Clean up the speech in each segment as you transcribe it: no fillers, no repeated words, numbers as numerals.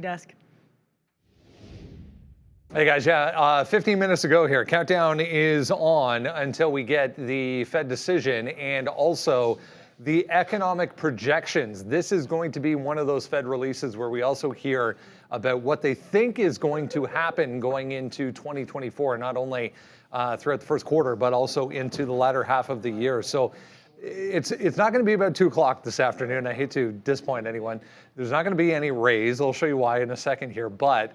Desk. Hey guys, 15 minutes to go here. Countdown is on until we get the Fed decision and also the economic projections. This is going to be one of those Fed releases where we also hear about what they think is going to happen going into 2024, not only throughout the first quarter, but also into the latter half of the year. So it's not going to be about 2 o'clock this afternoon. I hate to disappoint anyone. There's not going to be any raise. I'll show you why in a second here. But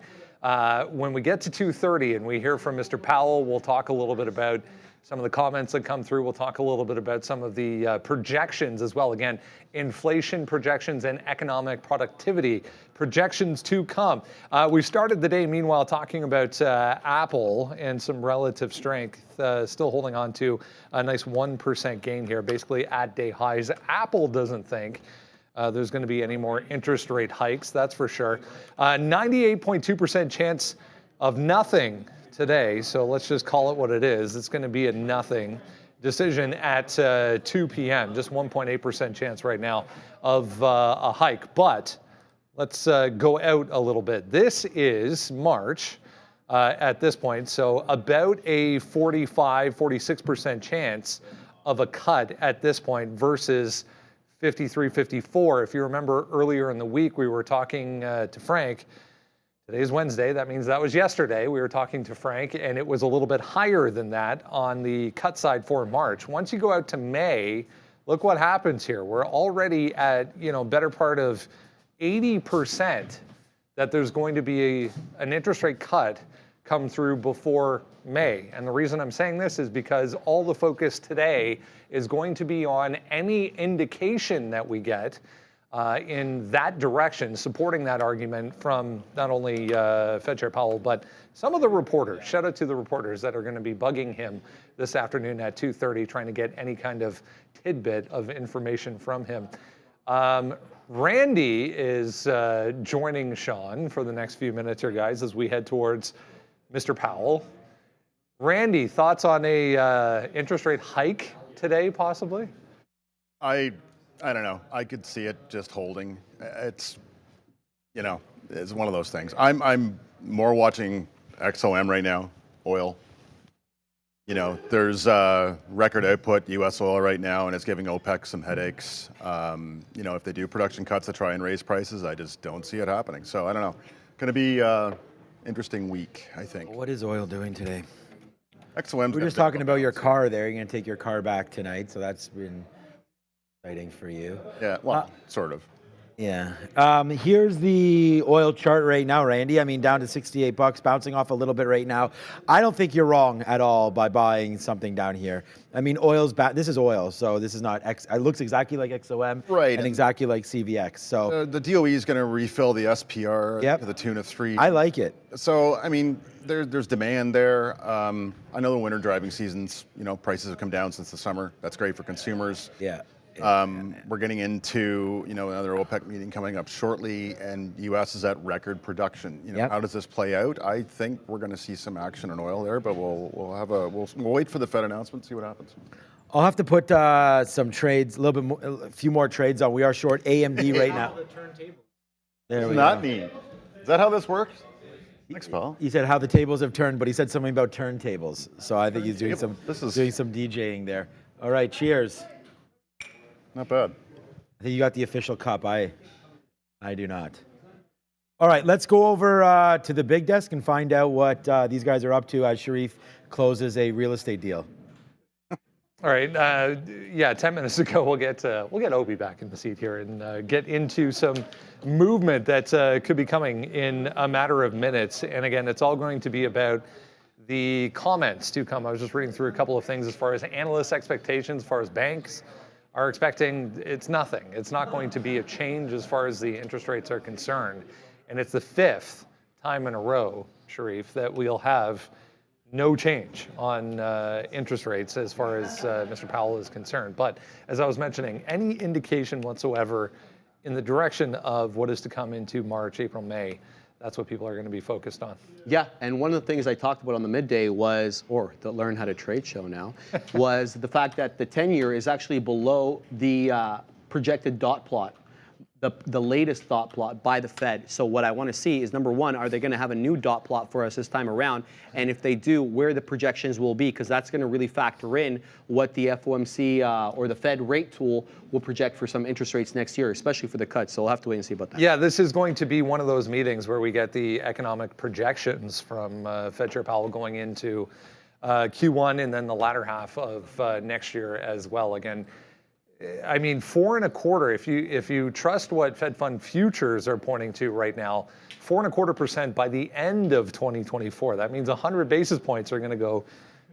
when we get to 2:30 and we hear from Mr. Powell, we'll talk a little bit about some of the comments that come through. We'll talk a little bit about some of the projections as well. Again, inflation projections and economic productivity projections to come. We started the day, meanwhile, talking about Apple and some relative strength, still holding on to a nice 1% gain here, basically at day highs. Apple doesn't think there's going to be any more interest rate hikes, that's for sure. 98.2% chance of nothing today, so let's just call it what it is. It's going to be a nothing decision at 2 p.m. Just 1.8% chance right now of a hike. But let's go out a little bit. This is March at this point, so about a 46% chance of a cut at this point versus 53, 54. If you remember earlier in the week, we were talking to Frank. Today's Wednesday. That means that was yesterday. We were talking to Frank, and it was a little bit higher than that on the cut side for March. Once you go out to May, look what happens here. We're already at, better part of 80% that there's going to be an interest rate cut come through before May. And the reason I'm saying this is because all the focus today is going to be on any indication that we get in that direction, supporting that argument from not only Fed Chair Powell, but some of the reporters. Shout out to the reporters that are going to be bugging him this afternoon at 2:30, trying to get any kind of tidbit of information from him. Randy is joining Sean for the next few minutes here, guys, as we head towards Mr. Powell. Randy, thoughts on a interest rate hike today, possibly? I don't know. I could see it just holding. It's one of those things. I'm more watching XOM right now, oil. There's record output, U.S. oil right now, and it's giving OPEC some headaches. If they do production cuts to try and raise prices, I just don't see it happening. So I don't know. Going to be interesting week, I think. What is oil doing today? XOM's We're just talking about your car there. You're going to take your car back tonight, so that's been exciting for you. Yeah, well, sort of. Yeah. Here's the oil chart right now, Randy. I mean, down to 68 bucks, bouncing off a little bit right now. I don't think you're wrong at all by buying something down here. I mean, oil's back. This is oil, so this is not X. It looks exactly like XOM, right, and exactly like CVX. So the DOE is going to refill the SPR to the tune of 3. I like it. So I mean, there's demand there. I know the winter driving seasons. Prices have come down since the summer. That's great for consumers. Yeah. We're getting into another OPEC meeting coming up shortly, and U.S. is at record production. How does this play out? I think we're going to see some action on oil there, but we'll wait for the Fed announcement, see what happens. I'll have to put some trades, a few more trades on. We are short AMD right now. There we go. Not me. Is that how this works? Thanks, Paul. He said how the tables have turned, but he said something about turntables. So I think he's doing some DJing there. All right, cheers. Not bad. I think you got the official cup. I do not. All right, let's go over to the big desk and find out what these guys are up to as Sharif closes a real estate deal. All right. 10 minutes ago, we'll get Obi back in the seat here and get into some movement that could be coming in a matter of minutes. And again, it's all going to be about the comments to come. I was just reading through a couple of things as far as analyst expectations, as far as banks are expecting. It's nothing. It's not going to be a change as far as the interest rates are concerned. And it's the 5th time in a row, Sharif, that we'll have no change on interest rates as far as Mr. Powell is concerned. But as I was mentioning, any indication whatsoever in the direction of what is to come into March, April, May, that's what people are going to be focused on. Yeah, and one of the things I talked about on the midday was, or the Learn How to Trade show now, was the fact that the 10-year is actually below the projected dot plot. the latest dot plot by the Fed. So what I want to see is, number one, are they going to have a new dot plot for us this time around? And if they do, where the projections will be, because that's going to really factor in what the FOMC or the Fed rate tool will project for some interest rates next year, especially for the cuts. So we'll have to wait and see about that. Yeah, this is going to be one of those meetings where we get the economic projections from Fed Chair Powell going into Q1 and then the latter half of next year as well. Again, I mean, 4.25%. If you trust what Fed Fund futures are pointing to right now, 4.25% by the end of 2024. That means 100 basis points are going to go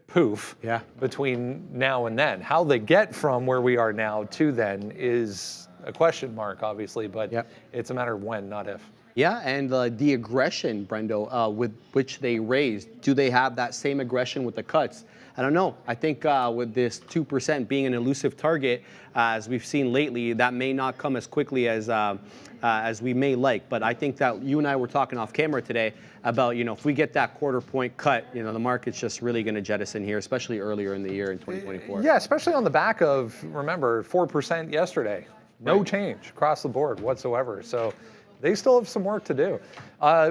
poof. Yeah. Between now and then. How they get from where we are now to then is a question mark, obviously, but it's a matter of when, not if. Yeah, and the aggression, Brendo, with which they raised, do they have that same aggression with the cuts? I don't know. I think with this 2% being an elusive target, as we've seen lately, that may not come as quickly as we may like. But I think that you and I were talking off camera today about, if we get that quarter point cut, the market's just really going to jettison here, especially earlier in the year in 2024. Yeah, especially on the back of, remember, 4% yesterday. No change across the board whatsoever. So they still have some work to do.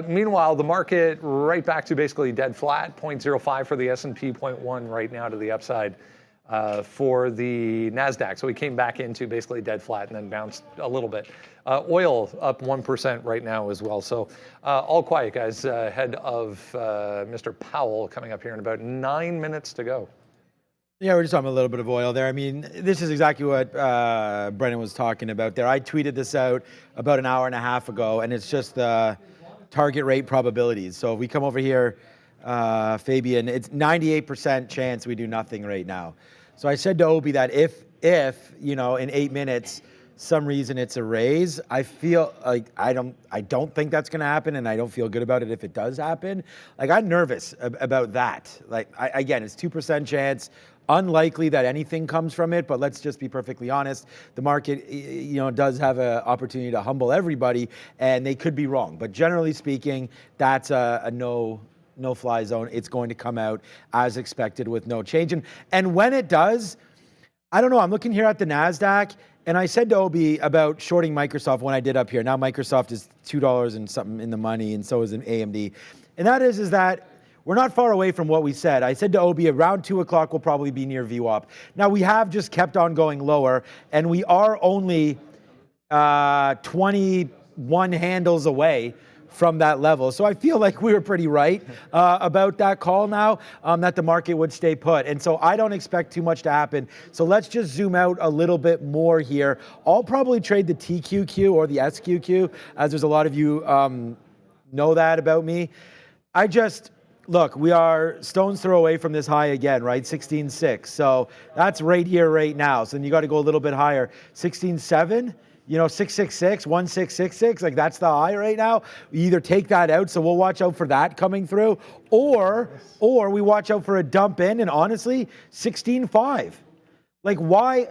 Meanwhile, the market right back to basically dead flat, 0.05 for the S&P, 0.1 right now to the upside for the NASDAQ. So we came back into basically dead flat and then bounced a little bit. Oil up 1% right now as well. So all quiet, guys, ahead of Mr. Powell coming up here in about 9 minutes to go. Yeah, we're just talking a little bit of oil there. I mean, this is exactly what Brennan was talking about there. I tweeted this out about an hour and a half ago, and it's just the target rate probabilities. So if we come over here, Fabian, it's 98% chance we do nothing right now. So I said to Obi that if in 8 minutes, some reason it's a raise, I feel like I don't think that's going to happen, and I don't feel good about it if it does happen. Like, I'm nervous about that. Like, again, it's 2% chance. Unlikely that anything comes from it, but let's just be perfectly honest. The market, does have an opportunity to humble everybody, and they could be wrong. But generally speaking, that's a no-fly zone. It's going to come out as expected with no change. And when it does, I don't know. I'm looking here at the NASDAQ, and I said to Obi about shorting Microsoft when I did up here. Now Microsoft is $2 and something in the money, and so is an AMD. And that is that we're not far away from what we said. I said to Obi around 2 o'clock we'll probably be near VWAP. Now we have just kept on going lower, and we are only 21 handles away from that level. So I feel like we were pretty right about that call now, that the market would stay put. And so I don't expect too much to happen. So let's just zoom out a little bit more here. I'll probably trade the TQQ or the SQQ, as there's a lot of you know that about me. Look, we are stone's throw away from this high again, right? 16.6. So that's right here, right now. So then you got to go a little bit higher. 16.7, 666, 1666. Like, that's the high right now. We either take that out, so we'll watch out for that coming through, or we watch out for a dump in, and honestly, 16.5. Like, why?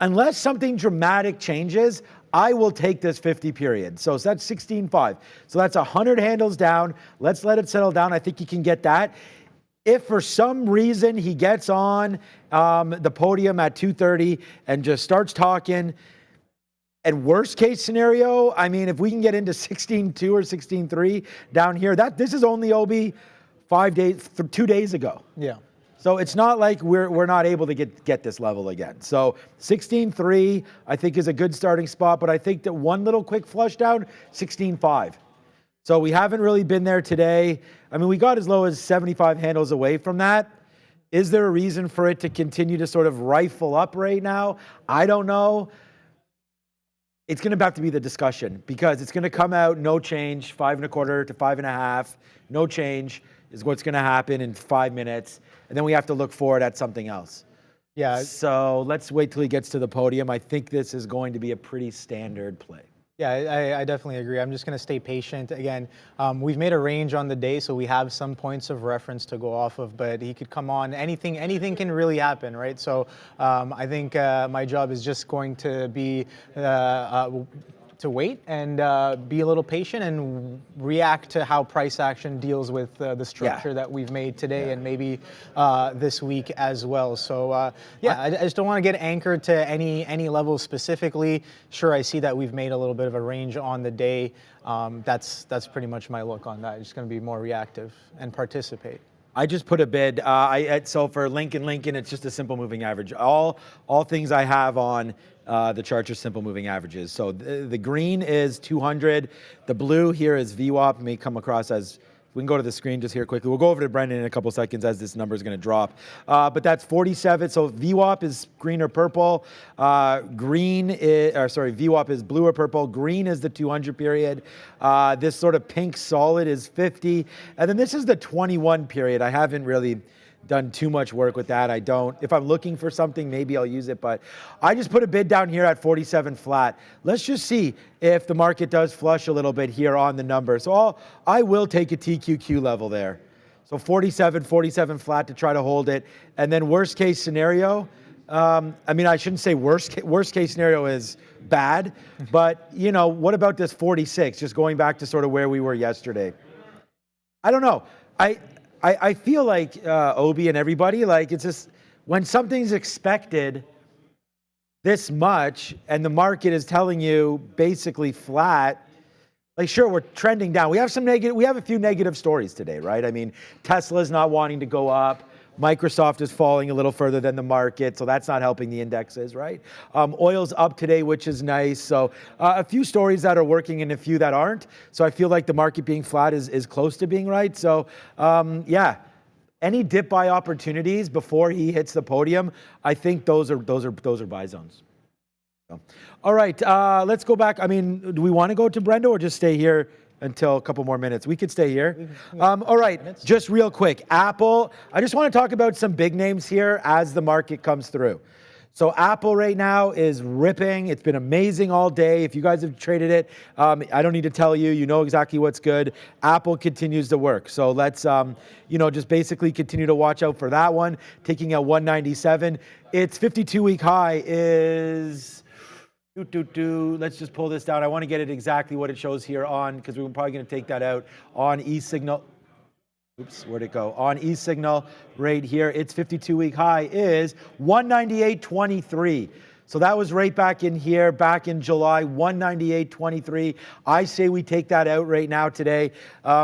Unless something dramatic changes, I will take this 50 period. So that's 16.5. So that's 100 handles down. Let's let it settle down. I think you can get that. If for some reason he gets on the podium at 2:30 and just starts talking, and worst case scenario, I mean, if we can get into 16.2 or 16.3 down here, this is only Obi 2 days ago. Yeah. So it's not like we're not able to get this level again. So 16.3, I think, is a good starting spot, but I think that one little quick flush down, 16.5. So we haven't really been there today. I mean, we got as low as 75 handles away from that. Is there a reason for it to continue to sort of rifle up right now? I don't know. It's going to have to be the discussion, because it's going to come out no change, 5.25 to 5.5, no change is what's going to happen in 5 minutes. And then we have to look forward at something else. Yeah. So let's wait till he gets to the podium. I think this is going to be a pretty standard play. Yeah, I definitely agree. I'm just going to stay patient. Again, we've made a range on the day, so we have some points of reference to go off of, but he could come on. Anything can really happen, right? So I think my job is just going to be wait and be a little patient and react to how price action deals with the structure that we've made today and maybe this week as well. So I just don't want to get anchored to any level specifically. Sure, I see that we've made a little bit of a range on the day. That's pretty much my look on that. Just going to be more reactive and participate. I just put a bid. So for Lincoln, it's just a simple moving average. All things I have on the charts are simple moving averages. So the green is 200. The blue here is VWAP. May come across as, we can go to the screen just here quickly. We'll go over to Brendan in a couple seconds as this number is going to drop. But that's 47. So VWAP is green or purple. VWAP is blue or purple. Green is the 200 period. This sort of pink solid is 50. And then this is the 21 period. I haven't really done too much work with that. I don't. If I'm looking for something, maybe I'll use it, but I just put a bid down here at 47 flat. Let's just see if the market does flush a little bit here on the number. So I will take a TQQ level there. So 47 flat to try to hold it. And then worst case scenario, I mean, I shouldn't say worst case scenario is bad, but you know, what about this 46, just going back to sort of where we were yesterday? I don't know. I feel like Obi and everybody, like it's just when something's expected this much and the market is telling you basically flat, like sure, we're trending down. We have a few negative stories today, right? I mean, Tesla's not wanting to go up. Microsoft is falling a little further than the market, so that's not helping the indexes, right? Oil's up today, which is nice. So a few stories that are working and a few that aren't. So I feel like the market being flat is close to being right. So yeah, any dip buy opportunities before he hits the podium, I think those are buy zones. So, all right, let's go back. I mean, do we want to go to Brendo or just stay here until a couple more minutes? We could stay here. All right, just real quick. Apple, I just want to talk about some big names here as the market comes through. So Apple right now is ripping. It's been amazing all day. If you guys have traded it, I don't need to tell you, you know exactly what's good. Apple continues to work. So let's, just basically continue to watch out for that one. Taking out 197. Its 52-week high is... Let's just pull this down. I want to get it exactly what it shows here on, because we're probably going to take that out on e-signal. Oops, where'd it go? On e-signal right here, its 52-week high is 198.23. So that was right back in here, back in July, 198.23. I say we take that out right now today.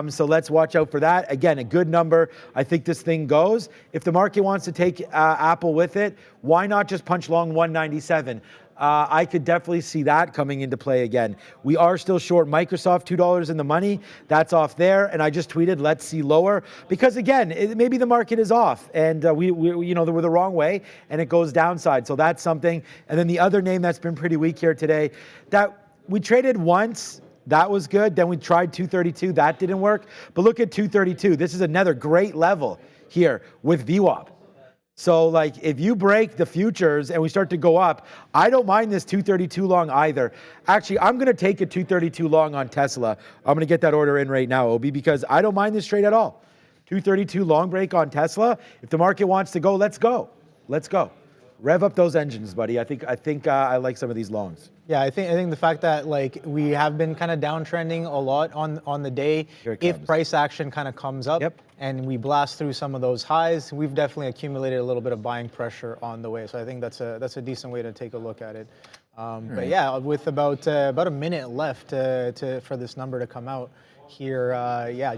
So let's watch out for that. Again, a good number. I think this thing goes. If the market wants to take Apple with it, why not just punch long 197? I could definitely see that coming into play again. We are still short Microsoft, $2 in the money. That's off there. And I just tweeted, let's see lower. Because again, maybe the market is off and we're the wrong way and it goes downside. So that's something. And then the other name that's been pretty weak here today, that we traded once. That was good. Then we tried 232. That didn't work. But look at 232. This is another great level here with VWAP. So like if you break the futures and we start to go up, I don't mind this 232 long either. Actually, I'm going to take a 232 long on Tesla. I'm going to get that order in right now, Obi, because I don't mind this trade at all. 232 long break on Tesla. If the market wants to go, let's go. Let's go. Rev up those engines, buddy. I think I like some of these longs. Yeah, I think the fact that like we have been kind of downtrending a lot on the day. If price action kind of comes up and we blast through some of those highs, we've definitely accumulated a little bit of buying pressure on the way. So I think that's a decent way to take a look at it. But yeah, with about a minute left for this number to come out here,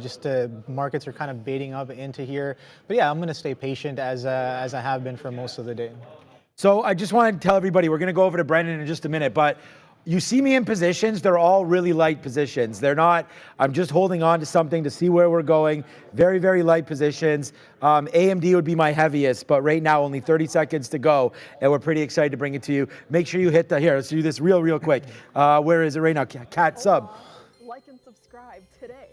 just markets are kind of baiting up into here. But yeah, I'm going to stay patient as I have been for most of the day. So I just wanted to tell everybody, we're going to go over to Brendan in just a minute, but you see me in positions, they're all really light positions. They're not, I'm just holding on to something to see where we're going. Very, very light positions. AMD would be my heaviest, but right now only 30 seconds to go, and we're pretty excited to bring it to you. Make sure you hit here, let's do this real quick. Where is it right now? Cat sub. Like and subscribe today.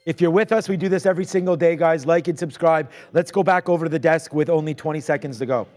If you're with us, we do this every single day, guys. Like and subscribe. Let's go back over to the desk with only 20 seconds to go.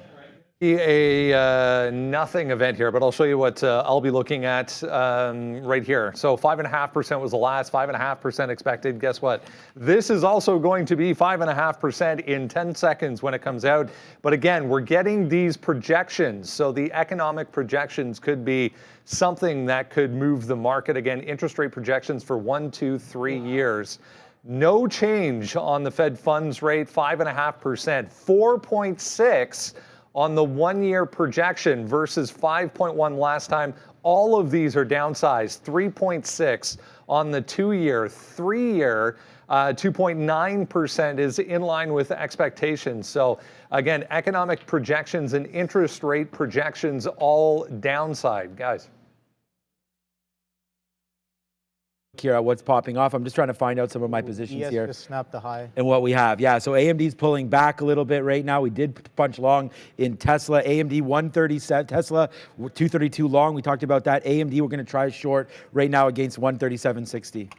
A nothing event here, but I'll show you what I'll be looking at right here. So 5.5% was the last, 5.5% expected. Guess what? This is also going to be 5.5% in 10 seconds when it comes out. But again, we're getting these projections. So the economic projections could be something that could move the market. Again, interest rate projections for 1, 2, 3 years. No change on the Fed funds rate, 5.5%, 4.6 on the 1-year projection versus 5.1 last time. All of these are downsized. 3.6 on the 2-year, 3-year, 2.9% is in line with expectations. So again, economic projections and interest rate projections all downside, guys. Here at what's popping off. I'm just trying to find out some of my positions here. Just snapped the high. And what we have. Yeah, so AMD's pulling back a little bit right now. We did punch long in Tesla. AMD 137, Tesla 232 long. We talked about that. AMD we're going to try short right now against 137.60.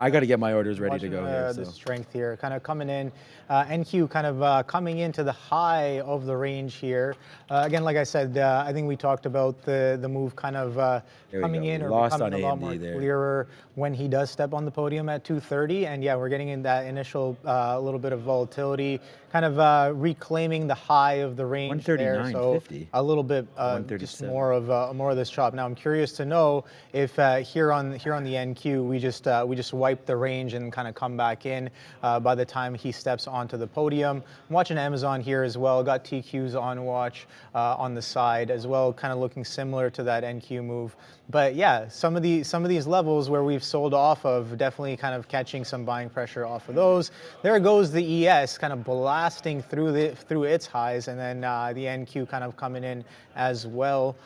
I got to get my orders ready to go here. The strength here, kind of coming in. NQ kind of coming into the high of the range here. Again, like I said, I think we talked about the move kind of coming in or becoming a lot more clearer when he does step on the podium at 230. And yeah, we're getting in that initial little bit of volatility, kind of reclaiming the high of the range there. So a little bit just more of this chop. Now I'm curious to know if here on the NQ we just wipe the range and kind of come back in by the time he steps onto the podium. I'm watching Amazon here as well. Got TQs on watch on the side as well, kind of looking similar to that NQ move. But yeah, some of these levels where we've sold off of, definitely kind of catching some buying pressure off of those. There goes the ES kind of blasting through its highs, and then the NQ kind of coming in as well.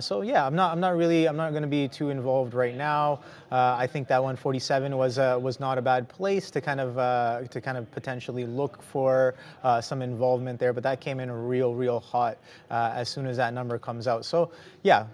So yeah, I'm not going to be too involved right now. I think that 147 was not a bad place to kind of potentially look for some involvement there, but that came in real hot as soon as that number comes out. So yeah.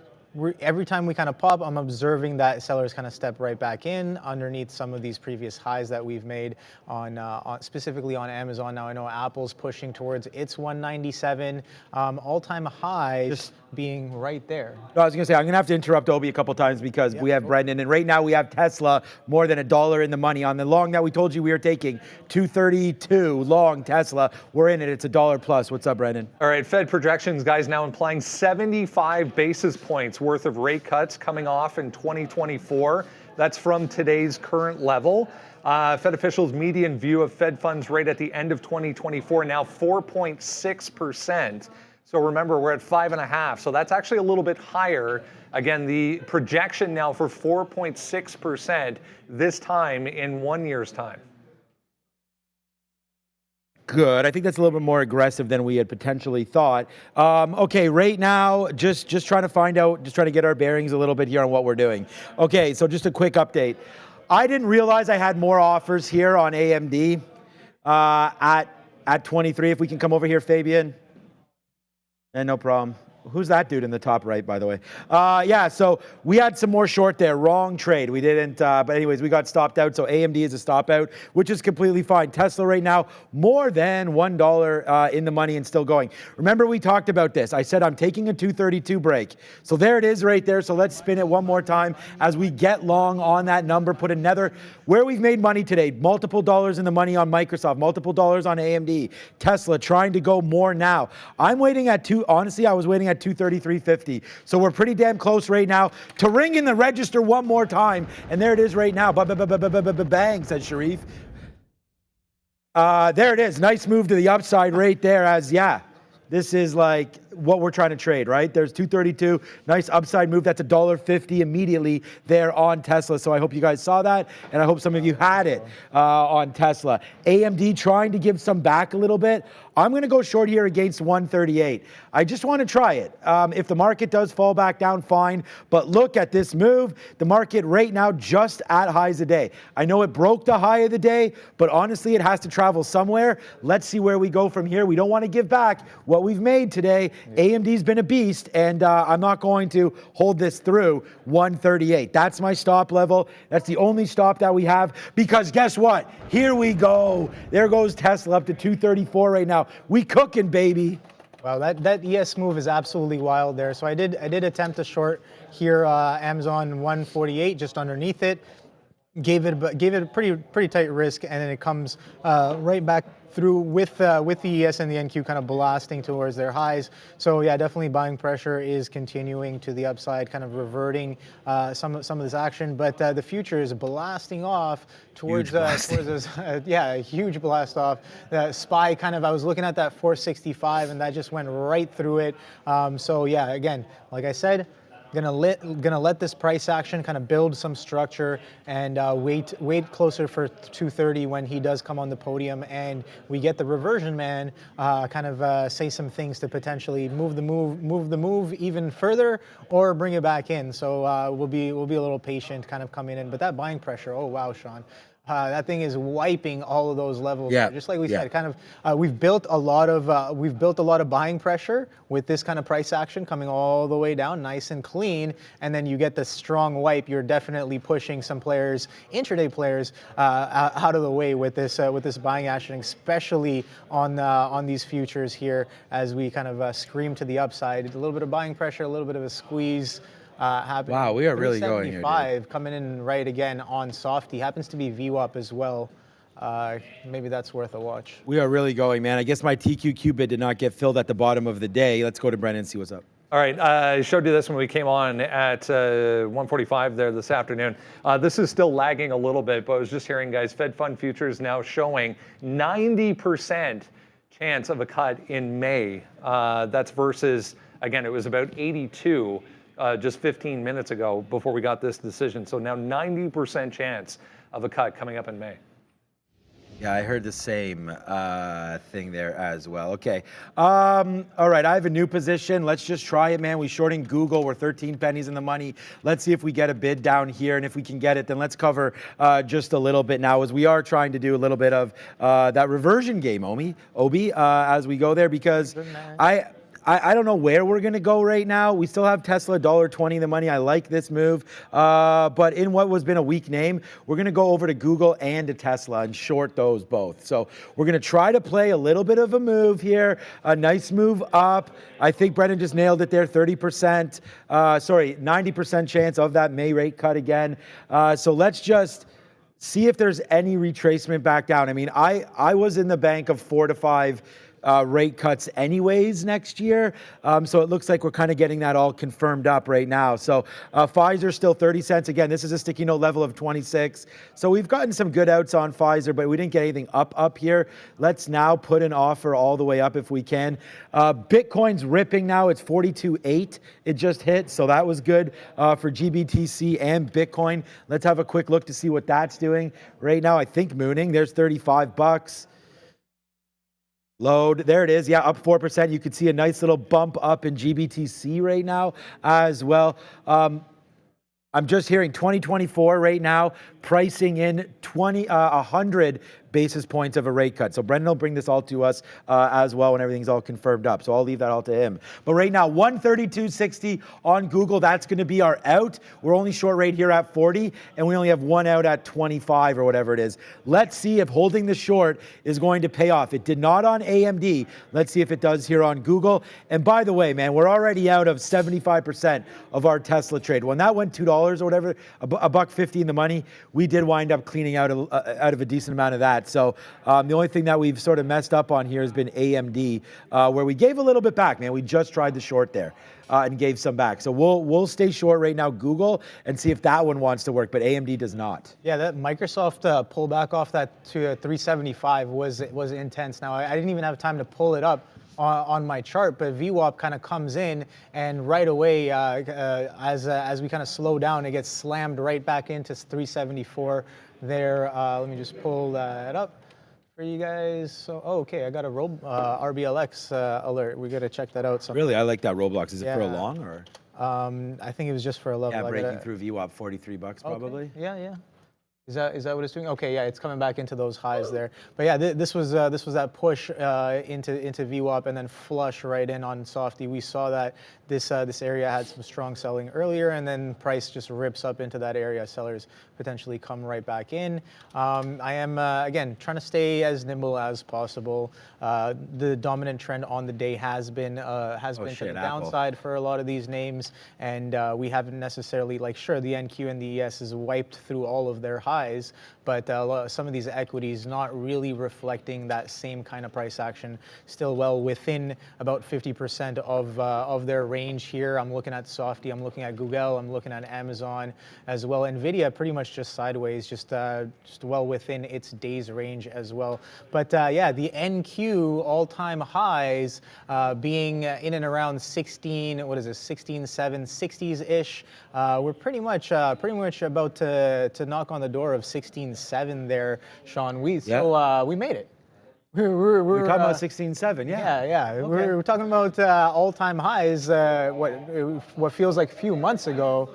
Every time we kind of pop, I'm observing that sellers kind of step right back in underneath some of these previous highs that we've made on specifically on Amazon. Now I know Apple's pushing towards its 197 all-time highs, just being right there. No, I was going to say, I'm going to have to interrupt Obi a couple times because we have Brendan, and right now we have Tesla more than $1 in the money. On the long that we told you we were taking, 232 long Tesla. We're in it. It's $1 plus. What's up, Brendan? All right, Fed projections, guys, now implying 75 basis points worth of rate cuts coming off in 2024. That's from today's current level. Fed officials' median view of Fed funds rate at the end of 2024, now 4.6%. So remember, we're at 5.5%. So that's actually a little bit higher. Again, the projection now for 4.6% this time in 1 year's time. Good. I think that's a little bit more aggressive than we had potentially thought. Okay, right now, just trying to find out, just trying to get our bearings a little bit here on what we're doing. Okay, so just a quick update. I didn't realize I had more offers here on AMD at 23. If we can come over here, Fabian. And no problem. Who's that dude in the top right, by the way? Yeah, so we had some more short there. Wrong trade. We didn't, but anyways, we got stopped out. So AMD is a stop out, which is completely fine. Tesla right now, more than $1 in the money and still going. Remember, we talked about this. I said I'm taking a 232 break. So there it is right there. So let's spin it one more time as we get long on that number. Put another, where we've made money today, multiple dollars in the money on Microsoft, multiple dollars on AMD, Tesla, trying to go more now. I'm waiting at honestly, I was waiting at 233.50. So we're pretty damn close right now to ring in the register one more time. And there it is right now. Bang, says Sharif. There it is. Nice move to the upside right there as, yeah, this is like what we're trying to trade, right? There's 232, nice upside move. That's $1.50 immediately there on Tesla. So I hope you guys saw that, and I hope some of you had it on Tesla. AMD trying to give some back a little bit. I'm going to go short here against 138. I just want to try it. If the market does fall back down, fine. But look at this move. The market right now just at highs a day. I know it broke the high of the day, but honestly, it has to travel somewhere. Let's see where we go from here. We don't want to give back what we've made today. AMD's been a beast, and I'm not going to hold this through 138. That's my stop level. That's the only stop that we have, because guess what? Here we go. There goes Tesla up to 234 right now. We cooking, baby. Wow, that ES move is absolutely wild there. So I did attempt a short here, Amazon 148, just underneath it. Gave it a pretty tight risk, and then it comes right back through with the ES and the NQ kind of blasting towards their highs. So yeah, definitely buying pressure is continuing to the upside, kind of reverting some of this action. But the future is blasting off towards this, yeah, a huge blast off. The SPY kind of, I was looking at that 465, and that just went right through it. So yeah, again, like I said, gonna let this price action kind of build some structure and wait closer for 230 when he does come on the podium, and we get the reversion man kind of say some things to potentially move the move even further or bring it back in. So we'll be a little patient, kind of coming in. But that buying pressure, oh wow, Sean. That thing is wiping all of those levels. Yeah. Just like we said, kind of we've built a lot of buying pressure with this kind of price action coming all the way down, nice and clean, and then you get the strong wipe. You're definitely pushing some players, intraday players, out of the way with this buying action, especially on these futures here as we kind of scream to the upside. A little bit of buying pressure, a little bit of a squeeze. Happening. Wow, we are really going here, dude. Coming in right again on Softy. Happens to be VWAP as well. Maybe that's worth a watch. We are really going, man. I guess my TQQ bid did not get filled at the bottom of the day. Let's go to Brendan and see what's up. All right, I showed you this when we came on at 1:45 there this afternoon. This is still lagging a little bit, but I was just hearing, guys, Fed Fund futures now showing 90% chance of a cut in May. That's versus, again, it was about 82 just 15 minutes ago before we got this decision. So now 90% chance of a cut coming up in May. Yeah, I heard the same thing there as well. Okay. All right, I have a new position. Let's just try it, man. We're shorting Google. We're 13 pennies in the money. Let's see if we get a bid down here. And if we can get it, then let's cover just a little bit now, as we are trying to do a little bit of that reversion game, Obi, as we go there, because I don't know where we're going to go right now. We still have Tesla $1.20 in the money. I like this move. But in what was been a weak name, we're going to go over to Google and to Tesla and short those both. So we're going to try to play a little bit of a move here. A nice move up. I think Brendan just nailed it there. 90% chance of that May rate cut again. So let's just see if there's any retracement back down. I mean, I was in the bank of 4 to 5 rate cuts anyways next year. So it looks like we're kind of getting that all confirmed up right now. So Pfizer still 30 cents. Again, this is a sticky note level of 26. So we've gotten some good outs on Pfizer, but we didn't get anything up here. Let's now put an offer all the way up if we can. Bitcoin's ripping now. It's 42.8. It just hit. So that was good for GBTC and Bitcoin. Let's have a quick look to see what that's doing right now. I think mooning. There's 35 bucks. Load, there it is, yeah, up 4%. You could see a nice little bump up in GBTC right now as well. I'm just hearing 2024 right now, pricing in 100 basis points of a rate cut. So Brendan will bring this all to us as well when everything's all confirmed up. So I'll leave that all to him. But right now, 132.60 on Google. That's going to be our out. We're only short right here at 40, and we only have one out at 25 or whatever it is. Let's see if holding the short is going to pay off. It did not on AMD. Let's see if it does here on Google. And by the way, man, we're already out of 75% of our Tesla trade. When that went $2 or whatever, $1.50 in the money, we did wind up cleaning out of a decent amount of that. So the only thing that we've sort of messed up on here has been AMD, where we gave a little bit back, man. We just tried the short there and gave some back. So we'll stay short right now, Google, and see if that one wants to work, but AMD does not. Yeah, that Microsoft pullback off that to 375 was intense. Now, I didn't even have time to pull it up on my chart, but VWAP kind of comes in, and right away, as we kind of slow down, it gets slammed right back into 374 there. Let me just pull that up for you guys. So, okay, I got a RBLX alert. We got to check that out. Really, I like that Roblox. Is it for a long or? I think it was just for a level. Yeah, breaking through VWAP, 43 bucks probably. Okay. Yeah. Is that what it's doing? Okay, yeah, it's coming back into those highs there. But yeah, this was that push into VWAP and then flush right in on Softy. We saw that this area had some strong selling earlier, and then price just rips up into that area. Sellers potentially come right back in. I am again trying to stay as nimble as possible. The dominant trend on the day has been to the downside for a lot of these names, and we haven't necessarily, like, sure, the NQ and the ES is wiped through all of their highs, but some of these equities not really reflecting that same kind of price action, still well within about 50% of their range here. I'm looking at Softy, I'm looking at Google, I'm looking at Amazon as well. Nvidia pretty much just sideways, just well within its days range as well. But yeah, the NQ all-time highs being in and around 16, what is it, 16.7, 60s-ish. We're pretty much about to knock on the door of 16.7 there, Sean. We made it. We're talking about 16.7, yeah. Yeah. Okay. We're talking about all-time highs. What feels like a few months ago.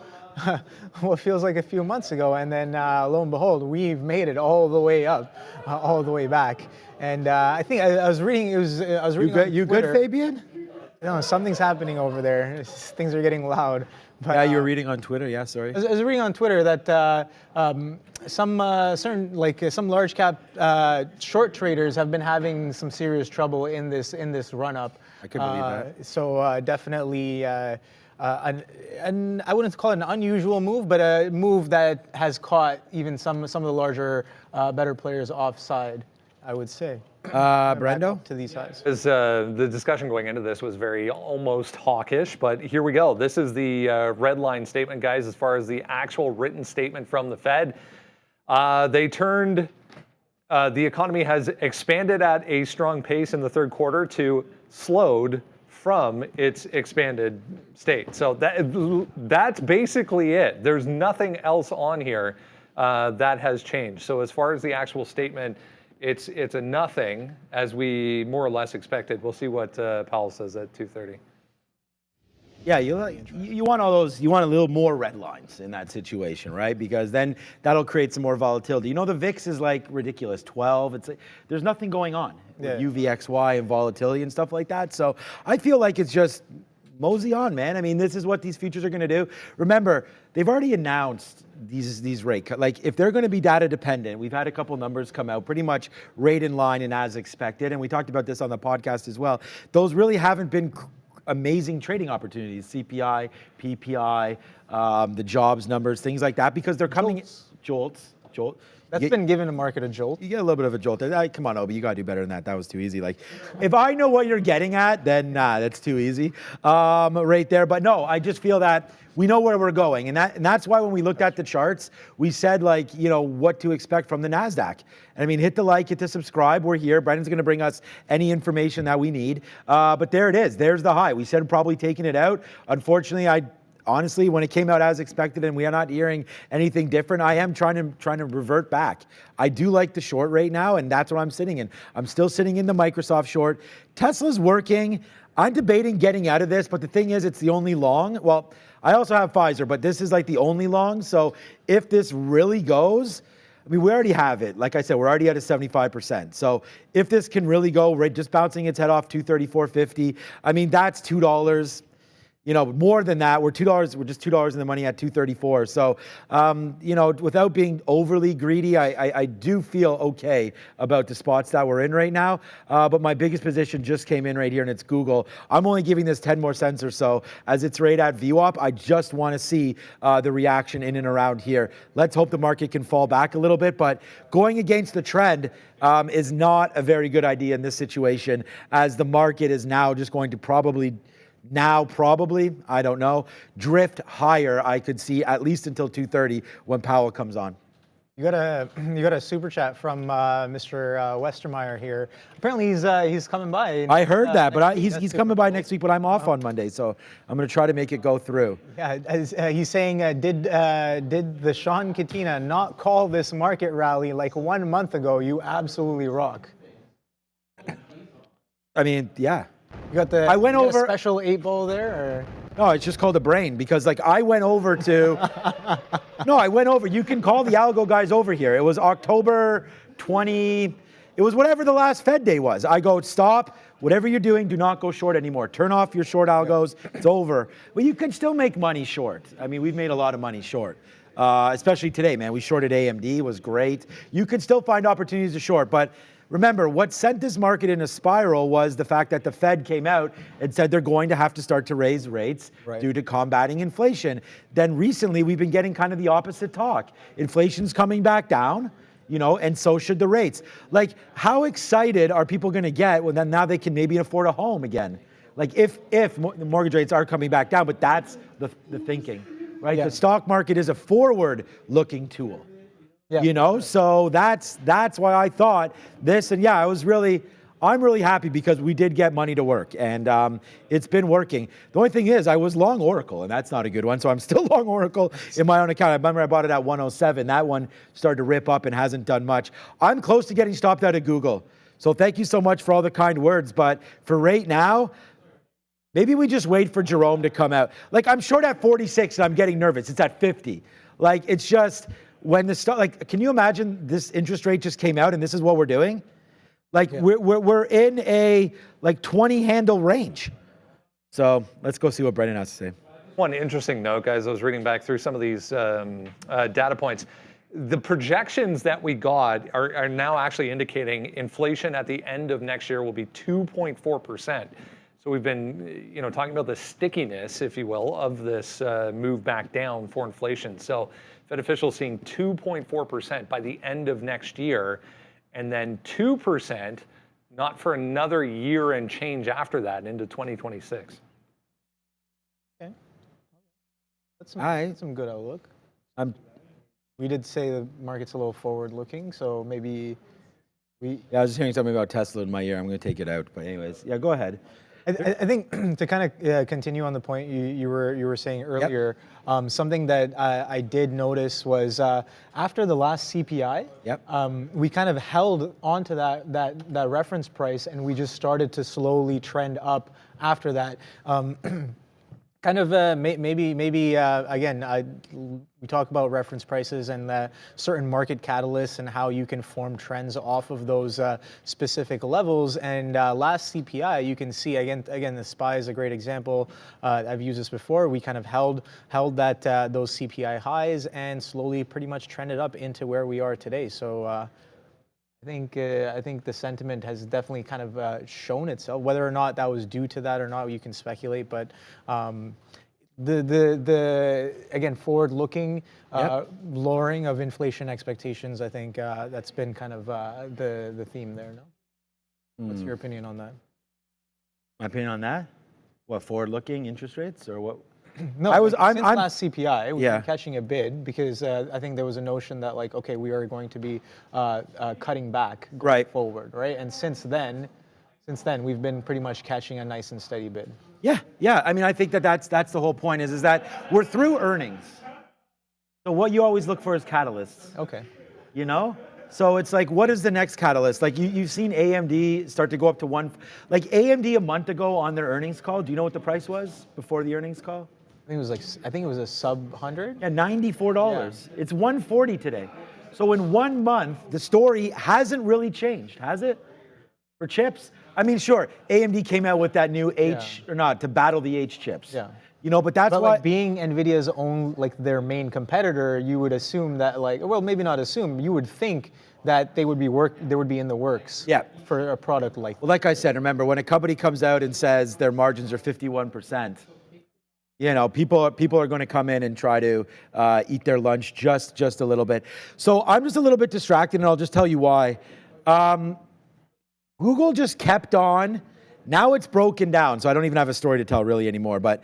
What feels like a few months ago, and then lo and behold, we've made it all the way up, all the way back. And I think I was reading. You good, Fabian? No, something's happening over there. Things are getting loud. But, yeah, you were reading on Twitter. Yeah, sorry. I was reading on Twitter that some large cap short traders have been having some serious trouble in this run up. I could believe that. So definitely. I wouldn't call it an unusual move, but a move that has caught even some of the larger, better players offside, I would say. Brendo? To these highs. The discussion going into this was very almost hawkish, but here we go. This is the red line statement, guys, as far as the actual written statement from the Fed. They turned, the economy has expanded at a strong pace in the third quarter to slowed from its expanded state. So that's basically it. There's nothing else on here that has changed. So as far as the actual statement, it's a nothing, as we more or less expected. We'll see what Powell says at 2:30. Yeah, you want all those. You want a little more red lines in that situation, right? Because then that'll create some more volatility. You know, the VIX is like ridiculous, 12. It's like, there's nothing going on with UVXY and volatility and stuff like that. So I feel like it's just mosey on, man. I mean, this is what these futures are going to do. Remember, they've already announced these rate cuts. Like, if they're going to be data dependent, we've had a couple numbers come out, pretty much rate in line and as expected. And we talked about this on the podcast as well. Those really haven't been amazing trading opportunities, CPI, PPI, the jobs numbers, things like that, because they're coming jolt. That's been giving the market a jolt. You get a little bit of a jolt. Come on, Obi, you got to do better than that. That was too easy. Like, if I know what you're getting at, then that's too easy right there. But no, I just feel that we know where we're going. And that's why when we looked at the charts, we said, like, you know, what to expect from the NASDAQ. And I mean, hit the like, hit the subscribe. We're here. Brendan's going to bring us any information that we need. But there it is. There's the high. We said probably taking it out. Unfortunately, honestly, when it came out as expected and we are not hearing anything different, I am trying to revert back. I do like the short right now, and that's what I'm sitting in. I'm still sitting in the Microsoft short. Tesla's working. I'm debating getting out of this, but the thing is, it's the only long. Well, I also have Pfizer, but this is like the only long. So if this really goes, I mean, we already have it. Like I said, we're already at a 75%. So if this can really go, right, just bouncing its head off 234.50, I mean, that's $2. You know, more than that, we're $2. We're just $2 in the money at 234. So, you know, without being overly greedy, I do feel okay about the spots that we're in right now. But my biggest position just came in right here, and it's Google. I'm only giving this 10 more cents or so as it's right at VWAP. I just want to see the reaction in and around here. Let's hope the market can fall back a little bit. But going against the trend is not a very good idea in this situation, as the market is now just going to probably, I don't know, drift higher. I could see at least until 2:30 when Powell comes on. You got a super chat from Mr. Westermeyer here. Apparently he's coming by. I heard that, but he's coming by next week. But I'm off on Monday, so I'm going to try to make it go through. Yeah, he's saying, did the Sean Katina not call this market rally like 1 month ago? You absolutely rock. I mean, yeah. You got the special 8 ball there, or? No, it's just called a brain, because like I went over to No, I went over. You can call the algo guys over here. It was October 20. It was whatever the last Fed day was. I go, stop. Whatever you're doing, do not go short anymore. Turn off your short algos. It's over. But you can still make money short. I mean, we've made a lot of money short. Especially today, man. We shorted AMD. It was great. You can still find opportunities to short. But remember, what sent this market in a spiral was the fact that the Fed came out and said they're going to have to start to raise rates due to combating inflation. Then recently, we've been getting kind of the opposite talk. Inflation's coming back down, you know, and so should the rates. Like, how excited are people going to get when then now they can maybe afford a home again? Like, if the mortgage rates are coming back down, but that's the thinking, right? The stock market is a forward-looking tool. You know, so that's why I thought this, and yeah, I'm really happy because we did get money to work, and it's been working. The only thing is, I was long Oracle, and that's not a good one, so I'm still long Oracle in my own account. I remember I bought it at 107. That one started to rip up and hasn't done much. I'm close to getting stopped out of Google, so thank you so much for all the kind words, but for right now, maybe we just wait for Jerome to come out. Like, I'm short at 46, and I'm getting nervous. It's at 50. Like, it's just... When the stock, like, can you imagine this interest rate just came out and this is what we're doing? Like, we're in a like 20 handle range. So let's go see what Brendan has to say. One interesting note, guys, I was reading back through some of these data points. The projections that we got are now actually indicating inflation at the end of next year will be 2.4%. So we've been, you know, talking about the stickiness, if you will, of this move back down for inflation. So Fed officials seeing 2.4% by the end of next year, and then 2% not for another year and change after that into 2026. Okay, that's some good outlook. We did say the market's a little forward-looking, so maybe we. Yeah, I was just hearing something about Tesla in my ear. I'm going to take it out, but anyways, yeah, go ahead. I think to kind of continue on the point you were saying earlier, something that I did notice was after the last CPI, we kind of held onto that reference price, and we just started to slowly trend up after that. Kind of maybe again, we talk about reference prices and certain market catalysts and how you can form trends off of those specific levels. And last CPI, you can see again the SPY is a great example. I've used this before. We kind of held that those CPI highs and slowly pretty much trended up into where we are today. So. I think the sentiment has definitely kind of shown itself. Whether or not that was due to that or not, you can speculate. But the again forward-looking lowering of inflation expectations. I think that's been kind of the theme there. No, what's your opinion on that? My opinion on that? What, forward-looking interest rates or what? No, since last CPI, we've been catching a bid because I think there was a notion that like, okay, we are going to be cutting back going forward, right? And since then, we've been pretty much catching a nice and steady bid. Yeah. I mean, I think that's the whole point is that we're through earnings. So what you always look for is catalysts. Okay. You know? So it's like, what is the next catalyst? Like you've seen AMD start to go up to like AMD a month ago on their earnings call. Do you know what the price was before the earnings call? I think it was a sub 100. Yeah, $94. Yeah. It's 140 today. So in 1 month, the story hasn't really changed, has it? For chips? I mean, sure, AMD came out with that new to battle the H chips. Yeah. You know, but that's why like being NVIDIA's own, like their main competitor, you would assume that like, well, maybe not assume, you would think that they would be in the works for a product like Well, like I said, remember, when a company comes out and says their margins are 51%, you know, people are going to come in and try to eat their lunch just a little bit. So I'm just a little bit distracted, and I'll just tell you why. Google just kept on. Now it's broken down, so I don't even have a story to tell really anymore. But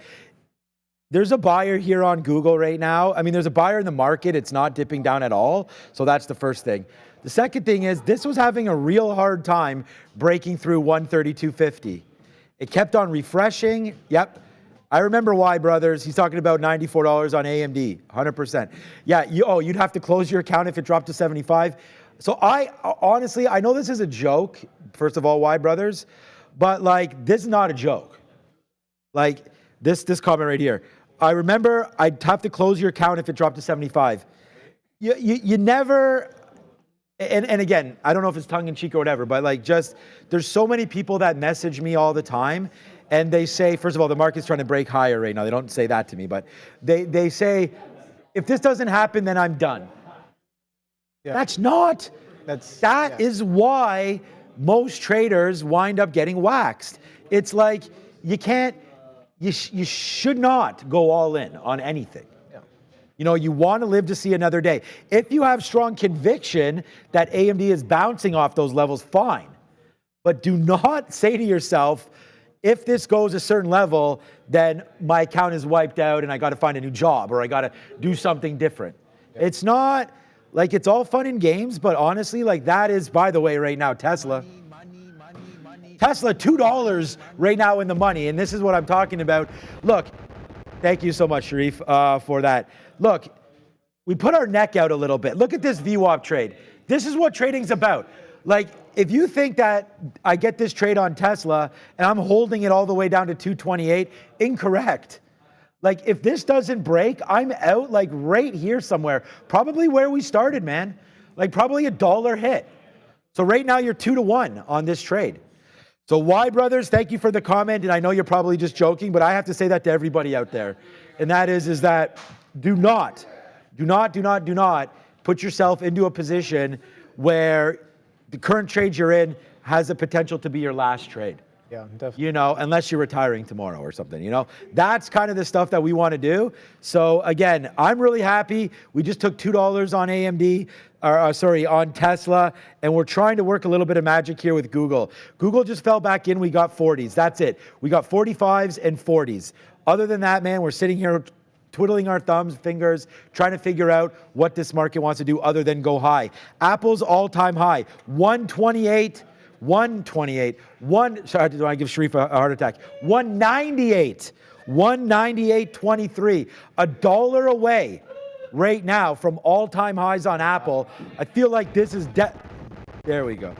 there's a buyer here on Google right now. I mean, there's a buyer in the market. It's not dipping down at all. So that's the first thing. The second thing is this was having a real hard time breaking through 132.50. It kept on refreshing. Yep. I remember why, brothers. He's talking about $94 on AMD, 100%. Yeah, you'd have to close your account if it dropped to 75. So I honestly, I know this is a joke. First of all, why, brothers? But like, this is not a joke. Like this comment right here. I remember I'd have to close your account if it dropped to 75. You never, and again, I don't know if it's tongue in cheek or whatever, but like just, there's so many people that message me all the time and they say, first of all, the market's trying to break higher right now. They don't say that to me, but they say, if this doesn't happen, then I'm done. Yeah. That is why most traders wind up getting waxed. It's like, you should not go all in on anything. Yeah. You know, you want to live to see another day. If you have strong conviction that AMD is bouncing off those levels, fine. But do not say to yourself, if this goes a certain level, then my account is wiped out and I got to find a new job or I got to do something different. Yeah. It's not like, it's all fun and games, but honestly, like that is, by the way, right now, Tesla. Tesla, $2 right now in the money, and this is what I'm talking about. Look, thank you so much, Sharif, for that. Look, we put our neck out a little bit. Look at this VWAP trade. This is what trading's about. Like, if you think that I get this trade on Tesla and I'm holding it all the way down to 228, incorrect. Like, if this doesn't break, I'm out like right here somewhere. Probably where we started, man. Like probably $1 hit. So right now you're 2-1 on this trade. So why, brothers, thank you for the comment, and I know you're probably just joking, but I have to say that to everybody out there. And that is that do not put yourself into a position where the current trade you're in has the potential to be your last trade. Yeah, definitely. You know, unless you're retiring tomorrow or something, you know. That's kind of the stuff that we want to do. So again, I'm really happy. We just took $2 on AMD, on Tesla, and we're trying to work a little bit of magic here with Google. Google just fell back in. We got 40s. That's it. We got 45s and 40s. Other than that, man, we're sitting here twiddling our thumbs, fingers, trying to figure out what this market wants to do other than go high. Apple's all-time high, 128. Sorry, do I give Sharif a heart attack? 198.23, $1 away right now from all-time highs on Apple. I feel like this is, there we go.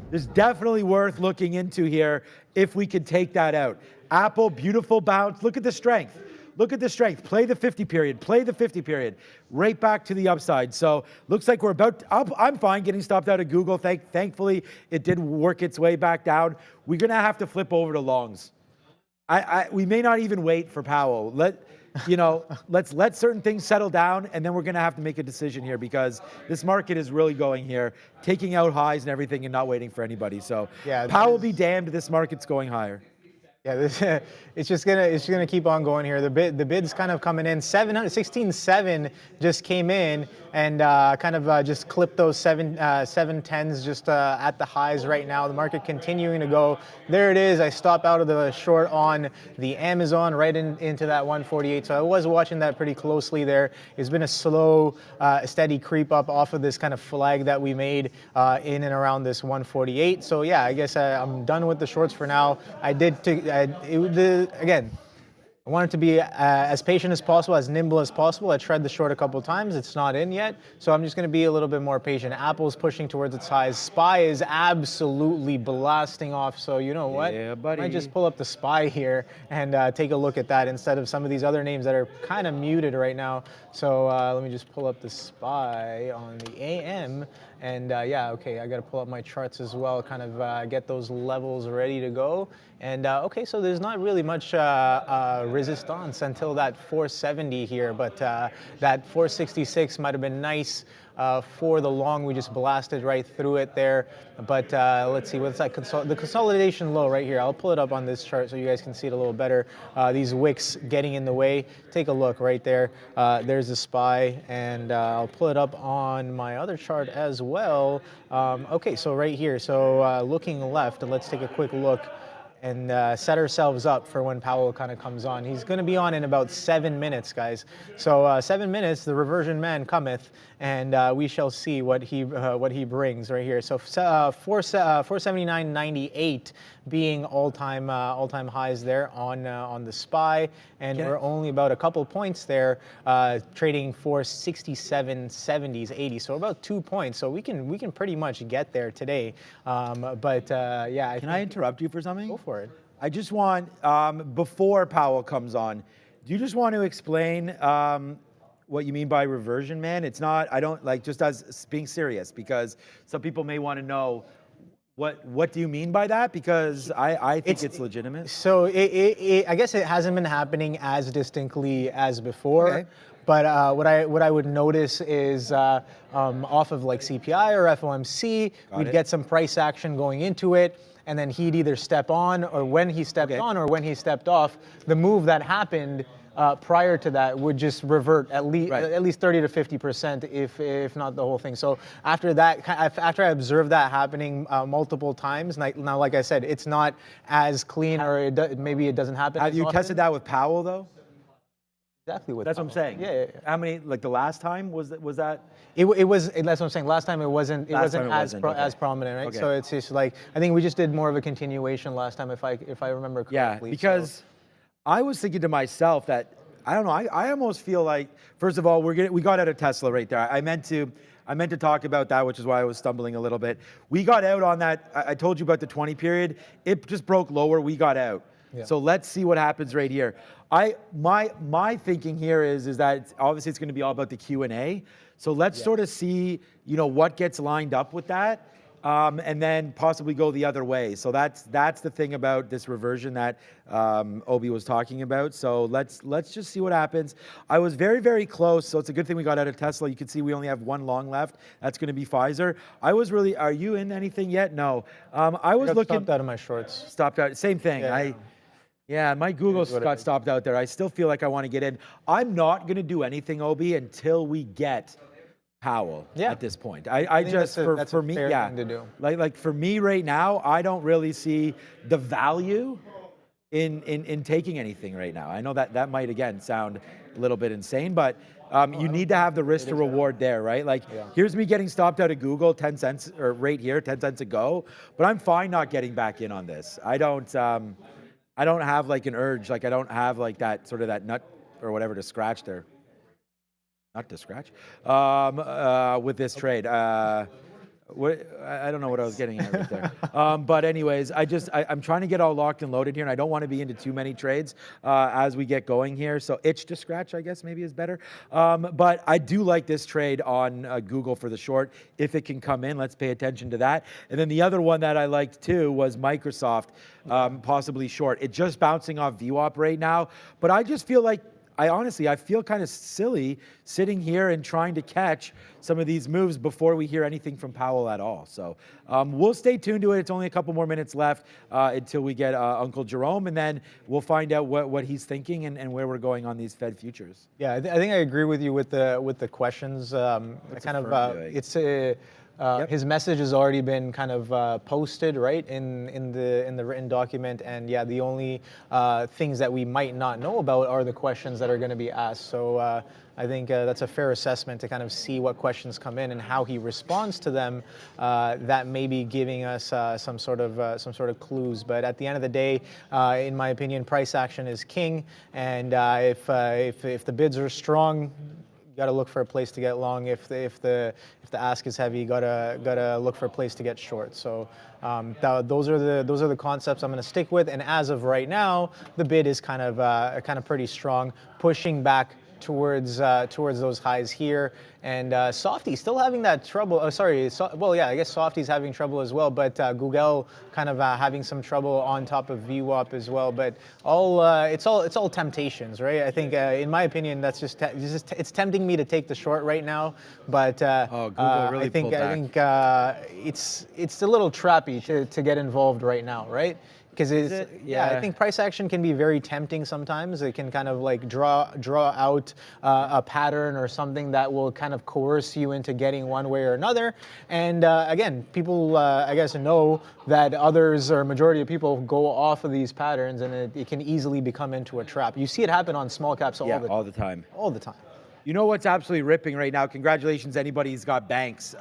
This is definitely worth looking into here if we could take that out. Apple, beautiful bounce. Look at the strength. Look at the strength. Play the 50 period. Play the 50 period. Right back to the upside. So looks like we're about up. I'm fine getting stopped out of Google. Thankfully, it did work its way back down. We're going to have to flip over to longs. We may not even wait for Powell. Let's let certain things settle down, and then we're going to have to make a decision here because this market is really going here, taking out highs and everything and not waiting for anybody. So yeah, Powell be damned, this market's going higher. Yeah, it's just gonna keep on going here. The bid's kind of coming in. 16.7 just came in and just clipped those 710s just at the highs right now. The market continuing to go. There it is. I stop out of the short on the Amazon right into that 148. So I was watching that pretty closely there. It's been a slow, steady creep up off of this kind of flag that we made in and around this 148. So yeah, I guess I'm done with the shorts for now. Again, I want it to be as patient as possible, as nimble as possible. I tried the short a couple times. It's not in yet, so I'm just going to be a little bit more patient. Apple's pushing towards its highs. SPY is absolutely blasting off, so you know what? Yeah, buddy. I might just pull up the SPY here and take a look at that instead of some of these other names that are kind of muted right now. So let me just pull up the SPY on the AM. And yeah, okay, I got to pull up my charts as well, kind of get those levels ready to go. And okay, so there's not really much resistance until that 470 here, but that 466 might have been nice for the long. We just blasted right through it there. But let's see, what's that? The consolidation low right here. I'll pull it up on this chart so you guys can see it a little better. These wicks getting in the way. Take a look right there. There's the SPY, and I'll pull it up on my other chart as well. Okay, so right here. So looking left, let's take a quick look and set ourselves up for when Powell kind of comes on. He's going to be on in about 7 minutes, guys. So 7 minutes, the reversion man cometh, and we shall see what he brings right here. So 479.98 being all-time highs there on the SPY, and we're only about a couple points there, trading 467.70s, 80. So about 2 points. So we can pretty much get there today. But yeah, can I interrupt you for something? Go for it. I just want, before Powell comes on, Do you just want to explain what you mean by reversion, man? It's not, I don't, like, just as being serious, because some people may want to know what do you mean by that? Because I think it's legitimate. So I guess it hasn't been happening as distinctly as before. Okay. But what I would notice is off of like CPI or FOMC, we'd get some price action going into it, and then he'd either step on, or when he stepped on, or when he stepped off, the move that happened prior to that would just revert at least 30 to 50%, if not the whole thing. So after that, after I observed that happening multiple times, now like I said, it's not as clean, or maybe it doesn't happen. Have you tested that with Powell though? Exactly what. That's what I'm saying. Yeah. How many? Like the last time was that? It was. That's what I'm saying. Last time it wasn't as prominent, right? Okay. So it's just like, I think we just did more of a continuation last time, if I remember correctly. Yeah, because I was thinking to myself that, I don't know, I almost feel like, first of all, we got out of Tesla right there. I meant to talk about that, which is why I was stumbling a little bit. We got out on that. I told you about the 20 period. It just broke lower. We got out. Yeah. So let's see what happens right here. My thinking here is that obviously it's going to be all about the Q&A. So let's sort of see, what gets lined up with that. And then possibly go the other way. So that's the thing about this reversion that Obi was talking about. So let's just see what happens. I was very, very close. So it's a good thing we got out of Tesla. You can see we only have one long left. That's going to be Pfizer. Are you in anything yet? No. I was looking. Stopped out of my shorts. Stopped out. Same thing. Yeah, my Google got stopped out there. I still feel like I want to get in. I'm not going to do anything, Obi, until we get Powell at this point. I just, for me, fair thing to do. Like for me right now, I don't really see the value in taking anything right now. I know that might, again, sound a little bit insane, but you need to have the risk to reward there, right? Like, here's me getting stopped out of Google, 10 cents, or right here, 10 cents a go, but I'm fine not getting back in on this. I don't have like an urge, like I don't have like that sort of that nut or whatever to scratch there. Not to scratch, with this trade. I don't know what I was getting at right there. But anyways, I'm trying to get all locked and loaded here, and I don't want to be into too many trades as we get going here. So itch to scratch, I guess, maybe is better. But I do like this trade on Google for the short. If it can come in, let's pay attention to that. And then the other one that I liked too was Microsoft, possibly short. It's just bouncing off VWAP right now. But I just feel like, I feel kind of silly sitting here and trying to catch some of these moves before we hear anything from Powell at all. So we'll stay tuned to it. It's only a couple more minutes left until we get Uncle Jerome, and then we'll find out what he's thinking and where we're going on these Fed futures. Yeah, I think I agree with you with the questions. His message has already been kind of posted, right, in the written document, and yeah, the only things that we might not know about are the questions that are going to be asked. So I think that's a fair assessment to kind of see what questions come in and how he responds to them. That may be giving us some sort of clues. But at the end of the day, in my opinion, price action is king, and if the bids are strong, got to look for a place to get long. If the ask is heavy, gotta look for a place to get short. So those are the concepts I'm going to stick with. And as of right now, the bid is kind of pretty strong, pushing back towards those highs here. And Softy still having that trouble. Oh, sorry. I guess Softy's having trouble as well. But Google kind of having some trouble on top of VWAP as well. But it's all temptations, right? I think, in my opinion, that's it's tempting me to take the short right now. But Google really I think it's a little trappy to get involved right now, right? Because I think price action can be very tempting sometimes. It can kind of like draw out a pattern or something that will kind of coerce you into getting one way or another. And again, people, I guess, know that others or majority of people go off of these patterns, and it can easily become into a trap. You see it happen on small caps all the time. All the time. You know what's absolutely ripping right now? Congratulations anybody who's got banks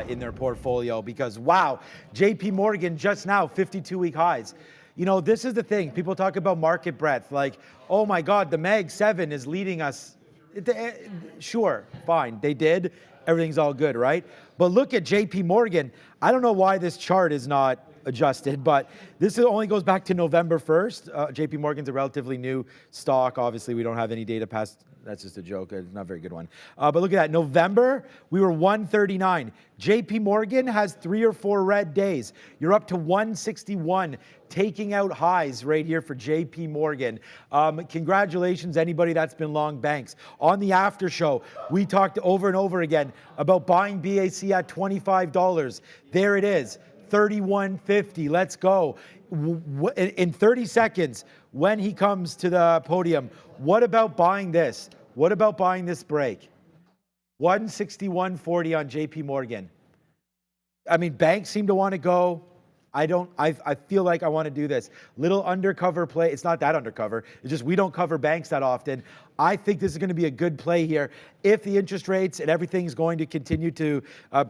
in their portfolio, because wow, JP Morgan just now 52-week highs. You know, this is the thing. People talk about market breadth. Like, oh my God, the Mag 7 is leading us. Sure, fine, they did. everything's all good, right? But look at JP Morgan. I don't know why this chart is not adjusted, but this only goes back to November 1st. JP Morgan's a relatively new stock. Obviously, we don't have any data past, that's just a joke, it's not a very good one. But look at that, November, we were 139. JP Morgan has 3 or 4 red days. You're up to 161, taking out highs right here for JP Morgan. Congratulations, anybody that's been long banks. On the after show, we talked over and over again about buying BAC at $25. There it is. 31.50, let's go. In 30 seconds, when he comes to the podium, what about buying this? What about buying this break? 161.40 on JP Morgan. I mean, banks seem to want to go. I feel like I want to do this. Little undercover play. It's not that undercover. It's just we don't cover banks that often. I think this is going to be a good play here. If the interest rates and everything's going to continue to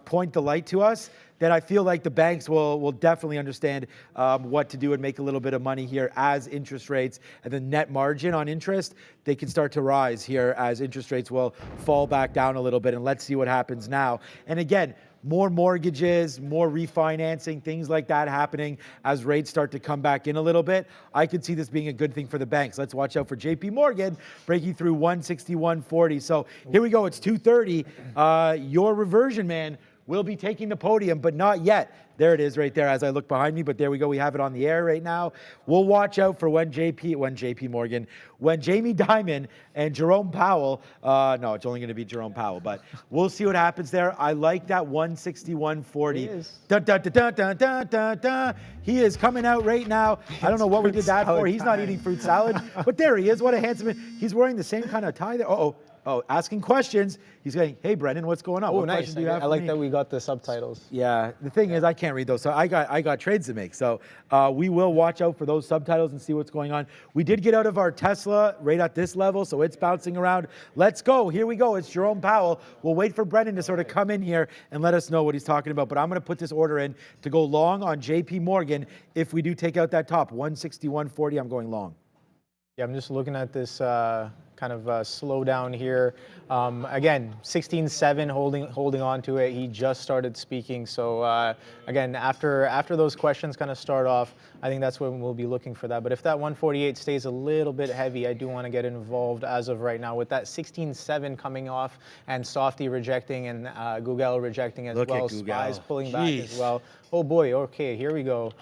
point the light to us, then I feel like the banks will definitely understand what to do and make a little bit of money here as interest rates and the net margin on interest, they can start to rise here as interest rates will fall back down a little bit. And let's see what happens now. And again, more mortgages, more refinancing, things like that happening as rates start to come back in a little bit. I could see this being a good thing for the banks. Let's watch out for JP Morgan breaking through 161.40. So here we go. It's 2:30. Your reversion man will be taking the podium, but not yet. There it is right there as I look behind me, but there we go. We have it on the air right now. We'll watch out for when Jamie Dimon and Jerome Powell, no, it's only going to be Jerome Powell, but we'll see what happens there. I like that 161.40. He is. Dun, dun, dun, dun, dun, dun, dun, dun. He is coming out right now. I don't know what we did that for. He's not eating fruit salad, but there he is. What a handsome, he's wearing the same kind of tie there. Oh, asking questions. He's saying, "Hey, Brendan, what's going on? Oh, what nice. question do you have I for like me?" that we got the subtitles. Yeah, the thing is, I can't read those, so I got trades to make. So we will watch out for those subtitles and see what's going on. We did get out of our Tesla right at this level, so it's bouncing around. Let's go. Here we go. It's Jerome Powell. We'll wait for Brendan to sort of come in here and let us know what he's talking about. But I'm going to put this order in to go long on JP Morgan if we do take out that top 161.40. I'm going long. Yeah, I'm just looking at this kind of slowdown here. Again, 16.7 holding on to it. He just started speaking. So again, after those questions kind of start off, I think that's when we'll be looking for that. But if that 148 stays a little bit heavy, I do want to get involved as of right now with that 16.7 coming off and Softy rejecting and Google rejecting as well. Spies pulling back as well. Oh boy. Okay, here we go.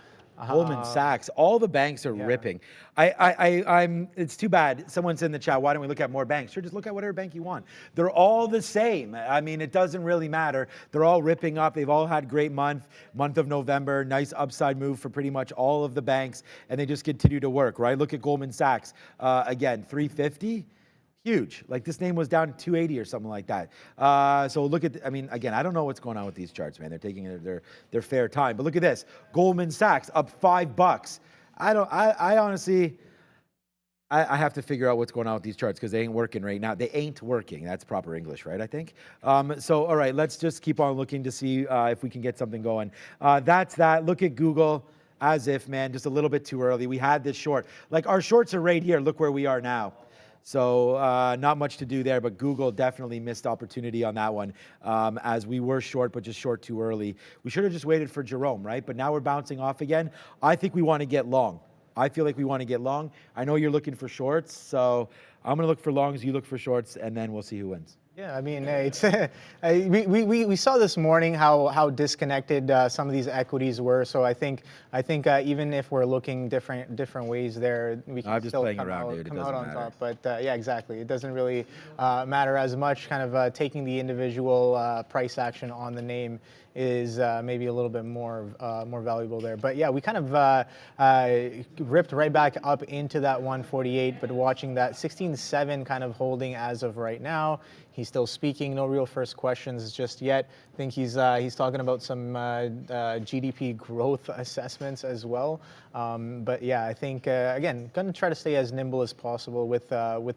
Goldman Sachs, all the banks are ripping. It's too bad. Someone's in the chat, why don't we look at more banks? Sure, just look at whatever bank you want. They're all the same. I mean, it doesn't really matter. They're all ripping up. They've all had great month of November, nice upside move for pretty much all of the banks, and they just continue to work, right? Look at Goldman Sachs. Again, 350. Huge. Like this name was down to 280 or something like that. So look at, I mean, again, I don't know what's going on with these charts, man. They're taking their fair time. But look at this. Goldman Sachs up $5. I honestly, I have to figure out what's going on with these charts because they ain't working right now. They ain't working. That's proper English, right? I think. So, all right, let's just keep on looking to see if we can get something going. That's that. Look at Google. As if, man, just a little bit too early. We had this short. Like our shorts are right here. Look where we are now. So not much to do there, but Google definitely missed opportunity on that one as we were short, but just short too early. We should have just waited for Jerome, right? But now we're bouncing off again. I think we want to get long. I feel like we want to get long. I know you're looking for shorts, so I'm going to look for longs, you look for shorts, and then we'll see who wins. Yeah, I mean, it's we saw this morning how disconnected some of these equities were. So I think even if we're looking different ways there, we can still come out on top. But yeah, exactly. It doesn't really matter as much. Kind of taking the individual price action on the name is maybe a little bit more valuable there. But yeah, we kind of ripped right back up into that 148, but watching that 16.7 kind of holding as of right now. He's still speaking, no real first questions just yet. I think he's talking about some GDP growth assessments as well. But yeah, I think again, gonna try to stay as nimble as possible with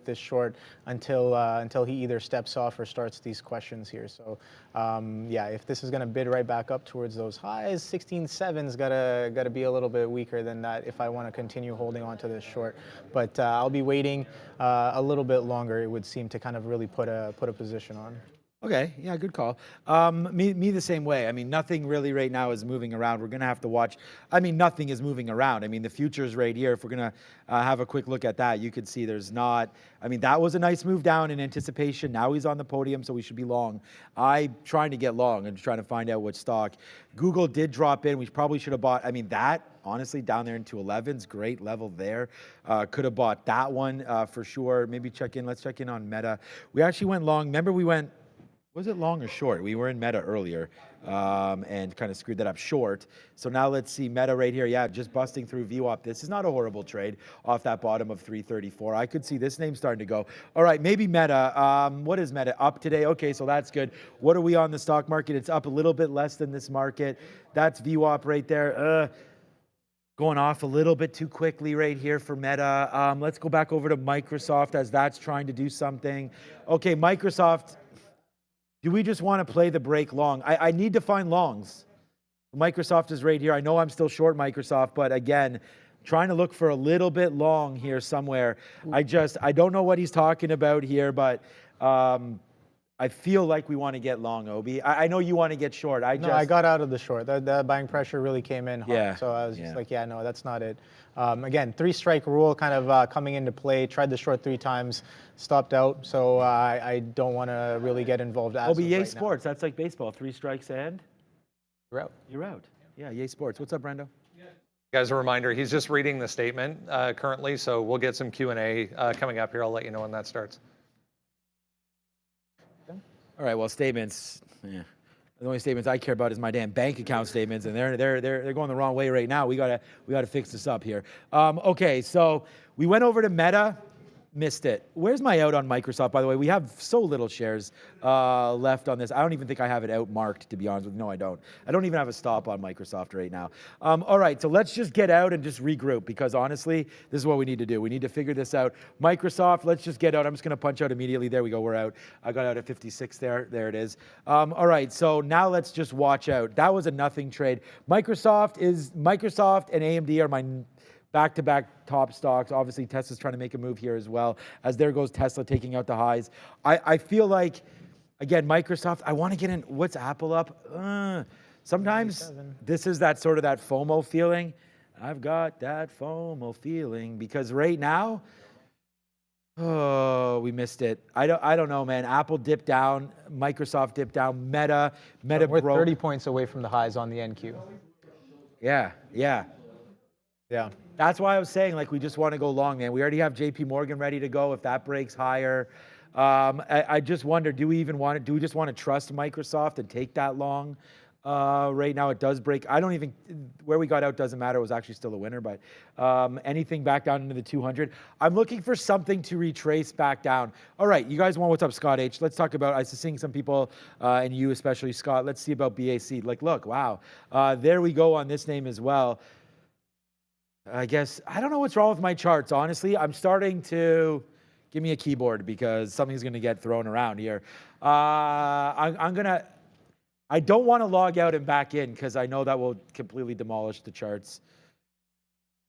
this short until he either steps off or starts these questions here. So yeah, if this is gonna bid right back up towards those highs, 16.7's gotta be a little bit weaker than that if I want to continue holding on to this short. But I'll be waiting a little bit longer. It would seem to kind of really put a position on. Okay, yeah, good call. Me the same way. I mean, nothing really right now is moving around. We're gonna have to watch. I mean, nothing is moving around. I mean, the futures right here, if we're gonna have a quick look at that, you can see there's not, I mean, that was a nice move down in anticipation. Now he's on the podium, so we should be long. I'm trying to get long. I'm trying to find out what stock. Google did drop in. We probably should have bought, I mean, that, honestly, down there into 11s, great level there. Could have bought that one for sure. Maybe let's check in on Meta. We actually went long. Remember we went, was it long or short? We were in Meta earlier and kind of screwed that up short. So now let's see Meta right here. Yeah, just busting through VWAP. This is not a horrible trade off that bottom of 334. I could see this name starting to go. All right, maybe Meta. What is Meta? Up today. Okay, so that's good. What are we on the stock market? It's up a little bit less than this market. That's VWAP right there. Going off a little bit too quickly right here for Meta. Let's go back over to Microsoft as that's trying to do something. Okay, Microsoft. Do we just want to play the break long? I need to find longs. Microsoft is right here. I know I'm still short Microsoft, but again, trying to look for a little bit long here somewhere. I don't know what he's talking about here, but I feel like we want to get long, Obi. I know you want to get short. I got out of the short. The buying pressure really came in hard. Yeah. So I was just like, yeah, no, that's not it. Again, 3-strike rule kind of coming into play. Tried the short 3 times, stopped out. So I don't want to really get involved. Obi, Yay Sports. That's like baseball. 3 strikes and you're out. You're out. Yeah, Yay Sports. What's up, Brendo? Guys, a reminder, he's just reading the statement currently, so we'll get some Q&A coming up here. I'll let you know when that starts. All right, well, statements, yeah. The only statements I care about is my damn bank account statements, and they're going the wrong way right now. We gotta fix this up here. Okay, so we went over to Meta, missed it. Where's my out on Microsoft, by the way? We have so little shares left on this. I don't even think I have it out marked, to be honest with you. No, I don't. I don't even have a stop on Microsoft right now. All right, so let's just get out and just regroup, because honestly, this is what we need to do. We need to figure this out. Microsoft, let's just get out. I'm just going to punch out immediately. There we go. We're out. I got out at 56 there. There it is. All right, so now let's just watch out. That was a nothing trade. Microsoft and AMD are my back-to-back top stocks. Obviously, Tesla's trying to make a move here as well, as there goes Tesla taking out the highs. I feel like, again, Microsoft, I want to get in. What's Apple up? Sometimes this is that sort of that FOMO feeling. I've got that FOMO feeling, because right now, oh, we missed it. I don't know, man. Apple dipped down, Microsoft dipped down, Meta We're broke. 30 points away from the highs on the NQ. Yeah. That's why I was saying, like, we just want to go long, man. We already have JP Morgan ready to go if that breaks higher. I just wonder, do we just want to trust Microsoft and take that long? Right now it does break. Where we got out doesn't matter. It was actually still a winner, but anything back down into the 200. I'm looking for something to retrace back down. All right, you guys want what's up, Scott H? Let's talk about, I was seeing some people, and you especially, Scott, let's see about BAC. Like, look, wow. There we go on this name as well. I guess, I don't know what's wrong with my charts, honestly. I'm starting to, give me a keyboard because something's going to get thrown around here. I don't want to log out and back in because I know that will completely demolish the charts.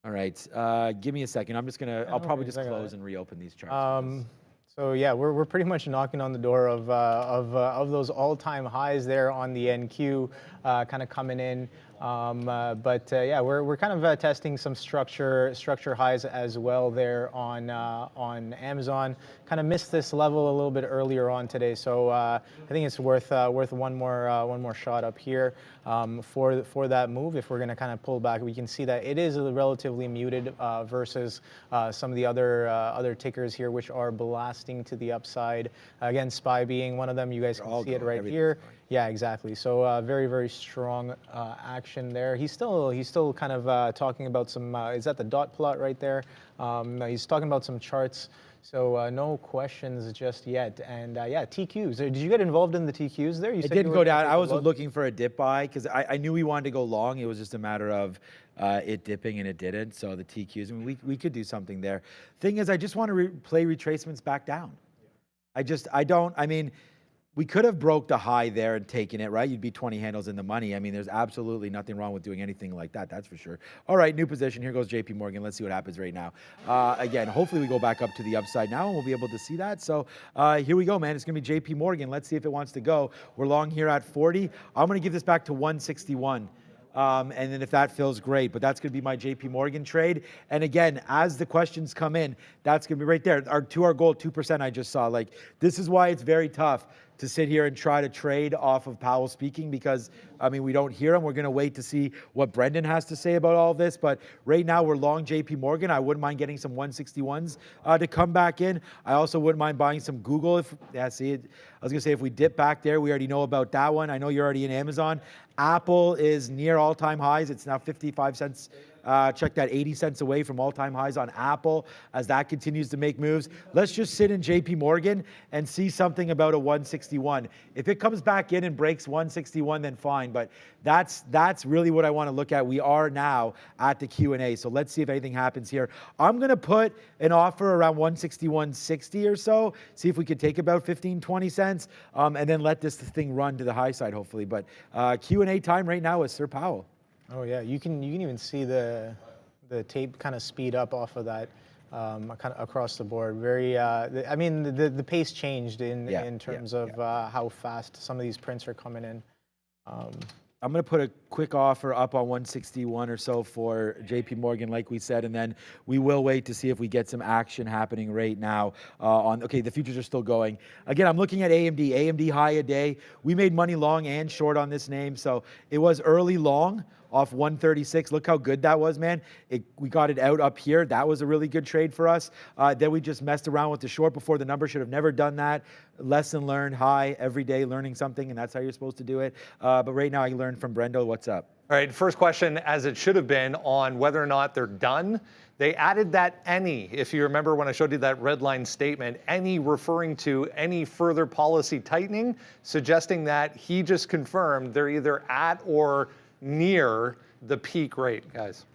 All right, give me a second. I'll probably just close and reopen these charts. So yeah, we're pretty much knocking on the door of those all-time highs there on the NQ, kind of coming in. Yeah, we're kind of testing some structure highs as well there on Amazon. Kind of missed this level a little bit earlier on today, so I think it's worth one more shot up here for that move. If we're going to kind of pull back, we can see that it is relatively muted versus some of the other tickers here, which are blasting to the upside. Again, SPY being one of them. You guys can see it right here. Yeah, exactly. So very, very strong action there. He's still kind of talking about some. Is that the dot plot right there? He's talking about some charts. So no questions just yet. And yeah, TQs. Did you get involved in the TQs there? It did go down. I was looking for a dip buy because I knew we wanted to go long. It was just a matter of it dipping, and it didn't. So the TQs, I mean, we could do something there. Thing is, I just want to play retracements back down. I mean, We could have broke the high there and taken it, right? You'd be 20 handles in the money. I mean, there's absolutely nothing wrong with doing anything like that, that's for sure. All right, new position. Here goes JP Morgan. Let's see what happens right now. Again, hopefully we go back up to the upside now and we'll be able to see that. So here we go, man. It's going to be JP Morgan. Let's see if it wants to go. We're long here at 40. I'm going to give this back to 161. And then if that feels great, but that's going to be my JP Morgan trade. And again, as the questions come in, that's going to be right there. Our goal, 2% I just saw. Like, this is why it's very tough to sit here and try to trade off of Powell speaking, because, I mean, we don't hear him. We're going to wait to see what Brendan has to say about all of this. But right now, we're long JP Morgan. I wouldn't mind getting some 161s to come back in. I also wouldn't mind buying some Google. I was going to say, if we dip back there, we already know about that one. I know you're already in Amazon. Apple is near all-time highs. It's now 55 cents. Check that, 80 cents away from all-time highs on Apple as that continues to make moves. Let's just sit in JP Morgan and see something about a 161. If it comes back in and breaks 161, then fine. But that's really what I want to look at. We are now at the Q&A. So let's see if anything happens here. I'm going to put an offer around 161.60 or so. See if we could take about 15, 20 cents, and then let this thing run to the high side, hopefully. But Q&A time right now is Sir Powell. Oh yeah, you can even see the tape kind of speed up off of that, kind of across the board. Very, I mean, the pace changed in terms of how fast some of these prints are coming in. I'm going to put a quick offer up on 161 or so for JP Morgan, like we said, and then we will wait to see if we get some action happening right now. Okay, the futures are still going. Again, I'm looking at AMD. AMD high a day. We made money long and short on this name, so it was early long off 136. Look how good that was, man. We got it out up here. That was a really good trade for us. Then we just messed around with the short before the number. Should have never done that. Lesson learned, high, every day learning something, and that's how you're supposed to do it. But right now I learned from Brendo. What's up? All right, first question, as it should have been, on whether or not they're done. They added that any, if you remember when I showed you that red line statement, any referring to any further policy tightening, suggesting that he just confirmed they're either at or near the peak rate, guys.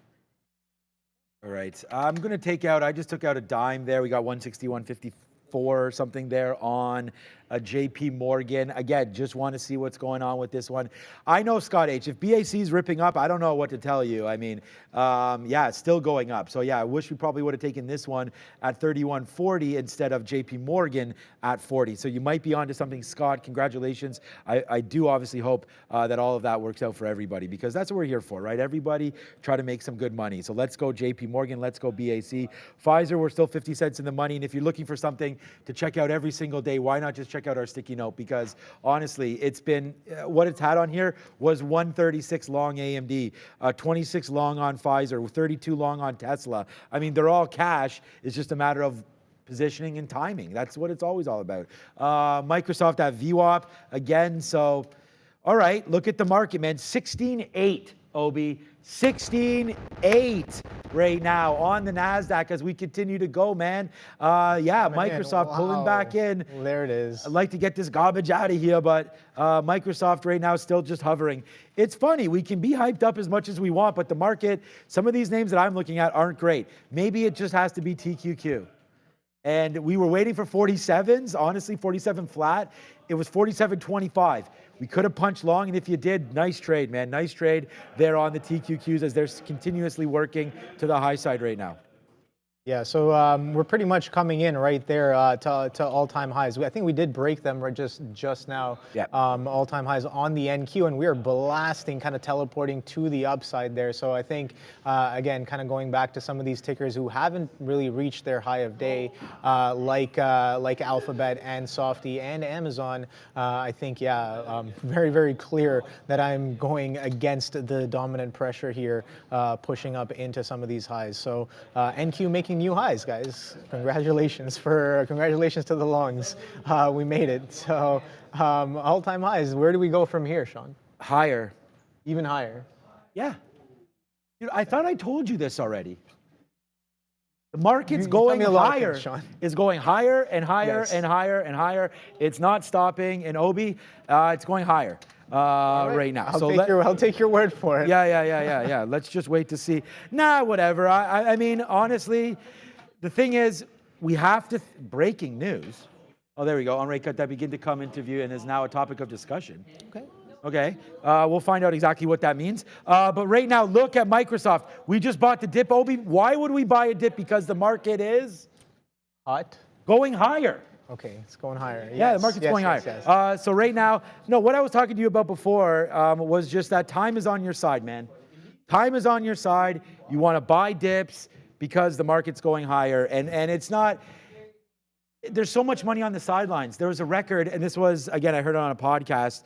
All right, I'm going to take out, I just took out a dime there. We got 161.54 or something there on a JP Morgan. Again, just want to see what's going on with this one. I know, Scott H., if BAC is ripping up, I don't know what to tell you. I mean, yeah, it's still going up. So yeah, I wish we probably would have taken this one at 31.40 instead of JP Morgan at 40. So you might be onto something, Scott. Congratulations. I do obviously hope that all of that works out for everybody, because that's what we're here for, right? Everybody try to make some good money. So let's go JP Morgan. Let's go BAC. Pfizer, we're still 50 cents in the money. And if you're looking for something to check out every single day, why not just check out our sticky note? Because honestly, it's been, what it's had on here was 136 long AMD, 26 long on Pfizer, 32 long on Tesla. I mean, they're all cash. It's just a matter of positioning and timing. That's what it's always all about. Microsoft at VWAP again. So, all right, look at the market, man. 16.8, Obi. 16.8 right now on the NASDAQ as we continue to go, man. Yeah, Microsoft pulling back in. There it is. I'd like to get this garbage out of here, but Microsoft right now is still just hovering. It's funny, we can be hyped up as much as we want, but the market, some of these names that I'm looking at aren't great. Maybe it just has to be TQQ. And we were waiting for 47s, honestly, 47 flat. It was 47.25. We could have punched long, and if you did, nice trade, man. Nice trade there on the TQQs as they're continuously working to the high side right now. Yeah, so we're pretty much coming in right there to all-time highs. I think we did break them right just now. Yeah. All-time highs on the NQ, and we are blasting, kind of teleporting to the upside there. So I think, again, kind of going back to some of these tickers who haven't really reached their high of day, like Alphabet and Softy and Amazon. I think, yeah, very, very clear that I'm going against the dominant pressure here, pushing up into some of these highs. So NQ making new highs, guys. Congratulations to the longs. We made it. So all-time highs. Where do we go from here, Sean? Higher. Even higher. Yeah. Dude, I thought I told you this already. The market's going higher. It's going higher and higher and higher and higher. It's not stopping. And Obi, it's going higher. Right now. I'll take your word for it. Yeah. Let's just wait to see. Nah, whatever. I mean, honestly, the thing is, we have to, breaking news, Oh, there we go. On rate cut that begin to come into view and is now a topic of discussion. Okay. Okay, we'll find out exactly what that means. But right now, look at Microsoft. We just bought the dip. Obi, why would we buy a dip? Because the market is Hot. going higher. Okay, it's going higher. Yeah, Yes, the market's yes, going yes, higher. yes. So right now, no, what I was talking to you about before was just that time is on your side, man. Time is on your side. You want to buy dips because the market's going higher. And it's not, there's so much money on the sidelines. There was a record, and this was, again, I heard it on a podcast.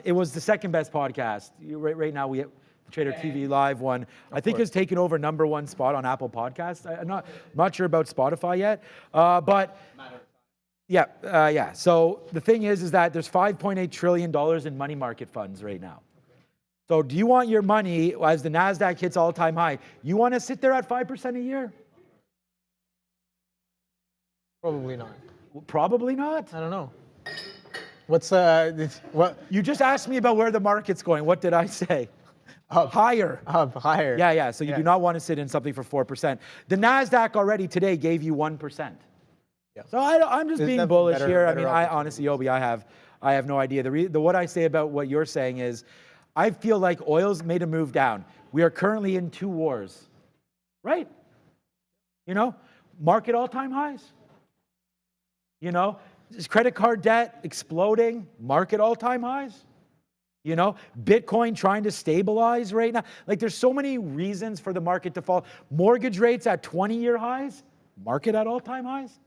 It was the second best podcast. Right now, we have the Trader TV Live one. I think has taken over #1 spot on Apple Podcasts. I'm not sure about Spotify yet. But yeah. So the thing is that there's $5.8 trillion in money market funds right now. So do you want your money, as the NASDAQ hits all-time high, you want to sit there at 5% a year? Probably not. Probably not. I don't know. What's what? You just asked me about where the market's going. What did I say? Up. Higher. Up higher. Yeah. So you do not want to sit in something for 4%. The NASDAQ already today gave you 1%. Yeah. So I'm just There's being definitely bullish better- here. I better mean, I honestly, Obi, I have no idea. What I say about what you're saying is, I feel like oil's made a move down. We are currently in 2 wars, right? You know, market all-time highs. You know, is credit card debt exploding, market all-time highs. You know, Bitcoin trying to stabilize right now. Like, there's so many reasons for the market to fall. Mortgage rates at 20-year highs, market at all-time highs.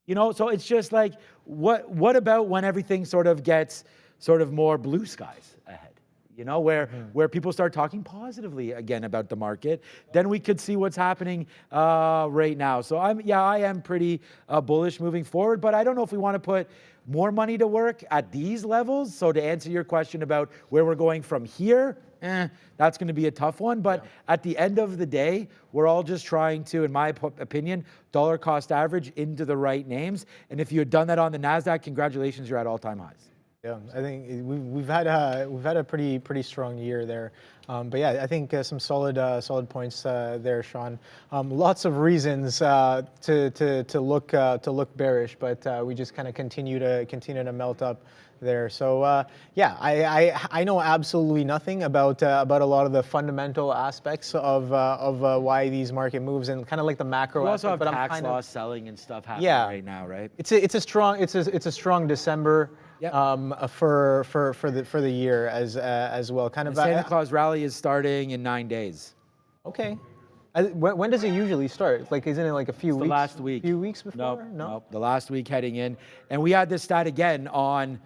You know, so it's just like, what about when everything sort of gets sort of more blue skies ahead? You know, where people start talking positively again about the market, then we could see what's happening right now. So I am pretty bullish moving forward, but I don't know if we want to put more money to work at these levels. So to answer your question about where we're going from here, that's going to be a tough one. But at the end of the day, we're all just trying to, in my opinion, dollar cost average into the right names. And if you had done that on the NASDAQ, congratulations, you're at all-time highs. Yeah, I think we've had a pretty strong year there, but yeah, I think some solid points there, Sean. Lots of reasons to look bearish, but we just kind of continue to melt up there. So yeah, I know absolutely nothing about a lot of the fundamental aspects of why these market moves and kind of like the macro. We also have but tax law selling and stuff happening right now, right? It's a strong December. Yep. For the year as well, kind of. The Santa Claus rally is starting in 9 days. Okay. When does it usually start? Like, isn't it like a few weeks? The last week. Few weeks before? No. The last week heading in, and we had this stat again on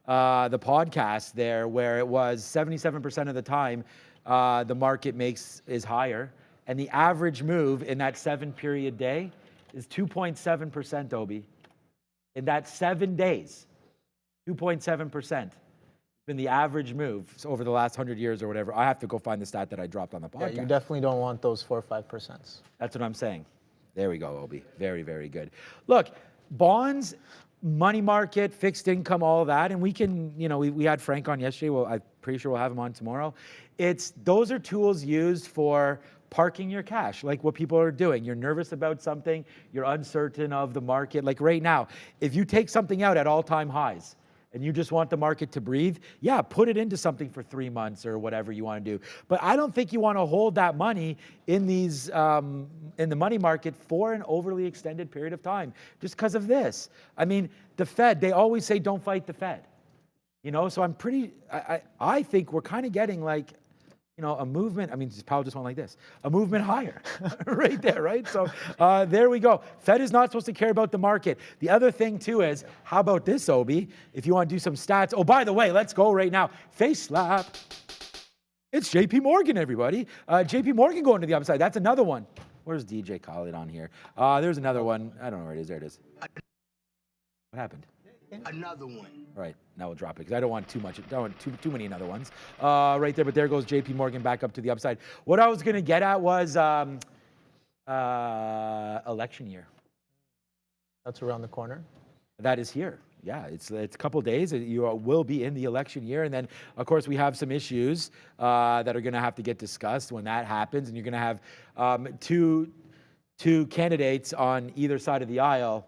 the podcast there, where it was 77% of the time the market is higher, and the average move in that 7-period day is 2.7%, Obi. In that 7 days. 2.7% been the average move over the last 100 years or whatever. I have to go find the stat that I dropped on the podcast. Yeah, you definitely don't want those 4 or 5%. That's what I'm saying. There we go, Obi. Very, very good. Look, bonds, money market, fixed income, all of that, and we can, you know, we had Frank on yesterday. Well, I'm pretty sure we'll have him on tomorrow. Those are tools used for parking your cash, like what people are doing. You're nervous about something, you're uncertain of the market. Like right now, if you take something out at all-time highs, and you just want the market to breathe, yeah, put it into something for 3 months or whatever you want to do. But I don't think you want to hold that money in these in the money market for an overly extended period of time, just because of this. I mean, the Fed, they always say don't fight the Fed. You know, so I think we're kind of getting like, you know, a movement. I mean, Powell just went like this, a movement higher right there, right? So there we go. Fed is not supposed to care about the market. The other thing too is, how about this, Obi? If you want to do some stats. Oh, by the way, let's go right now. Face slap. It's JP Morgan, everybody. JP Morgan going to the upside. That's another one. Where's DJ Khaled on here? There's another one. I don't know where it is. There it is. What happened? Another one. All right, now we'll drop it because I don't want too much. I don't want too many another ones right there. But there goes JP Morgan back up to the upside. What I was going to get at was election year. That's around the corner. That is here. Yeah, it's a couple days. You will be in the election year, and then of course we have some issues that are going to have to get discussed when that happens, and you're going to have two candidates on either side of the aisle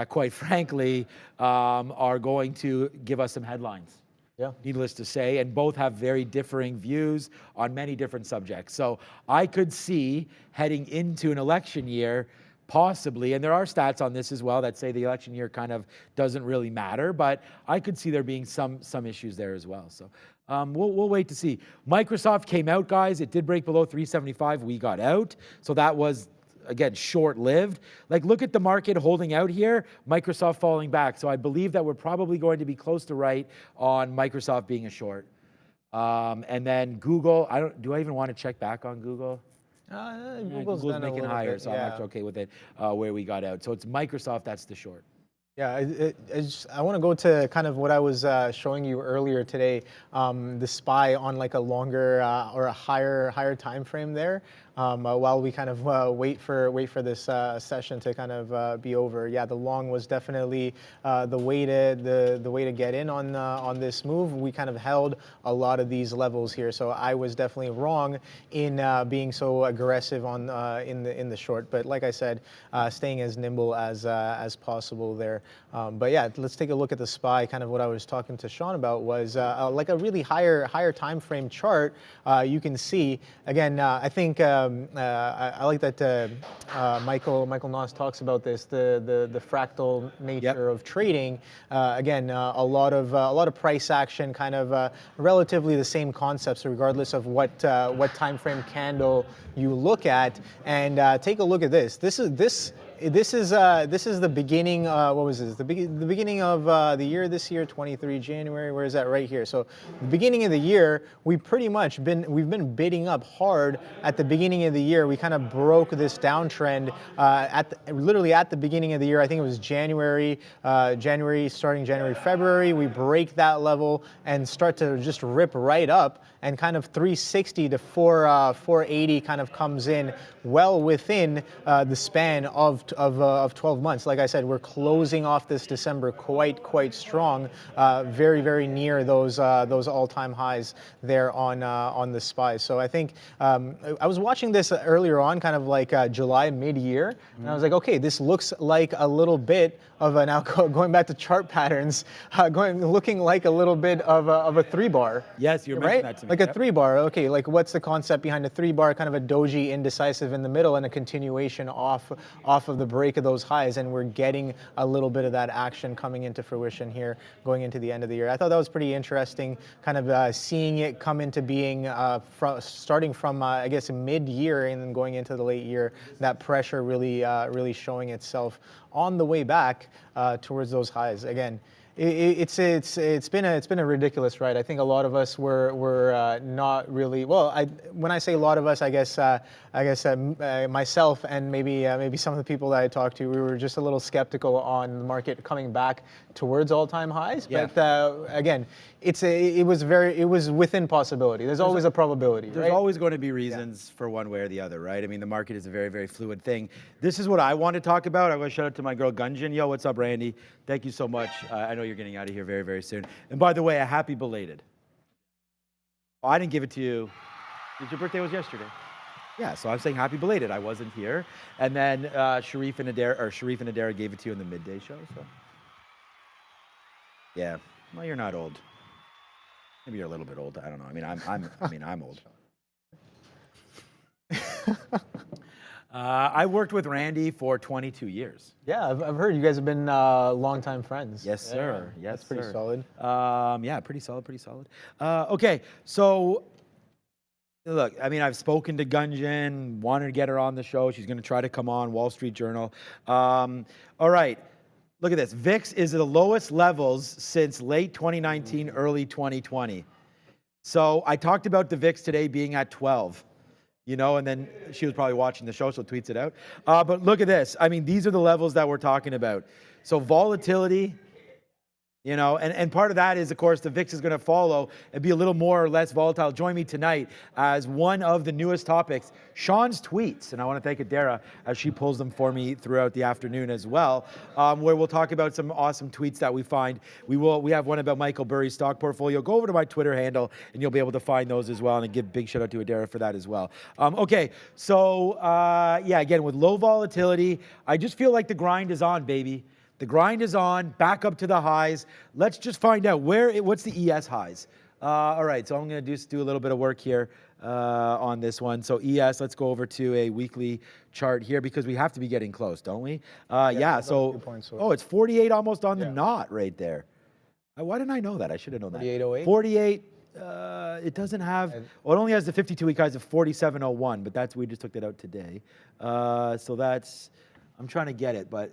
that, quite frankly, are going to give us some headlines. Yeah. Needless to say, and both have very differing views on many different subjects. So I could see heading into an election year, possibly, and there are stats on this as well that say the election year kind of doesn't really matter, but I could see there being some issues there as well. So we'll wait to see. Microsoft came out, guys. It did break below 375. We got out. So that was, again, short-lived. Like, look at the market holding out here, Microsoft falling back. So I believe that we're probably going to be close to right on Microsoft being a short. And then Google, do I even want to check back on Google? Google's making higher, so I'm actually okay with it where we got out. So it's Microsoft, that's the short. Yeah, I want to go to kind of what I was showing you earlier today, the SPY on like a longer or a higher time frame there. While we kind of wait for this session to kind of be over. Yeah, the long was definitely the way to get in on this move. We kind of held a lot of these levels here, so I was definitely wrong in being so aggressive on in the short. But like I said, staying as nimble as possible there. But yeah, let's take a look at the SPY. Kind of what I was talking to Sean about was like a really higher time frame chart. You can see again. I think. I like that Michael Noss talks about this, the fractal nature of trading. Again, a lot of price action, kind of relatively the same concepts, regardless of what time frame candle you look at. And take a look at this. This is the beginning. What was this? The beginning of the year. This year, 23 January. Where is that? Right here. So the beginning of the year, we've been bidding up hard at the beginning of the year. We kind of broke this downtrend literally at the beginning of the year. I think it was January, starting January, February. We break that level and start to just rip right up. And kind of 360 to 480 kind of comes in well within the span of 12 months. Like I said, we're closing off this December quite strong, very near those all-time highs there on the SPY. So I think I was watching this earlier on, kind of like July mid-year, and I was like, okay, this looks like a little bit of a, now going back to chart patterns, looking like a little bit of a 3-bar. Yes, you're mentioning that to me. Like a 3-bar. Okay, like what's the concept behind a 3-bar? Kind of a doji indecisive in the middle and a continuation off of the break of those highs, and we're getting a little bit of that action coming into fruition here going into the end of the year. I thought that was pretty interesting, kind of seeing it come into being starting from I guess mid-year and then going into the late year. That pressure really showing itself on the way back towards those highs. Again, it's been a ridiculous ride. I think a lot of us were not really, well, when I say a lot of us, I guess myself and maybe some of the people that I talked to, we were just a little skeptical on the market coming back towards all-time highs. Yeah. But again, it was within possibility. There's always a probability. There's always going to be reasons for one way or the other, right? I mean, the market is a very fluid thing. This is what I want to talk about. I want to shout out to my girl Gunjan. Yo, what's up, Randy? Thank you so much. I know you're getting out of here very soon. And by the way, a happy belated. Oh, I didn't give it to you. Your birthday was yesterday. Yeah, so I'm saying happy belated. I wasn't here. And then Sharif and Adara gave it to you in the midday show. So yeah, well, you're not old. Maybe you're a little bit old. I don't know. I mean, I'm old. I worked with Randy for 22 years. Yeah, I've heard you guys have been longtime friends. Yes, sir. Yeah, yes, that's pretty sir. solid. Yeah, pretty solid. Okay, so look, I mean, I've spoken to Gunjan, wanted to get her on the show. She's going to try to come on, Wall Street Journal. All right, look at this. VIX is at the lowest levels since late 2019, early 2020. So I talked about the VIX today being at 12. You know, and then she was probably watching the show, so tweets it out. But look at this. I mean, these are the levels that we're talking about. So volatility, you know, and part of that is, of course, the VIX is going to follow and be a little more or less volatile. Join me tonight as one of the newest topics, Sean's tweets. And I want to thank Adara as she pulls them for me throughout the afternoon as well, where we'll talk about some awesome tweets that we find. We have one about Michael Burry's stock portfolio. Go over to my Twitter handle and you'll be able to find those as well. And I give a big shout out to Adara for that as well. Okay, so yeah, again, with low volatility, I just feel like the grind is on, baby. The grind is on, back up to the highs. Let's just find out what's the ES highs. All right, so I'm going to do a little bit of work here on this one. So ES, let's go over to a weekly chart here because we have to be getting close, don't we? Yeah, so, oh, it's 48 almost on the knot right there. Why didn't I know that? I should have known that. 48.08? 48, it doesn't have, well, it only has the 52-week highs of 47.01, but we just took that out today. So that's, I'm trying to get it, but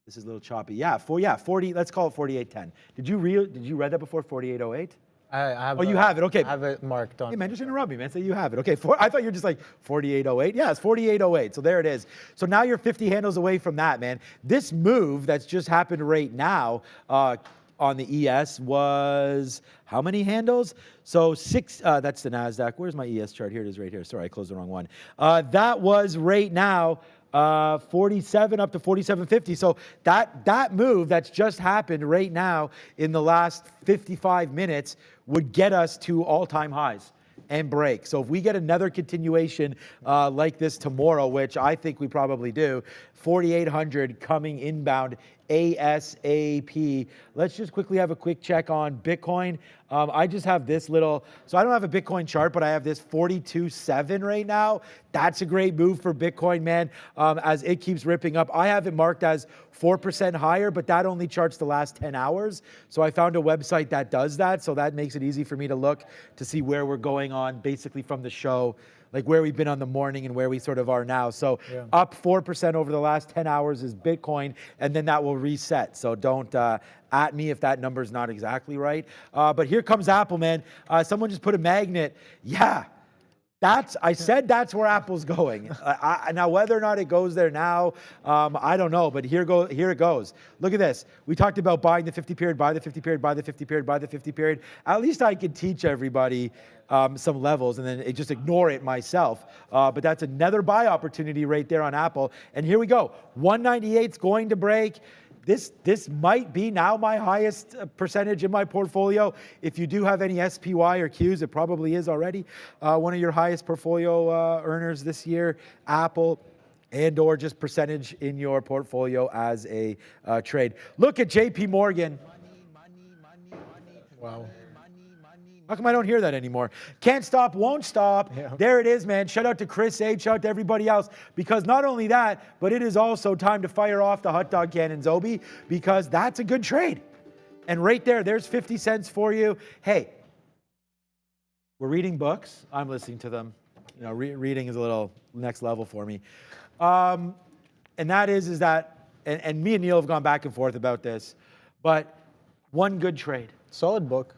this is a little choppy. Yeah, 40, let's call it 48.10. Did you read that before, 48.08? I have. Oh, you have it. Okay. I have it marked on. Hey man, just interrupt me, man. Say you have it. Okay. I thought you were just like 48.08. Yeah, it's 48.08. So there it is. So now you're 50 handles away from that, man. This move that's just happened right now on the ES was how many handles? So 6. That's the NASDAQ. Where's my ES chart? Here it is, right here. Sorry, I closed the wrong one. That was right now. 47 up to 47.50. So that move that's just happened right now in the last 55 minutes would get us to all-time highs and break. So if we get another continuation like this tomorrow, which I think we probably do, 4,800 coming inbound ASAP. Let's just quickly have a quick check on Bitcoin. I just have this little, so I don't have a Bitcoin chart, but I have this 42.7 right now. That's a great move for Bitcoin, man, as it keeps ripping up. I have it marked as 4% higher, but that only charts the last 10 hours. So I found a website that does that. So that makes it easy for me to look to see where we're going on basically from the show, like where we've been on the morning and where we sort of are now. So up 4% over the last 10 hours is Bitcoin, and then that will reset. So don't at me if that number's not exactly right. But here comes Apple, man. Someone just put a magnet. Yeah. I said that's where Apple's going. Now, whether or not it goes there now, I don't know, but here it goes. Look at this. We talked about buying the 50 period, buy the 50 period, buy the 50 period, buy the 50 period. At least I could teach everybody some levels and then just ignore it myself. But that's another buy opportunity right there on Apple. And here we go. 198's going to break. This might be now my highest percentage in my portfolio. If you do have any SPY or Qs, it probably is already one of your highest portfolio earners this year, Apple, and or just percentage in your portfolio as a trade. Look at JP Morgan. Wow. How come I don't hear that anymore? Can't stop, won't stop. Yeah. There it is, man. Shout out to Chris H. Shout out to everybody else. Because not only that, but it is also time to fire off the hot dog cannon, Zobi, because that's a good trade. And right there's 50 cents for you. Hey, we're reading books. I'm listening to them. You know, reading is a little next level for me. And that is that, and me and Neil have gone back and forth about this, but one good trade. Solid book.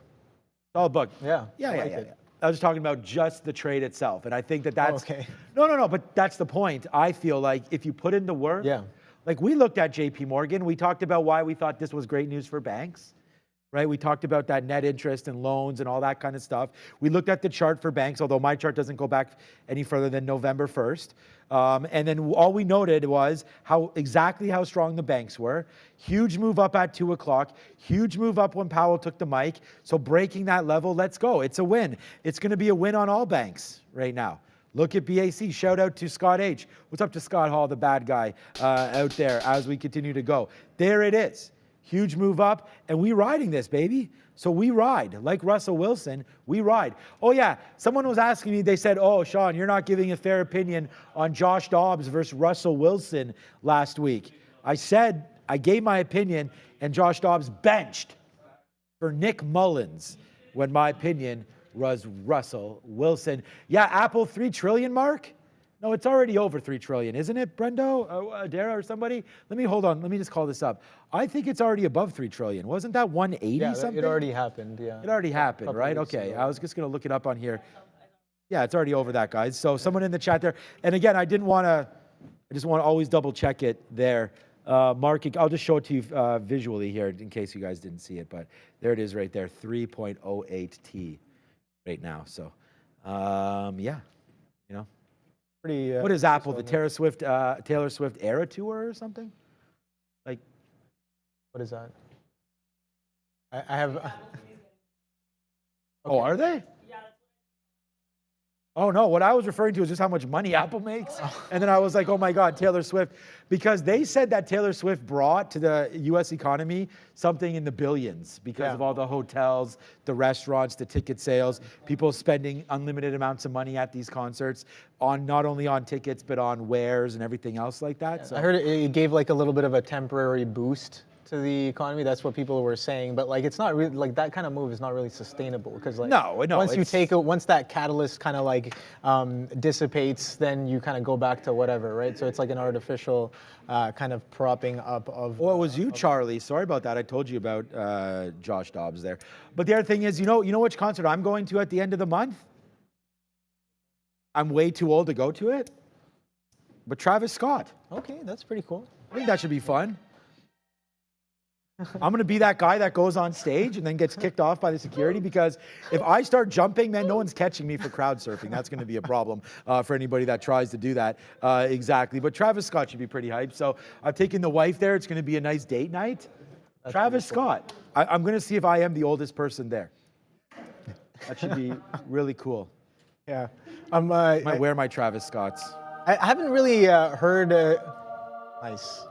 Solid book. Yeah. Yeah. I was talking about just the trade itself. And I think that's, okay. No, but that's the point. I feel like if you put in the work, like we looked at JP Morgan, we talked about why we thought this was great news for banks, right? We talked about that net interest and loans and all that kind of stuff. We looked at the chart for banks, although my chart doesn't go back any further than November 1st. And then all we noted was exactly how strong the banks were. Huge move up at 2 o'clock. Huge move up when Powell took the mic. So breaking that level, let's go. It's a win. It's going to be a win on all banks right now. Look at BAC. Shout out to Scott H. What's up to Scott Hall, the bad guy out there as we continue to go. There it is. Huge move up, and we riding this, baby. So we ride. Like Russell Wilson, we ride. Oh, yeah. Someone was asking me, they said, oh, Sean, you're not giving a fair opinion on Josh Dobbs versus Russell Wilson last week. I said, I gave my opinion, and Josh Dobbs benched for Nick Mullins when my opinion was Russell Wilson. Yeah, Apple 3 trillion mark? No, it's already over 3 trillion, isn't it, Brendo, Dara, or somebody? Hold on. Let me just call this up. I think it's already above 3 trillion. Wasn't that 180 something? It already happened, yeah. It already happened, right? Okay, I was just going to look it up on here. Yeah, it's already over that, guys. So someone in the chat there. And again, I just want to always double check it there. Mark, I'll just show it to you visually here in case you guys didn't see it. But there it is right there, 3.08T right now. So, yeah, you know. Pretty, what is Apple? The Taylor Swift Era Tour or something? Like, what is that? I have. Oh, are they? Oh no, what I was referring to is just how much money Apple makes. And then I was like, oh my God, Taylor Swift. Because they said that Taylor Swift brought to the US economy something in the billions because of all the hotels, the restaurants, the ticket sales, people spending unlimited amounts of money at these concerts on not only on tickets, but on wares and everything else like that. So I heard it gave like a little bit of a temporary boost to the economy. That's what people were saying, but like it's not really like that kind of move is not really sustainable because like once that catalyst kind of like dissipates, then you kind of go back to whatever, right? So it's like an artificial kind of propping up of. Well, it was you, Charlie. Sorry about that. I told you about Josh Dobbs there. But the other thing is, you know which concert I'm going to at the end of the month? I'm way too old to go to it. But Travis Scott. Okay, that's pretty cool. I think that should be fun. I'm going to be that guy that goes on stage and then gets kicked off by the security because if I start jumping, man, no one's catching me for crowd surfing. That's going to be a problem for anybody that tries to do that. Exactly. But Travis Scott should be pretty hyped. So I've taken the wife there. It's going to be a nice date night. That's Travis Scott. I'm going to see if I am the oldest person there. That should be really cool. Yeah. I might wear my Travis Scotts. I haven't really heard. Nice.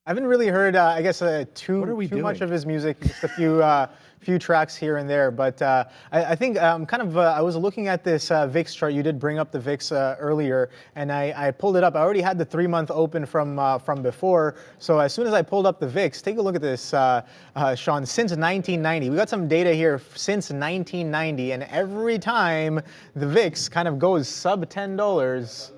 I haven't really heard, I guess, too much of his music. Just a few tracks here and there. But I think I was looking at this VIX chart. You did bring up the VIX earlier, and I pulled it up. I already had the 3-month open from before. So as soon as I pulled up the VIX, take a look at this, Sean. Since 1990, we got some data here since 1990, and every time the VIX kind of goes sub $10.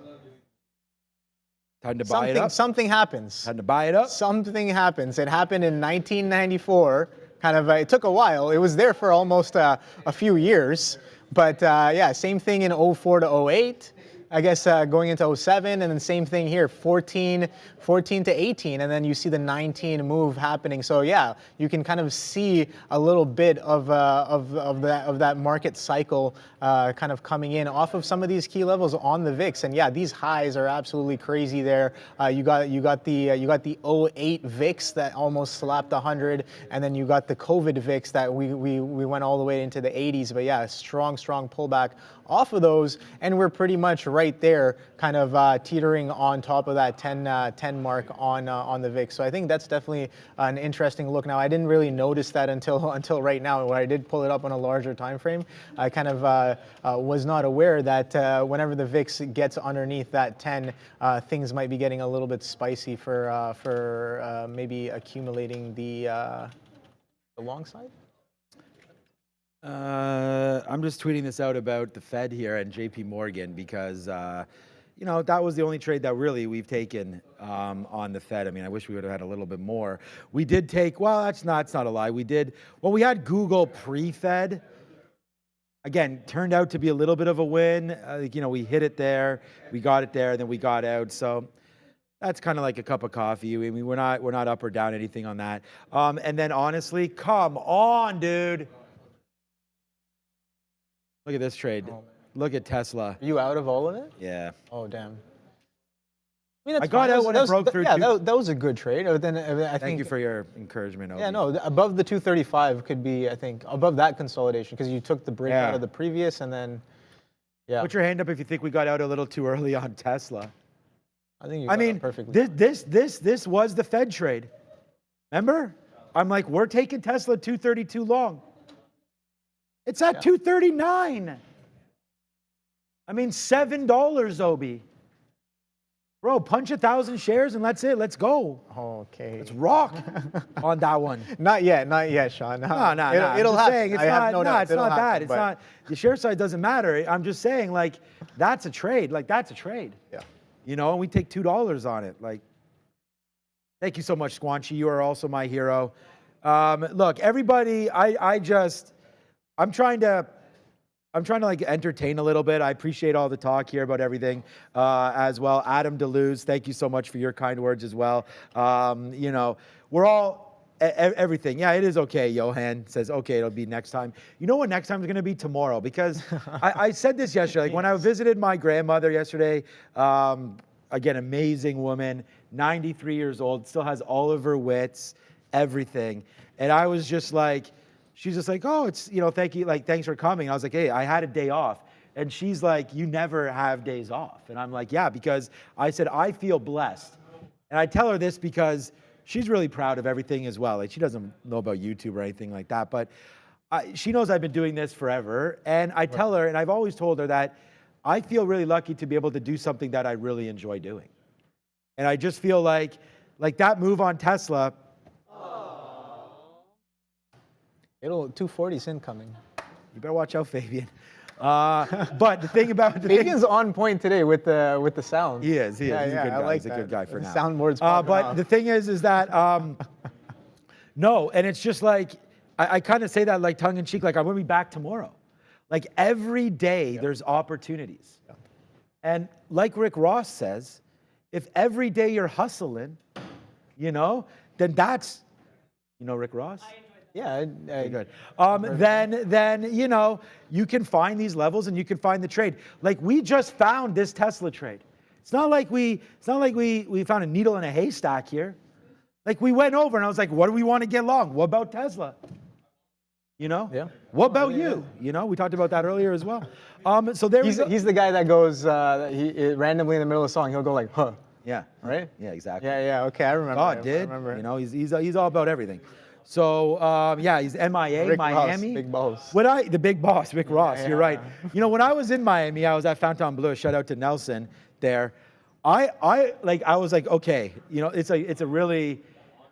Time to buy it up. Something happens. Time to buy it up. Something happens. It happened in 1994. It took a while. It was there for almost a few years. But yeah, same thing in 04 to 08. I guess going into 07, and then same thing here, 14 to 18, and then you see the 19 move happening. So yeah, you can kind of see a little bit of that market cycle kind of coming in off of some of these key levels on the VIX. And yeah, these highs are absolutely crazy there. You got the 08 VIX that almost slapped 100, and then you got the COVID VIX that we went all the way into the 80s. But yeah, strong pullback off of those, and we're pretty much right there, kind of teetering on top of that 10 mark on the VIX. So I think that's definitely an interesting look. Now, I didn't really notice that until right now. When I did pull it up on a larger time frame, I kind of was not aware that whenever the VIX gets underneath that 10, things might be getting a little bit spicy for maybe accumulating the long side. I'm just tweeting this out about the Fed here and JP Morgan because, that was the only trade that really we've taken on the Fed. I mean, I wish we would have had a little bit more. We did take, it's not a lie. We had Google pre-Fed. Again, turned out to be a little bit of a win. We hit it there, we got it there, then we got out. So that's kind of like a cup of coffee. I mean, we're not up or down anything on that. And then honestly, come on, dude. Look at this trade. Look at Tesla. Are you out of all of it? Yeah. Oh, damn. I mean, I got out when it broke through. Yeah, that was a good trade. Then I think. Thank you for your encouragement. Yeah, no, above the 235 could be, I think, above that consolidation because you took the break out of the previous and then, yeah. Put your hand up if you think we got out a little too early on Tesla. I think you got out perfectly. This was the Fed trade. Remember? I'm like, we're taking Tesla 232 long. It's at 239. I mean, $7, Obi. Bro, punch 1,000 shares and that's it. Let's go. Okay. Let's rock on that one. Not yet, Sean. No. It'll happen. Saying, it's not that. It's not. The share size doesn't matter. I'm just saying, like, that's a trade. Like, that's a trade. Yeah. And we take $2 on it. Like, thank you so much, Squanchy. You are also my hero. Look, everybody, I'm trying to like entertain a little bit. I appreciate all the talk here about everything as well. Adam DeLuz, thank you so much for your kind words as well. We're all everything. Yeah, it is okay. Johan says, okay, it'll be next time. You know what next time is going to be? Tomorrow, because I said this yesterday. Like when I visited my grandmother yesterday, again, amazing woman, 93 years old, still has all of her wits, everything. And I was just like, she's just like, oh, it's, thank you, like, thanks for coming. I was like, hey, I had a day off. And she's like, you never have days off. And I'm like, yeah, because I said, I feel blessed. And I tell her this because she's really proud of everything as well. Like, she doesn't know about YouTube or anything like that, but she knows I've been doing this forever. And I tell her, and I've always told her that I feel really lucky to be able to do something that I really enjoy doing. And I just feel like that move on Tesla. 240's incoming. You better watch out, Fabian. But the thing about Fabian's on point today with the sound. He is. He's a good guy. Like He's a good guy for now. Soundboard's but the thing is that no, and it's just like I kind of say that like tongue in cheek, like I'm gonna be back tomorrow. Like every day there's opportunities, and like Rick Ross says, if every day you're hustling, then that's, Rick Ross. Yeah, good. Then you can find these levels and you can find the trade. Like we just found this Tesla trade. It's not like we found a needle in a haystack here. Like we went over and I was like, what do we want to get long? What about Tesla? Yeah. What about you? We talked about that earlier as well. So there we go. He's the guy that goes randomly in the middle of the song. He'll go like, huh. Yeah. Right. Yeah. Exactly. Yeah. Okay, I remember. God did. I remember. He's all about everything. So he's MIA, Rick Miami. Ross, big boss. The big boss, Rick Ross. You're right. When I was in Miami, I was at Fontainebleau. Shout out to Nelson there. I was like, okay, it's a really.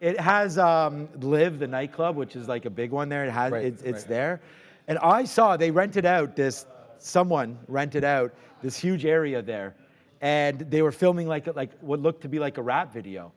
It has Live, the nightclub, which is like a big one there. It has it's there, and I saw someone rented out this huge area there, and they were filming like what looked to be like a rap video.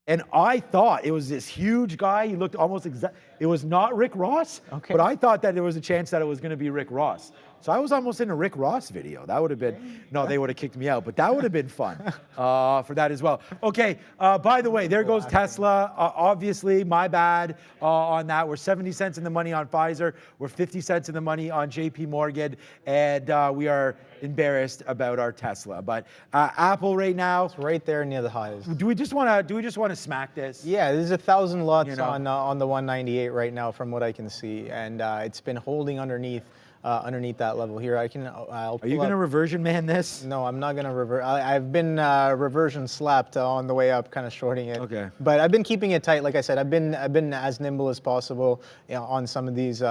And I thought it was this huge guy. He looked almost exact. It was not Rick Ross, okay. But I thought that there was a chance that it was going to be Rick Ross. So I was almost in a Rick Ross video. That would have been, no, they would have kicked me out, but that would have been fun for that as well. Okay, by the way, there goes Tesla. Obviously, my bad on that. We're 70 cents in the money on Pfizer. We're 50 cents in the money on JP Morgan, and we are embarrassed about our Tesla. But Apple right now, it's right there near the highs. Do we just want to smack this? Yeah, there's 1,000 lots on the 198 right now, from what I can see, and it's been holding underneath that level here. Are you going to reversion man this? No, I'm not going to revert. I've been reversion slapped on the way up, kind of shorting it. Okay. But I've been keeping it tight. Like I said, I've been as nimble as possible on some of these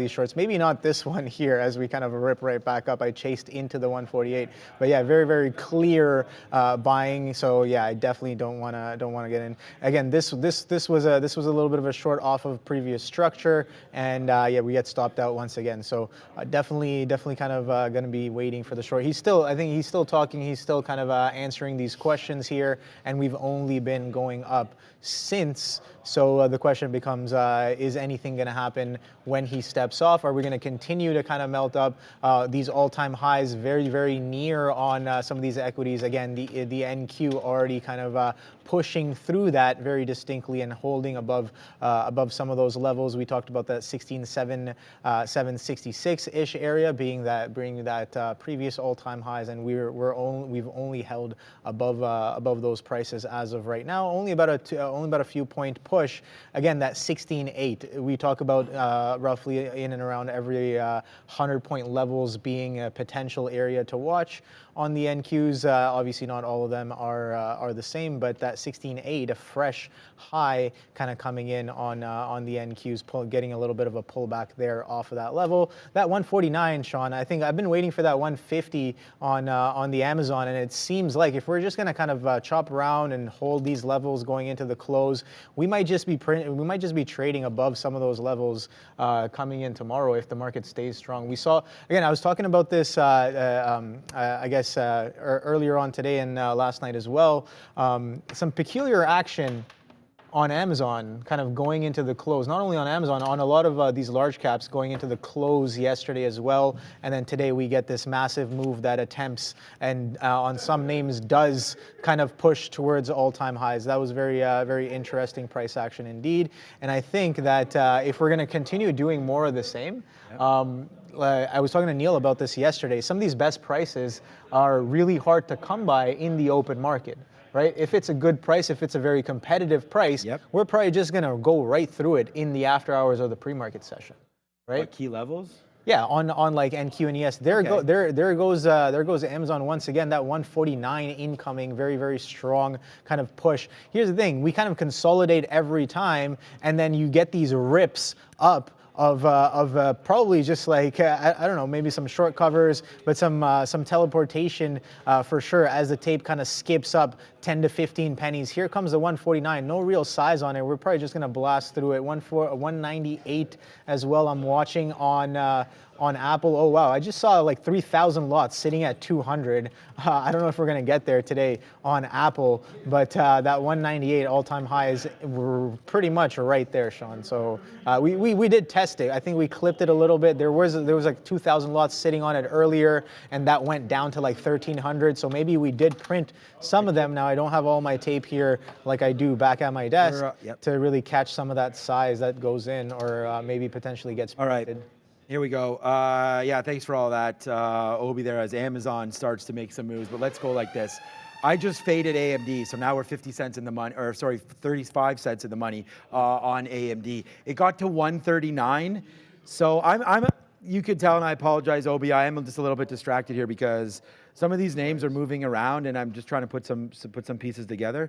shorts. Maybe not this one here, as we kind of rip right back up. I chased into the 148, but yeah, very very clear buying. So yeah, I definitely don't want to get in. Again, this was a little bit of a short off of previous structure, and yeah, we get stopped out once again. So. Definitely kind of going to be waiting for the short. I think he's still talking. He's still kind of answering these questions here, and we've only been going up since. So the question becomes, is anything going to happen when he steps off? Are we going to continue to kind of melt up these all-time highs very, very near on some of these equities? Again, the NQ already kind of pushing through that very distinctly and holding above some of those levels. We talked about that 16,766-ish area being that previous all-time highs, and we've only held above those prices as of right now. Only about a few point push. Again, that 16.8 we talk about roughly in and around every 100-point levels being a potential area to watch on the NQs. Obviously, not all of them are the same, but that 16.8, a fresh high, kind of coming in on the NQs, getting a little bit of a pullback there off of that level. That 149, Sean, I think I've been waiting for that 150 on the Amazon, and it seems like if we're just going to kind of chop around and hold these levels going into the close, we might just be trading above some of those levels coming in tomorrow if the market stays strong. We saw, again, I was talking about this I guess earlier on today and last night as well, some peculiar action on Amazon kind of going into the close, not only on Amazon, on a lot of these large caps going into the close yesterday as well. And then today we get this massive move that attempts and on some names does kind of push towards all-time highs. That was very, very interesting price action indeed. And I think that if we're going to continue doing more of the same, I was talking to Neil about this yesterday. Some of these best prices are really hard to come by in the open market. Right? If it's a good price, if it's a very competitive price, we're probably just going to go right through it in the after hours of the pre-market session. right? Key levels? Yeah, on like NQ and ES. There goes Amazon once again. That 149 incoming, very strong kind of push. Here's the thing: we kind of consolidate every time, and then you get these rips up of probably just like I don't know, maybe some short covers, but some teleportation for sure as the tape kind of skips up 10 to 15 pennies. Here comes the 149, no real size on it. We're probably just gonna blast through it. 198 as well. I'm watching on Apple. Oh wow, I just saw like 3,000 lots sitting at 200. I don't know if we're gonna get there today on Apple, but that 198 all-time highs were pretty much right there, Sean. So we did test it. I think we clipped it a little bit. There was like 2,000 lots sitting on it earlier, and that went down to like 1,300. So maybe we did print some of them. Now I don't have all my tape here like I do back at my desk to really catch some of that size that goes in, or maybe potentially gets printed. All right. Here we go. Yeah, thanks for all that, Obi, there, as Amazon starts to make some moves. But let's go like this. I just faded AMD, so now we're 50 cents in the money, or sorry, 35 cents in the money on AMD. It got to 139. So you could tell, and I apologize, Obi, I am just a little bit distracted here because some of these names are moving around, and I'm just trying to put some pieces together.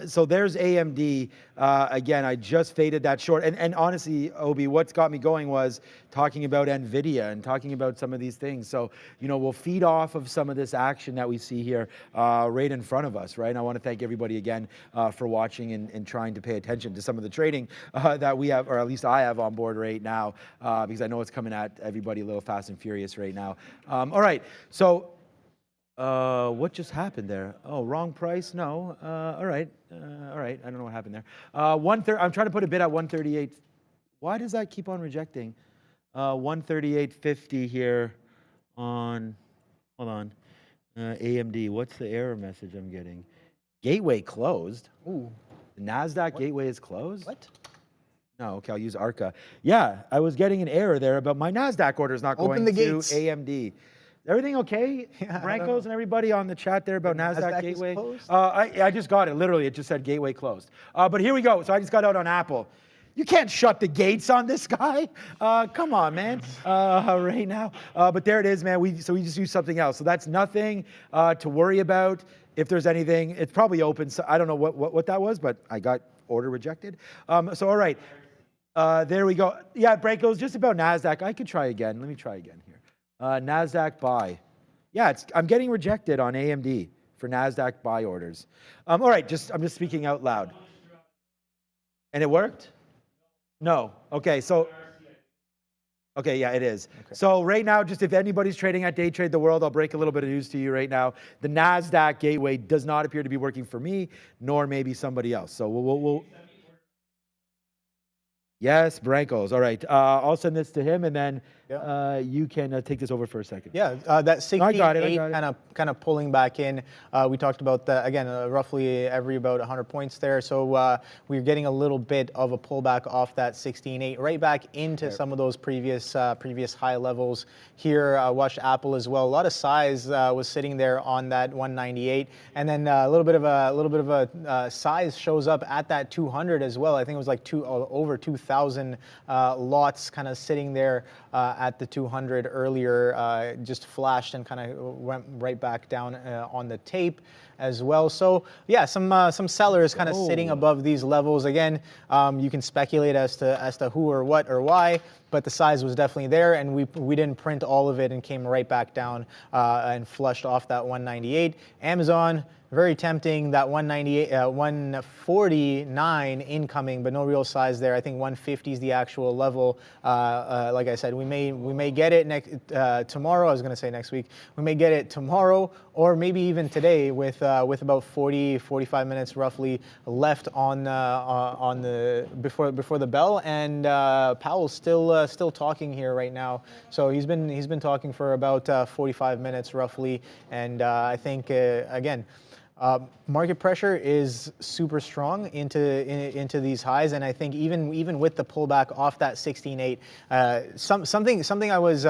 So there's AMD. Again, I just faded that short. And honestly, Obi, what's got me going was talking about NVIDIA and talking about some of these things. So, we'll feed off of some of this action that we see here right in front of us, right? And I want to thank everybody again for watching and trying to pay attention to some of the trading that we have, or at least I have on board right now, because I know it's coming at everybody a little fast and furious right now. All right, so what just happened there? Oh, wrong price? No. All right. I don't know what happened there. I'm trying to put a bid at 138. Why does that keep on rejecting? 138.50 here on, hold on, AMD. What's the error message I'm getting? Gateway closed. Ooh. The NASDAQ gateway is closed? What? No, okay, I'll use ARCA. Yeah, I was getting an error there about my NASDAQ order is not going to AMD. Everything okay? Yeah, Brancos and everybody on the chat there about NASDAQ gateway? Closed? I just got it. Literally, it just said gateway closed. But here we go. So I just got out on Apple. You can't shut the gates on this guy. Come on, man. Right now. But there it is, man. So we just used something else. So that's nothing to worry about. If there's anything, it's probably open. So I don't know what that was, but I got order rejected. So all right. There we go. Yeah, Brancos, just about NASDAQ. I could try again. Let me try again here. NASDAQ buy. Yeah, I'm getting rejected on AMD for NASDAQ buy orders. All right, I'm just speaking out loud. And it worked? No. Okay, so. Okay, yeah, it is. Okay. So right now, just if anybody's trading at Day Trade the World, I'll break a little bit of news to you right now. The NASDAQ gateway does not appear to be working for me, nor maybe somebody else. So we'll Yes, Brancos. All right. I'll send this to him, and then you can take this over for a seced. Yeah, that 68 kind of pulling back in. We talked about that again, roughly every about 100 points there. So we're getting a little bit of a pullback off that 16.8, right back into some of those previous high levels. Here, watched Apple as well. A lot of size was sitting there on that 198, and then a little bit of a size shows up at that 200 as well. I think it was like over 2,000 lots kind of sitting there at the 200 earlier, just flashed and kind of went right back down on the tape as well. So yeah, some sellers kind of sitting above these levels. Again, you can speculate as to who or what or why, but the size was definitely there, and we didn't print all of it and came right back down and flushed off that 198. Amazon, very tempting, that 198, 149 incoming, but no real size there. I think 150 is the actual level. Like I said, we may get it tomorrow. I was going to say next week. We may get it tomorrow, or maybe even today, with about 45 minutes roughly left on the before the bell. And Powell's still talking here right now. So he's been talking for about 45 minutes roughly, and I think again. Market pressure is super strong into these highs, and I think even with the pullback off that 16.8, something I was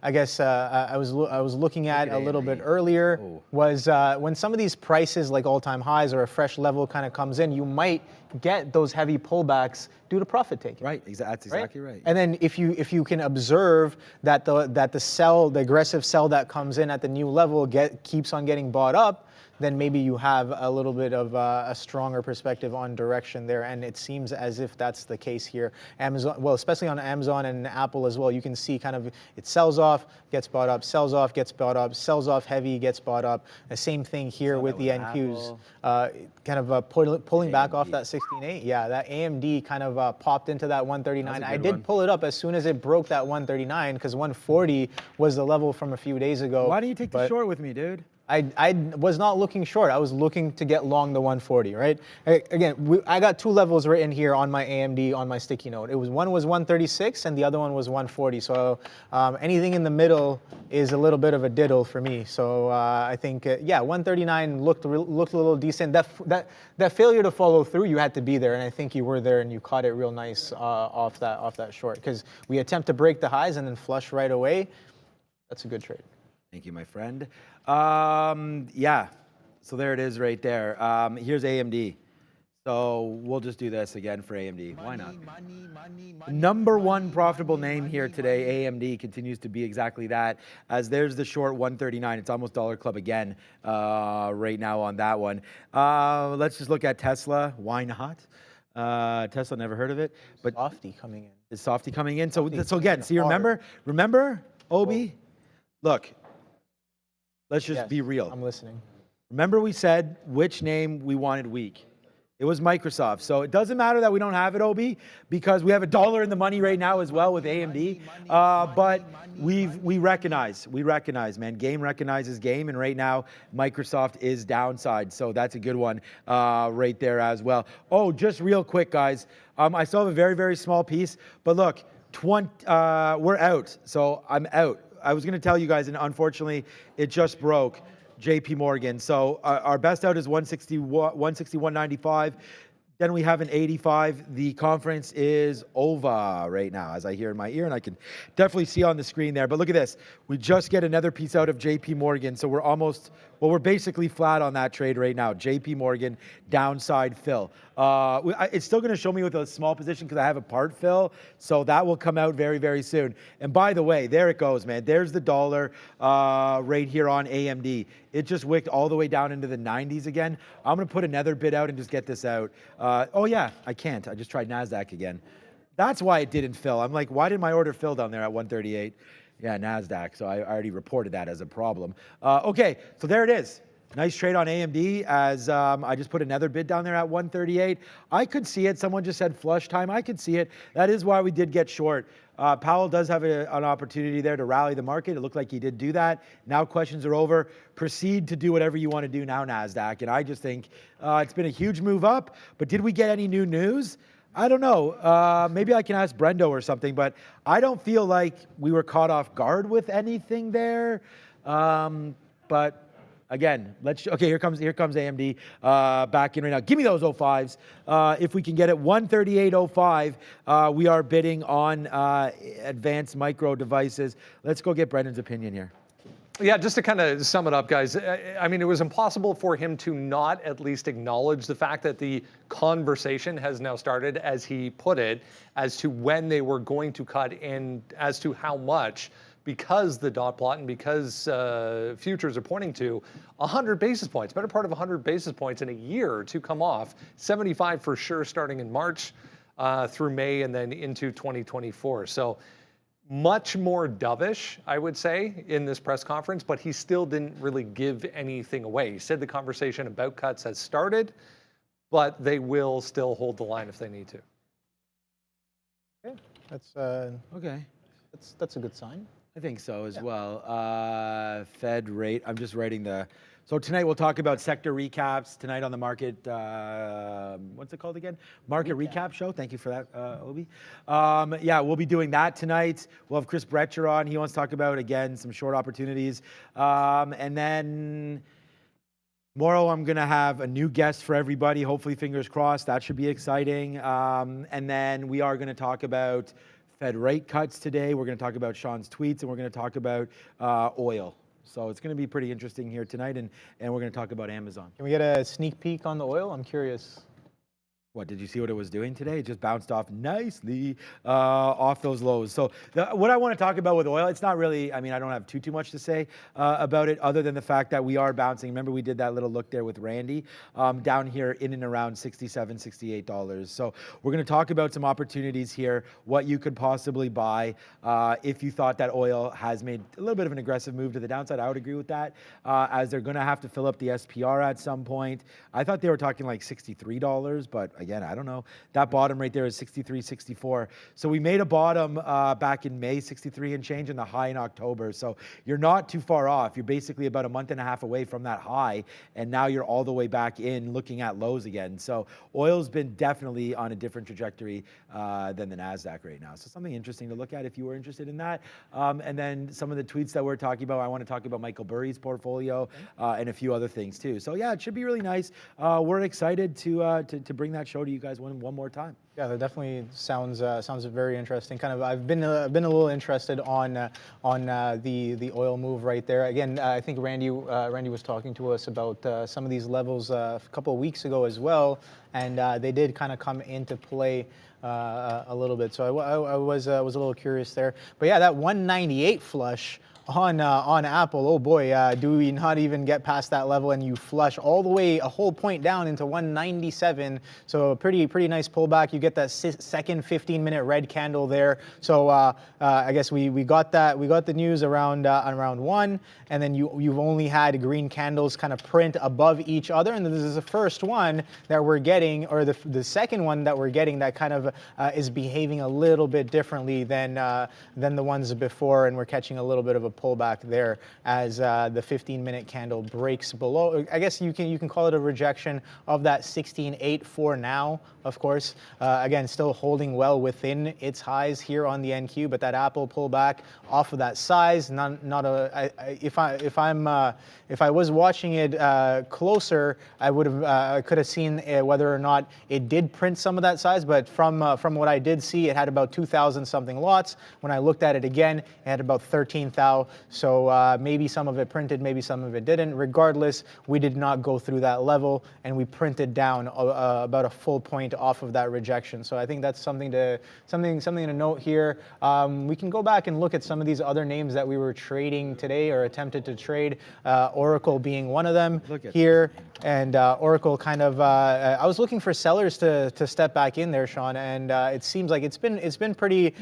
I guess I was looking at a little bit earlier was when some of these prices like all-time highs or a fresh level kind of comes in, you might get those heavy pullbacks due to profit taking. Right, that's exactly right. And then if you can observe that the aggressive sell that comes in at the new level keeps on getting bought up, then maybe you have a little bit of a stronger perspective on direction there. And it seems as if that's the case here. Amazon, well, especially on Amazon and Apple as well, you can see kind of it sells off, gets bought up, sells off, gets bought up, sells off heavy, gets bought up. The same thing here with the NQs, kind of pulling back off that 16.8. Yeah, that AMD kind of popped into that 139. I did pull it up as soon as it broke that 139 because 140 was the level from a few days ago. Why do you take the short with me, dude? I was not looking short. I was looking to get long the 140, right? Again, I got two levels written here on my AMD on my sticky note. One was 136 and the other one was 140. So anything in the middle is a little bit of a diddle for me. So I think, yeah, 139 looked a little decent. That failure to follow through, you had to be there, and I think you were there and you caught it real nice off that short because we attempt to break the highs and then flush right away. That's a good trade. Thank you, my friend. Yeah, so there it is right there. Here's AMD. So we'll just do this again for AMD. Why not? Number one profitable name here today, AMD, continues to be exactly that. As there's the short 139. It's almost Dollar Club again right now on that one. Let's just look at Tesla. Why not? Tesla, never heard of it. But Softy coming in. Is Softy coming in? So again, see, remember, Obi? Look. Let's just be real. I'm listening. Remember we said which name we wanted weak. It was Microsoft. So it doesn't matter that we don't have it, Obi, because we have $1 in the money right now as well with AMD. But we recognize, man. Game recognizes game, and right now Microsoft is downside. So that's a good one right there as well. Oh, just real quick, guys. I still have a very, very small piece, but look, we're out. So I'm out. I was going to tell you guys, and unfortunately, it just broke. JP Morgan. So our best out is 161.95. Then we have an 85. The conference is over right now, as I hear in my ear, and I can definitely see on the screen there. But look at this. We just get another piece out of JP Morgan. So we're basically flat on that trade right now. JP Morgan, downside fill. It's still going to show me with a small position because I have a part fill. So that will come out very, very soon. And by the way, there it goes, man. There's the dollar right here on AMD. It just wicked all the way down into the 90s again. I'm going to put another bid out and just get this out. Oh, yeah, I can't. I just tried NASDAQ again. That's why it didn't fill. I'm like, why did my order fill down there at 138? Yeah, NASDAQ. So I already reported that as a problem. Okay, so there it is. Nice trade on AMD as I just put another bid down there at 138. I could see it. Someone just said flush time. I could see it. That is why we did get short. Powell does have an opportunity there to rally the market. It looked like he did do that. Now questions are over. Proceed to do whatever you want to do now, NASDAQ. And I just think it's been a huge move up. But did we get any new news? I don't know. Maybe I can ask Brendo or something. But I don't feel like we were caught off guard with anything there. But again, okay, here comes AMD back in right now. Give me those 05s. If we can get it 138.05, we are bidding on advanced micro devices. Let's go get Brendan's opinion here. Yeah, just to kind of sum it up, guys, I mean, it was impossible for him to not at least acknowledge the fact that the conversation has now started, as he put it, as to when they were going to cut in, as to how much, because the dot plot and because futures are pointing to 100 basis points, better part of 100 basis points in a year to come off, 75 for sure starting in March through May and then into 2024. So much more dovish, I would say, in this press conference, but he still didn't really give anything away. He said the conversation about cuts has started, but they will still hold the line if they need to. Okay, that's a good sign. I think so as well. Fed rate, I'm just writing so tonight we'll talk about sector recaps tonight on the market, what's it called again? Market recap show. Thank you for that, Obi. Yeah, we'll be doing that tonight. We'll have Chris Brecher on. He wants to talk about, again, some short opportunities. And then Tomorrow, I'm going to have a new guest for everybody. Hopefully, fingers crossed. That should be exciting. And then we are going to talk about Fed rate cuts today. We're going to talk about Sean's tweets, and we're going to talk about oil. So it's going to be pretty interesting here tonight, and we're going to talk about Amazon. Can we get a sneak peek on the oil? I'm curious. What, did you see what it was doing today? It just bounced off nicely off those lows. So what I want to talk about with oil, it's not really, I mean, I don't have too much to say about it other than the fact that we are bouncing. Remember, we did that little look there with Randy down here in and around $67, $68. So we're going to talk about some opportunities here, what you could possibly buy if you thought that oil has made a little bit of an aggressive move to the downside. I would agree with that, as they're going to have to fill up the SPR at some point. I thought they were talking like $63, but again, I don't know. That bottom right there is 63, 64. So we made a bottom back in May, 63 and change, and the high in October. So you're not too far off. You're basically about a month and a half away from that high, and now you're all the way back in looking at lows again. So oil's been definitely on a different trajectory than the NASDAQ right now. So something interesting to look at if you were interested in that. And then some of the tweets that we're talking about, I want to talk about Michael Burry's portfolio and a few other things too. So yeah, it should be really nice. We're excited to bring that show to you guys one more time. Yeah, that definitely sounds very interesting. Kind of, I've been a little interested on the oil move right there. Again, I think Randy was talking to us about some of these levels a couple of weeks ago as well, and they did kind of come into play a little bit. So I was a little curious there. But yeah, that 198 flush on Apple, oh boy, do we not even get past that level, and you flush all the way a whole point down into 197. So a pretty nice pullback. You get that second 15-minute red candle there. So I guess we got that. We got the news around 1, and then you've only had green candles kind of print above each other, and this is the first one that we're getting, or the second one that we're getting that kind of is behaving a little bit differently than the ones before, and we're catching a little bit of a pullback there as the 15-minute candle breaks below. I guess you can call it a rejection of that 16.8 for now, of course. Again, still holding well within its highs here on the NQ, but that Apple pullback off of that size, if I was watching it closer, I could have seen whether or not it did print some of that size, but from what I did see, it had about 2,000 something lots. When I looked at it again, it had about 13,000. So maybe some of it printed, maybe some of it didn't. Regardless, we did not go through that level, and we printed down about a full point off of that rejection. So I think that's something to note here. We can go back and look at some of these other names that we were trading today or attempted to trade. Oracle being one of them here, and Oracle kind of. I was looking for sellers to step back in there, Sean, and it seems like it's been pretty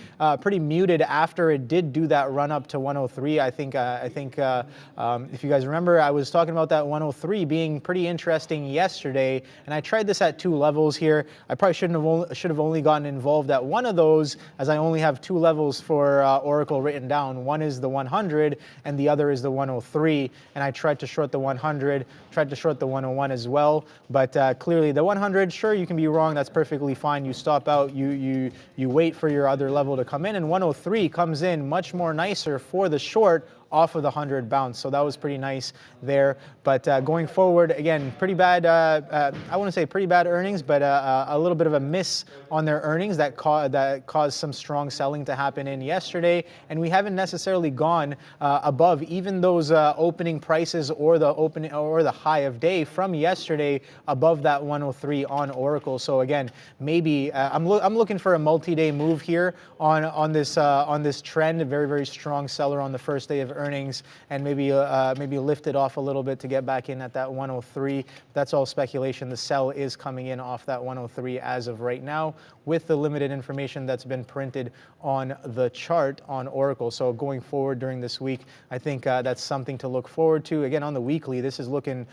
muted after it did do that run up to 103. I think if you guys remember, I was talking about that 103 being pretty interesting yesterday, and I tried this at 2 levels here. I probably should have only gotten involved at one of those, as I only have 2 levels for Oracle written down. One is the 100, and the other is the 103. And I tried to short the 100, tried to short the 101 as well. But clearly, the 100, sure, you can be wrong. That's perfectly fine. You stop out. You wait for your other level to come in, and 103 comes in much more nicer for the short off of the 100 bounce. So that was pretty nice there. But going forward, again, pretty bad, I wouldn't say pretty bad earnings, but a little bit of a miss on their earnings that caused some strong selling to happen in yesterday. And we haven't necessarily gone above even those opening prices or the high of day from yesterday above that 103 on Oracle. So again, maybe I'm looking for a multi-day move here on this trend. A very strong seller on the first day of earnings, and maybe lift it off a little bit to get back in at that 103. That's all speculation. The sell is coming in off that 103 as of right now, with the limited information that's been printed on the chart on Oracle. So going forward during this week, I think that's something to look forward to. Again, on the weekly, this is looking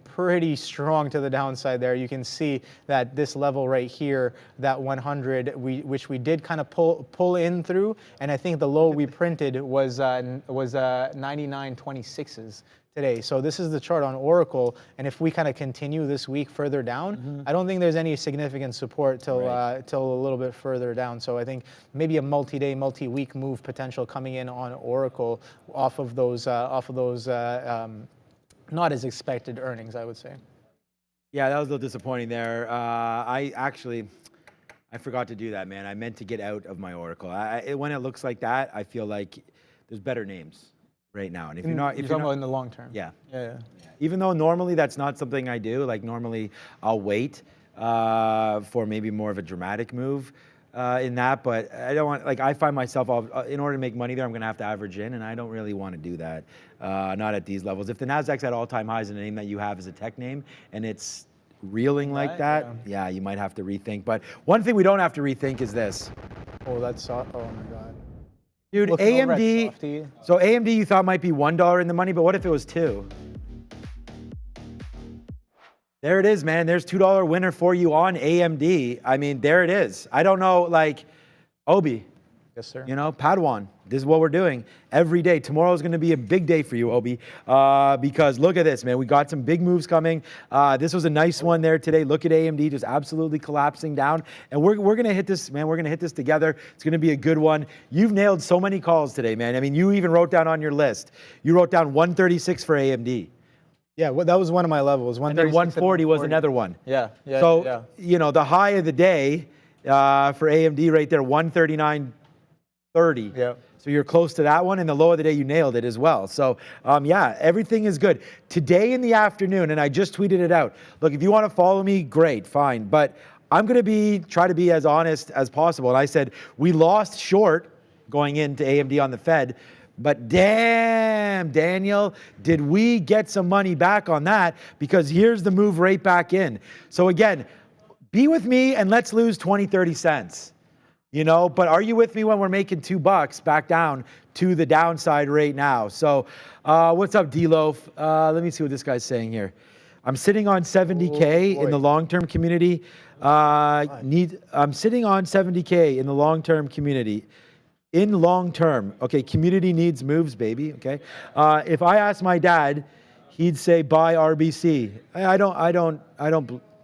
pretty strong to the downside there. You can see that this level right here, that 100, which we did kind of pull in through, and I think the low we printed was 99.26s today. So this is the chart on Oracle, and if we kind of continue this week further down, I don't think there's any significant support till a little bit further down. So I think maybe a multi-day, multi-week move potential coming in on Oracle off of those not as expected earnings, I would say. Yeah, that was a little disappointing there. I forgot to do that, man. I meant to get out of my Oracle. When it looks like that, I feel like there's better names right now. And if you're not, you're talking about in the long term. Yeah. Yeah. Even though normally that's not something I do. Like normally I'll wait for maybe more of a dramatic move in that. But I don't want, like I find myself, in order to make money there, I'm going to have to average in, and I don't really want to do that. Not at these levels. If the NASDAQ's at all-time highs and the name that you have is a tech name, and it's reeling like that, yeah, you might have to rethink. But one thing we don't have to rethink is this. Oh, that's, oh my God. Dude, Looking over at AMD, Softy. so AMD you thought might be $1 in the money, but what if it was 2? There it is, man. There's $2 winner for you on AMD. I mean, there it is. I don't know, like, Obi. Yes, sir. You know, Padawan. This is what we're doing every day. Tomorrow is going to be a big day for you, Obi, because look at this, man. We got some big moves coming. This was a nice one there today. Look at AMD just absolutely collapsing down. And we're going to hit this, man. We're going to hit this together. It's going to be a good one. You've nailed so many calls today, man. I mean, you even wrote down on your list. You wrote down 136 for AMD. Yeah, well, that was one of my levels. And then 140 was another one. Yeah. So, you know, the high of the day for AMD right there, 139.30. Yeah. So you're close to that one, and the low of the day, you nailed it as well. So, yeah, everything is good. Today in the afternoon, and I just tweeted it out. Look, if you want to follow me, great, fine. But I'm going to try to be as honest as possible. And I said, we lost short going into AMD on the Fed. But damn, Daniel, did we get some money back on that? Because here's the move right back in. So again, be with me and let's lose 20, 30 cents. You know, but are you with me when we're making $2 back down to the downside right now? So what's up, D-Loaf? Let me see what this guy's saying here. I'm sitting on 70K in the long-term community. I'm sitting on 70K in the long-term community. In long term, okay, community needs moves, baby, okay? If I asked my dad, he'd say buy RBC. I don't,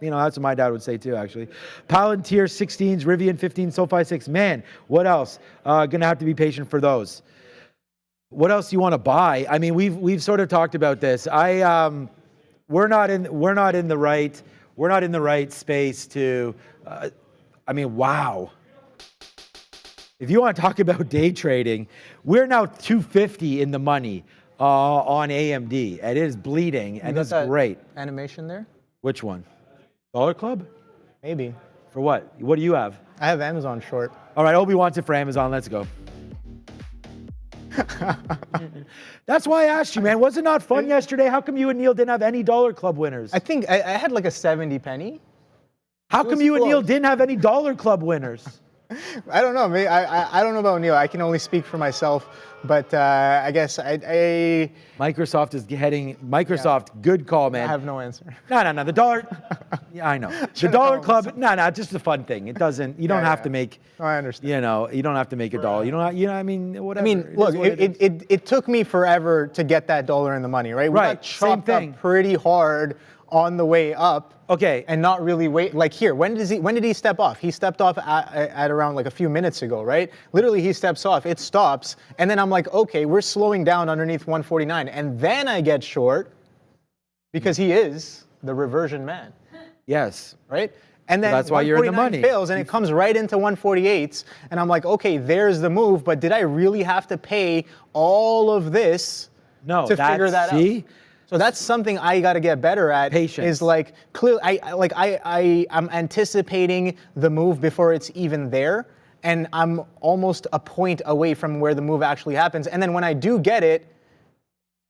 you know, that's what my dad would say too, actually. Palantir 16s, Rivian 15, SoFi 6. Man, what else? Gonna have to be patient for those. What else do you want to buy? I mean, we've sort of talked about this. We're not in the right space to. I mean, wow. If you want to talk about day trading, we're now 250 in the money on AMD. It is bleeding, and it's great. Animation there? Which one? Dollar Club? Maybe. For what? What do you have? I have Amazon short. All right, Obi wants it for Amazon. Let's go. That's why I asked you, man. Was it not fun yesterday? How come you and Neil didn't have any Dollar Club winners? I think I had like a 70 penny. How come you and Neil didn't have any Dollar Club winners? I don't know. Maybe, I don't know about Neil. I can only speak for myself. But I guess Microsoft is heading. Microsoft, yeah. Good call, man. I have no answer. No. The dollar. Yeah, I know. The Dollar Club. No. Just a fun thing. It doesn't. You don't have to make. No, I understand. You know. You don't have to make a dollar. You don't. You know. I mean, whatever. I mean, look. It took me forever to get that dollar in the money, right? We got chopped up pretty hard on the way up. Okay. And not really wait. Like here, when did he step off? He stepped off at around like a few minutes ago, right? Literally, he steps off, it stops, and then I'm like, okay, we're slowing down underneath 149, and then I get short because he is the reversion man. Yes. Right. And then so that's why you're in the money. Fails, and it comes right into 148s, and I'm like, okay, there's the move, but did I really have to pay all of this to figure that out? So that's something I got to get better at. Patience. Is like clearly, I'm anticipating the move before it's even there, and I'm almost a point away from where the move actually happens. And then when I do get it,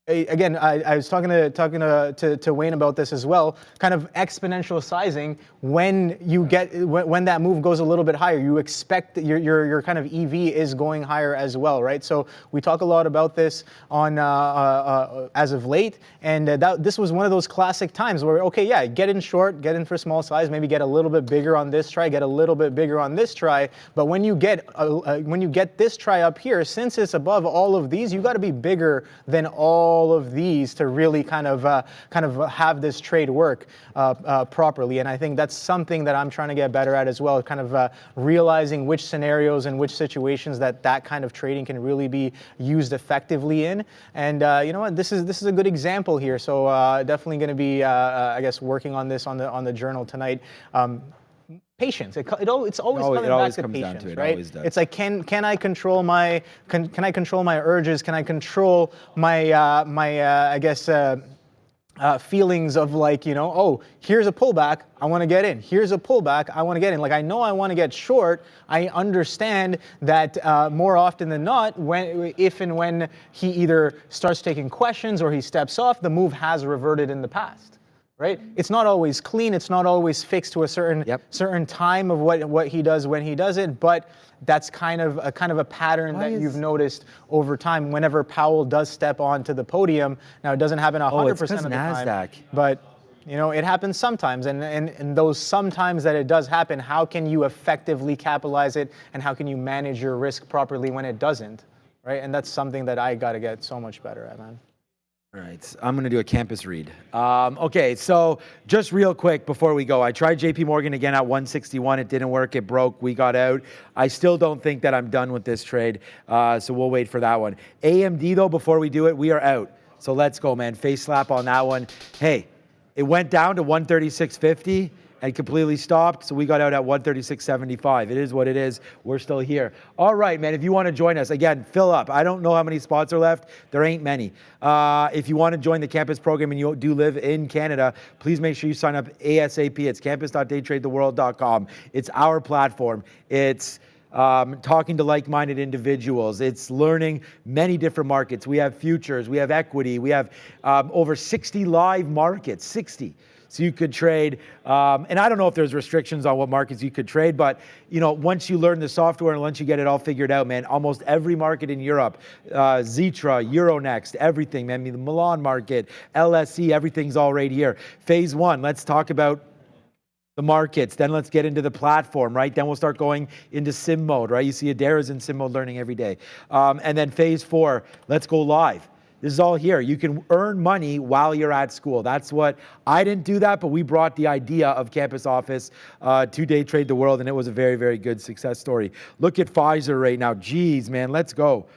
again, I was talking to Wayne about this as well. Kind of exponential sizing. When you get when that move goes a little bit higher, you expect that your kind of EV is going higher as well, right? So we talk a lot about this on as of late, and this was one of those classic times where okay, yeah, get in short, get in for small size, maybe get a little bit bigger on this try, get a little bit bigger on this try. But when you get this try up here, since it's above all of these, you got to be bigger than all all of these to really kind of have this trade work properly. And I think that's something that I'm trying to get better at as well, kind of realizing which scenarios and which situations that kind of trading can really be used effectively in. And you know what, this is a good example here. So definitely going to be, I guess, working on this on the journal tonight. Patience. It's always coming back to patience, right? It's like, can I control my can I control my urges? Can I control my I guess feelings of like, you know, oh, here's a pullback, I want to get in. Here's a pullback, I want to get in. Like, I know I want to get short. I understand that more often than not, if and when he either starts taking questions or he steps off, the move has reverted in the past. Right? It's not always clean. It's not always fixed to a certain time of what he does when he does it. But that's kind of a pattern that you've noticed over time. Whenever Powell does step onto the podium, now it doesn't happen 100% of the NASDAQ. time, but you know, it happens sometimes. And those sometimes that it does happen, how can you effectively capitalize it, and how can you manage your risk properly when it doesn't? Right? And that's something that I got to get so much better at, man. All right, I'm going to do a campus read. Okay, so just real quick before we go, I tried JP Morgan again at 161. It didn't work. It broke. We got out. I still don't think that I'm done with this trade, so we'll wait for that one. AMD, though, before we do it, we are out. So let's go, man. Face slap on that one. Hey, it went down to 136.50. And completely stopped, so we got out at 136.75. It is what it is. We're still here. All right, man, if you want to join us, again, fill up. I don't know how many spots are left. There ain't many. If you want to join the campus program and you do live in Canada, please make sure you sign up ASAP. It's campus.daytradetheworld.com. It's our platform. It's talking to like-minded individuals. It's learning many different markets. We have futures. We have equity. We have over 60 live markets, 60. So you could trade, and I don't know if there's restrictions on what markets you could trade, but you know, once you learn the software and once you get it all figured out, man, almost every market in Europe, Zitra, Euronext, everything, man. I mean, the Milan market, LSE, everything's all right here. Phase one, let's talk about the markets, then let's get into the platform, right? Then we'll start going into sim mode, right? You see Adara's in sim mode learning every day. And then phase four, let's go live. This is all here. You can earn money while you're at school. That's what, I didn't do that, but we brought the idea of Campus Office to Day Trade the World, and it was a very, very good success story. Look at Pfizer right now. Geez, man, let's go.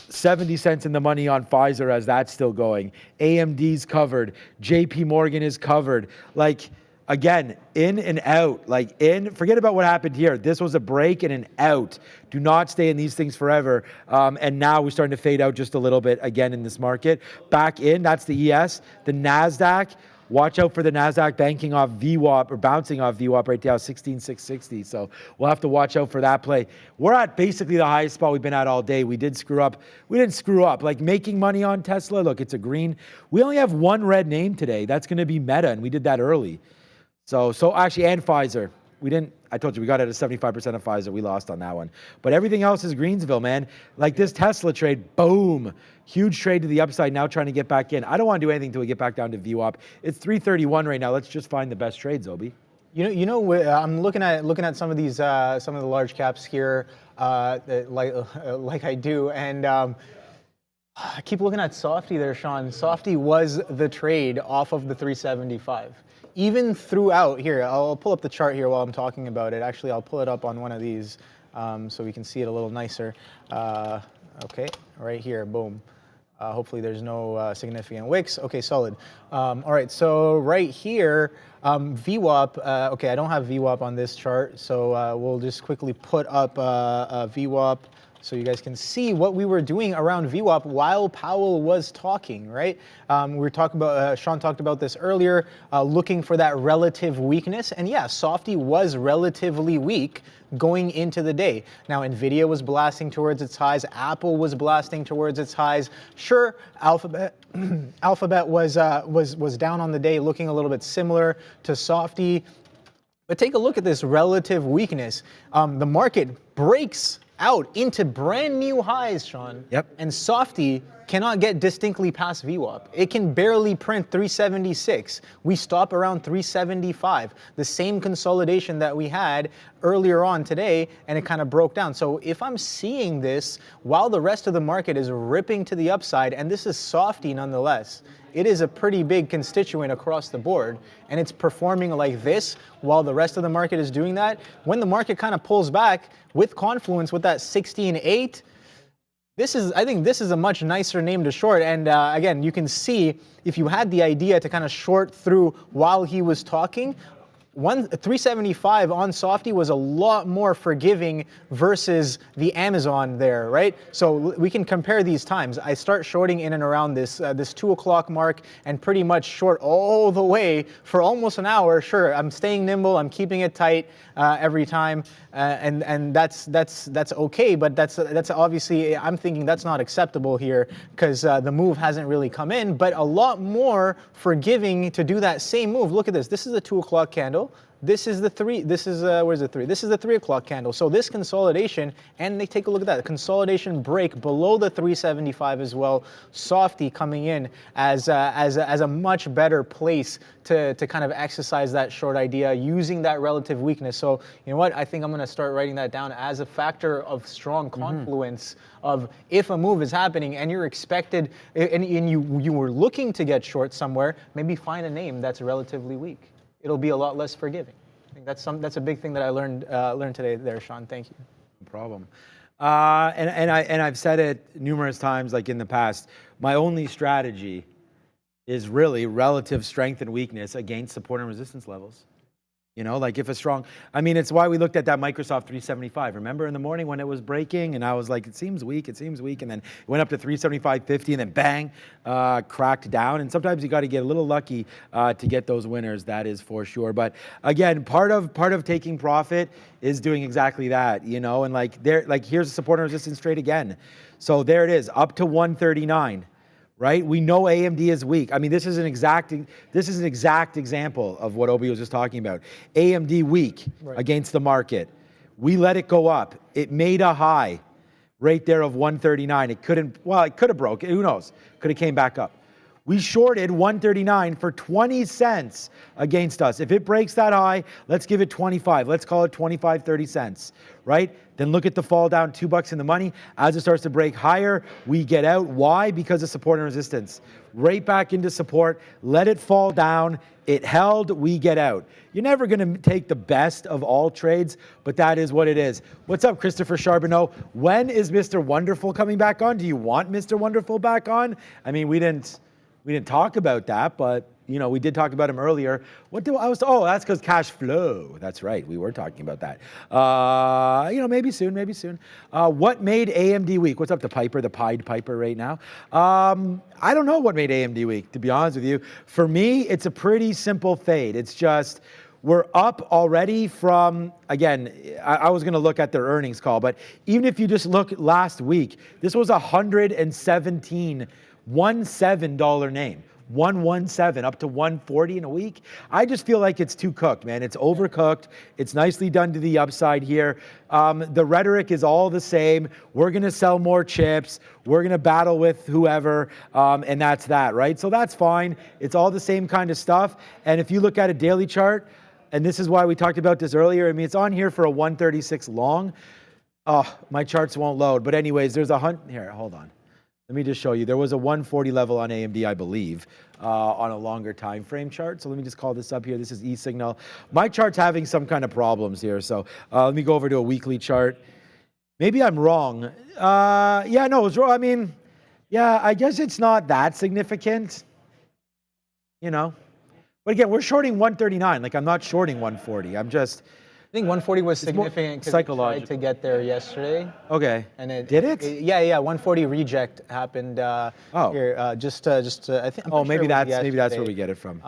70 cents in the money on Pfizer as that's still going. AMD's covered. JP Morgan is covered. Like, again, in and out, like in, forget about what happened here. This was a break and an out. Do not stay in these things forever. And now we're starting to fade out just a little bit again in this market. Back in, that's the ES. The NASDAQ, watch out for the NASDAQ banking off VWAP or bouncing off VWAP right now, 16,660. So we'll have to watch out for that play. We're at basically the highest spot we've been at all day. We did screw up. We didn't screw up. Like making money on Tesla, look, it's a green. We only have one red name today. That's going to be Meta, and we did that early. So actually, and Pfizer. We didn't, I told you, we got at a 75% of Pfizer. We lost on that one. But everything else is Greensville, man. Like this Tesla trade, boom. Huge trade to the upside, now trying to get back in. I don't want to do anything until we get back down to VWAP. It's 331 right now. Let's just find the best trades, Obi. You know, I'm looking at some of these, some of the large caps here, like I do, and I keep looking at Softy there, Sean. Softy was the trade off of the 375. Even throughout here, I'll pull up the chart here while I'm talking about it. Actually, I'll pull it up on one of these so we can see it a little nicer. Okay, right here, boom. Hopefully there's no significant wicks. Okay, solid. All right, so right here, VWAP, okay, I don't have VWAP on this chart, so we'll just quickly put up VWAP so you guys can see what we were doing around VWAP while Powell was talking, right? We were talking about, Sean talked about this earlier, looking for that relative weakness. And yeah, Softy was relatively weak going into the day. Now, NVIDIA was blasting towards its highs. Apple was blasting towards its highs. Sure, Alphabet was down on the day, looking a little bit similar to Softy. But take a look at this relative weakness. The market breaks out into brand new highs, Sean. Yep. And Softy cannot get distinctly past VWAP. It can barely print 376. We stop around 375. The same consolidation that we had earlier on today, and it kind of broke down. So if I'm seeing this while the rest of the market is ripping to the upside, and this is softy nonetheless, it is a pretty big constituent across the board, and it's performing like this while the rest of the market is doing that. When the market kind of pulls back with confluence with that 16.8, I think this is a much nicer name to short. And again, you can see if you had the idea to kind of short through while he was talking, 375 on Softy was a lot more forgiving versus the Amazon there, right? So we can compare these times. I start shorting in and around this 2 o'clock mark and pretty much short all the way for almost an hour. Sure, I'm staying nimble, I'm keeping it tight every time, and that's okay. But that's obviously, I'm thinking that's not acceptable here because the move hasn't really come in. But a lot more forgiving to do that same move. Look at this. This is a 2 o'clock candle. This is the 3. This is where's the 3? This is the 3 o'clock candle. So this consolidation, and they take a look at that. The consolidation break below the 375 as well. Softy coming in as a much better place to kind of exercise that short idea using that relative weakness. So you know what? I think I'm going to start writing that down as a factor of strong confluence of if a move is happening and you're expected and you were looking to get short somewhere, maybe find a name that's relatively weak. It'll be a lot less forgiving. I think that's a big thing that I learned today there, Sean. Thank you. No problem. And I've said it numerous times, like in the past. My only strategy is really relative strength and weakness against support and resistance levels. You know, like if a strong, I mean, it's why we looked at that Microsoft 375. Remember in the morning when it was breaking and I was like, it seems weak, and then it went up to 375.50 and then bang, cracked down. And sometimes you got to get a little lucky to get those winners, that is for sure. But again, part of taking profit is doing exactly that, you know, and like here's a support and resistance trade again. So there it is, up to 139. Right? We know AMD is weak. I mean, this is an exact example of what Obi was just talking about. AMD weak against the market. We let it go up. It made a high right there of 139. It could have broke. Who knows? Could have came back up. We shorted 139 for 20 cents against us. If it breaks that high, let's give it 25. Let's call it 25, 30 cents, right? Then look at the fall down, $2 in the money. As it starts to break higher, we get out. Why? Because of support and resistance. Right back into support, let it fall down. It held, we get out. You're never going to take the best of all trades, but that is what it is. What's up, Christopher Charbonneau? When is Mr. Wonderful coming back on? Do you want Mr. Wonderful back on? I mean, we didn't talk about that, but you know, we did talk about him earlier. Oh, that's because cash flow. That's right, we were talking about that. You know, maybe soon. What made AMD weak? What's up, the Pied Piper right now? I don't know what made AMD weak, to be honest with you. For me, it's a pretty simple fade. It's just, we're up already from, again, I was going to look at their earnings call, but even if you just look last week, this was $117 name. 117 up to 140 in a week. I just feel like it's too cooked, man. It's overcooked. It's nicely done to the upside here. The rhetoric is all the same. We're going to sell more chips. We're going to battle with whoever, and that's that, right? So that's fine. It's all the same kind of stuff. And if you look at a daily chart, and this is why we talked about this earlier. I mean, it's on here for a 136 long. Oh, my charts won't load. But anyways, there's here, hold on. Let me just show you. There was a 140 level on AMD, I believe, on a longer time frame chart. So let me just call this up here. This is E-Signal. My chart's having some kind of problems here. So let me go over to a weekly chart. Maybe I'm wrong. Yeah, no, it's wrong. I mean, yeah, I guess it's not that significant, you know. But again, we're shorting 139. Like, I'm not shorting 140. I'm just... I think 140 was significant because it tried to get there yesterday. Okay. And it did it? Yeah. 140 reject happened here. I think. Oh, maybe that's where we get it from.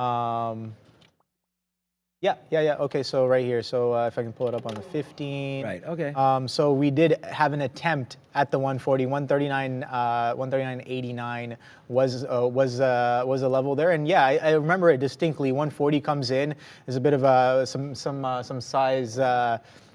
Yeah. Okay, so right here. So if I can pull it up on the 15. Right. Okay. So we did have an attempt at the 140, 139.89 was a level there, and yeah, I remember it distinctly. 140 comes in, there's a bit of some size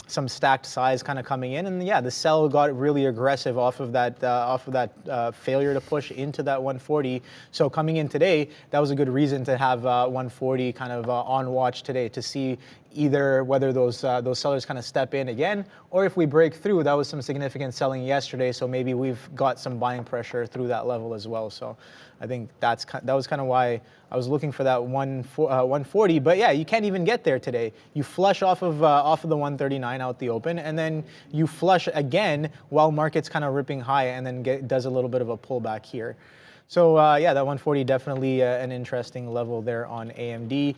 some stacked size kind of coming in, and yeah, the sell got really aggressive off of that failure to push into that 140. So coming in today, that was a good reason to have 140 kind of on watch today to see either whether those sellers kind of step in again, or if we break through. That was some significant selling yesterday, so maybe we've got some buying pressure through that level as well. So I think that was kind of why I was looking for that 140. But yeah, you can't even get there today. You flush off of the 139 out the open, and then you flush again while market's kind of ripping high, and then does a little bit of a pullback here. So yeah, that 140 definitely an interesting level there on AMD.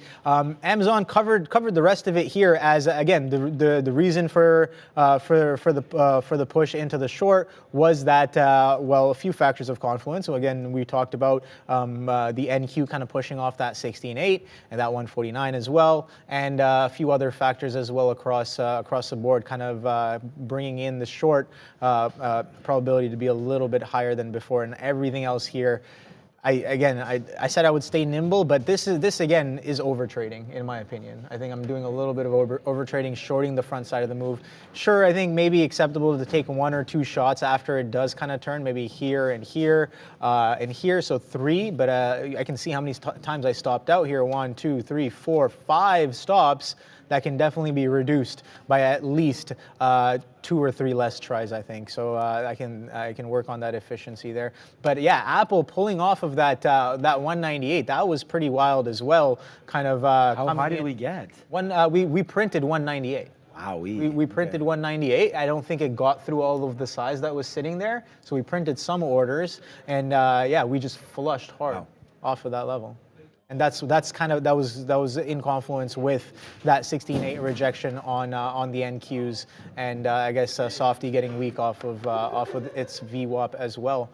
Amazon covered the rest of it here as, again, the reason for the push into the short was that well, a few factors of confluence. So again, we talked about the NQ kind of pushing off that 16.8 and that 149 as well, and a few other factors as well across the board, kind of bringing in the short probability to be a little bit higher than before, and everything else here. I said I would stay nimble, but this again is overtrading in my opinion. I think I'm doing a little bit of overtrading, shorting the front side of the move. Sure, I think maybe acceptable to take 1 or 2 shots after it does kind of turn, maybe here and here and here, so 3. But I can see how many times I stopped out here. 1, 2, 3, 4, 5 stops. That can definitely be reduced by at least 2 or 3 less tries, I think. So I can work on that efficiency there. But yeah, Apple pulling off of that 198, that was pretty wild as well. Kind of. How high did we get? We printed 198. Wow, we printed 198. I don't think it got through all of the size that was sitting there. So we printed some orders, and yeah, we just flushed hard off of that level. And that was in confluence with that 16.8 rejection on the NQs, and I guess Softy getting weak off of its VWAP as well.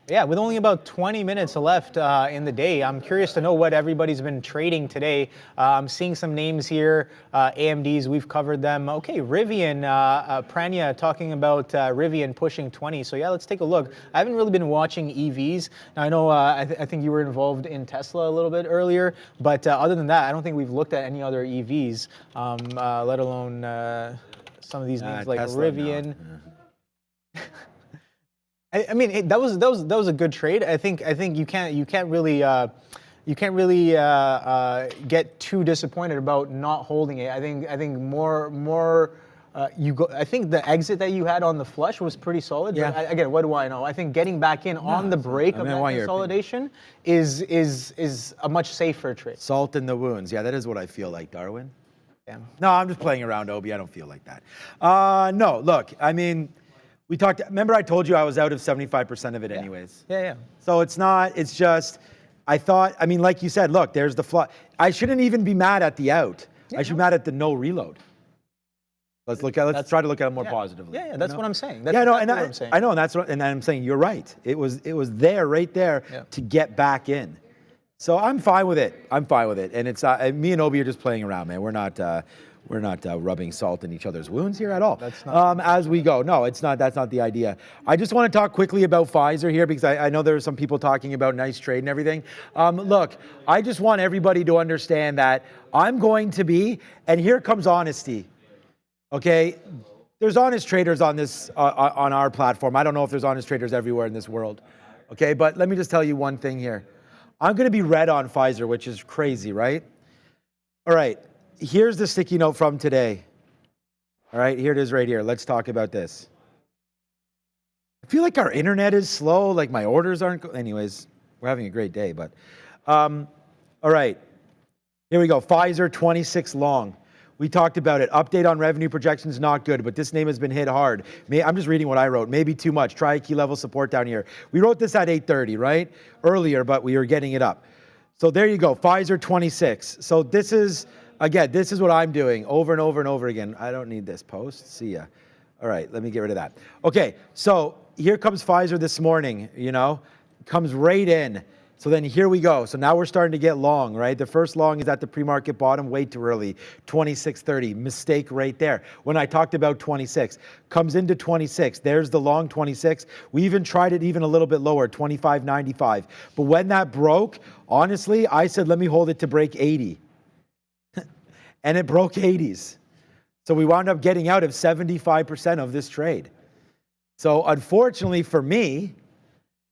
Yeah, with only about 20 minutes left in the day, I'm curious to know what everybody's been trading today. I'm seeing some names here, AMDs, we've covered them. Okay, Rivian, Pranya talking about Rivian pushing 20. So yeah, let's take a look. I haven't really been watching EVs. Now I know I think you were involved in Tesla a little bit earlier, but other than that, I don't think we've looked at any other EVs, let alone some of these names like Tesla, Rivian. No. I mean, that was a good trade. I think you can't really get too disappointed about not holding it. I think more I think the exit that you had on the flush was pretty solid. Yeah. But again, what do I know? I think getting back in on the break of that consolidation is a much safer trade. Salt in the wounds. Yeah, that is what I feel like, Darwin. Yeah. No, I'm just playing around, Obi. I don't feel like that. No, look, I mean. We talked, remember I told you I was out of 75% of it anyways? Yeah. So it's just, I thought, I mean, like you said, look, there's the flush. I shouldn't even be mad at the out. Yeah, I should be mad at the no reload. Let's try to look at it more positively. Yeah, that's what I'm saying. That's what I'm saying. I know, and I'm saying you're right. It was there, right there, to get back in. So I'm fine with it. And it's me and Obi are just playing around, man. We're not rubbing salt in each other's wounds here at all. That's not as we go. No, it's not. That's not the idea. I just want to talk quickly about Pfizer here because I know there are some people talking about nice trade and everything. Look, I just want everybody to understand that I'm going to be, and here comes honesty. Okay, there's honest traders on this on our platform. I don't know if there's honest traders everywhere in this world. Okay, but let me just tell you one thing here. I'm going to be red on Pfizer, which is crazy, right? All right. Here's the sticky note from today. All right, here it is right here. Let's talk about this. I feel like our internet is slow, like my orders aren't, anyways, we're having a great day, but, all right, here we go. Pfizer 26 long. We talked about it. Update on revenue projections, not good, but this name has been hit hard. I'm just reading what I wrote. Maybe too much. Try key level support down here. We wrote this at 8:30, right? Earlier, but we were getting it up. So there you go, Pfizer 26. So this is, again, this is what I'm doing over and over and over again. I don't need this post. See ya. All right, let me get rid of that. Okay, so here comes Pfizer this morning, comes right in. So then here we go. So now we're starting to get long, right? The first long is at the pre-market bottom, way too early, 26.30, mistake right there. When I talked about 26, comes into 26, there's the long 26. We even tried it even a little bit lower, 25.95. But when that broke, honestly, I said, let me hold it to break 80. And it broke 80s. So we wound up getting out of 75% of this trade. So unfortunately for me,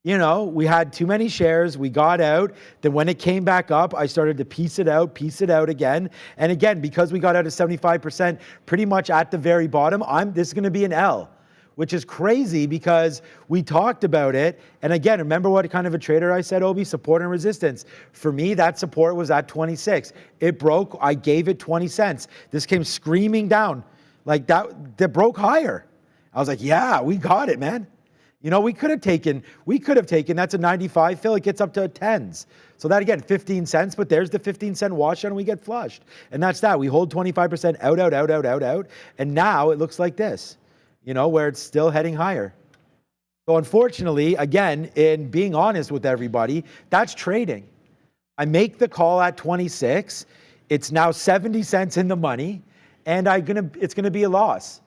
you know, we had too many shares, we got out, then when it came back up, I started to piece it out again. And again, because we got out of 75% pretty much at the very bottom, this is gonna be an L, which is crazy because we talked about it. And again, remember what kind of a trader I said, Obi? Support and resistance. For me, that support was at 26. It broke, I gave it 20 cents. This came screaming down like that broke higher. I was like, yeah, we got it, man. You know, we could have taken, that's a 95 fill, it gets up to 10s. So that again, 15 cents, but there's the 15-cent wash and we get flushed. And that's that, we hold 25% out, and now it looks like this, you know, where it's still heading higher. So unfortunately, again, in being honest with everybody, that's trading. I make the call at 26, it's now 70 cents in the money, and it's gonna be a loss.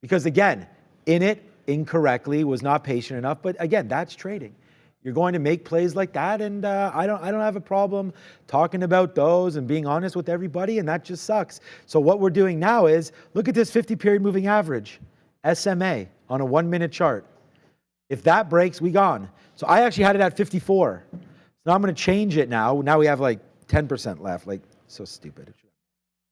Because again, in it, incorrectly, was not patient enough, but again, that's trading. You're going to make plays like that, and I don't have a problem talking about those and being honest with everybody, and that just sucks. So what we're doing now is, look at this 50-period moving average, SMA, on a 1-minute chart. If that breaks, we gone. So I actually had it at 54. So now I'm gonna change it now. Now we have like 10% left, like, so stupid.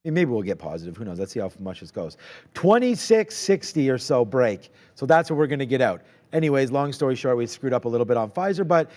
Maybe we'll get positive, who knows, let's see how much this goes. 26.60 or so break, so that's what we're gonna get out. Anyways, long story short, we screwed up a little bit on Pfizer, but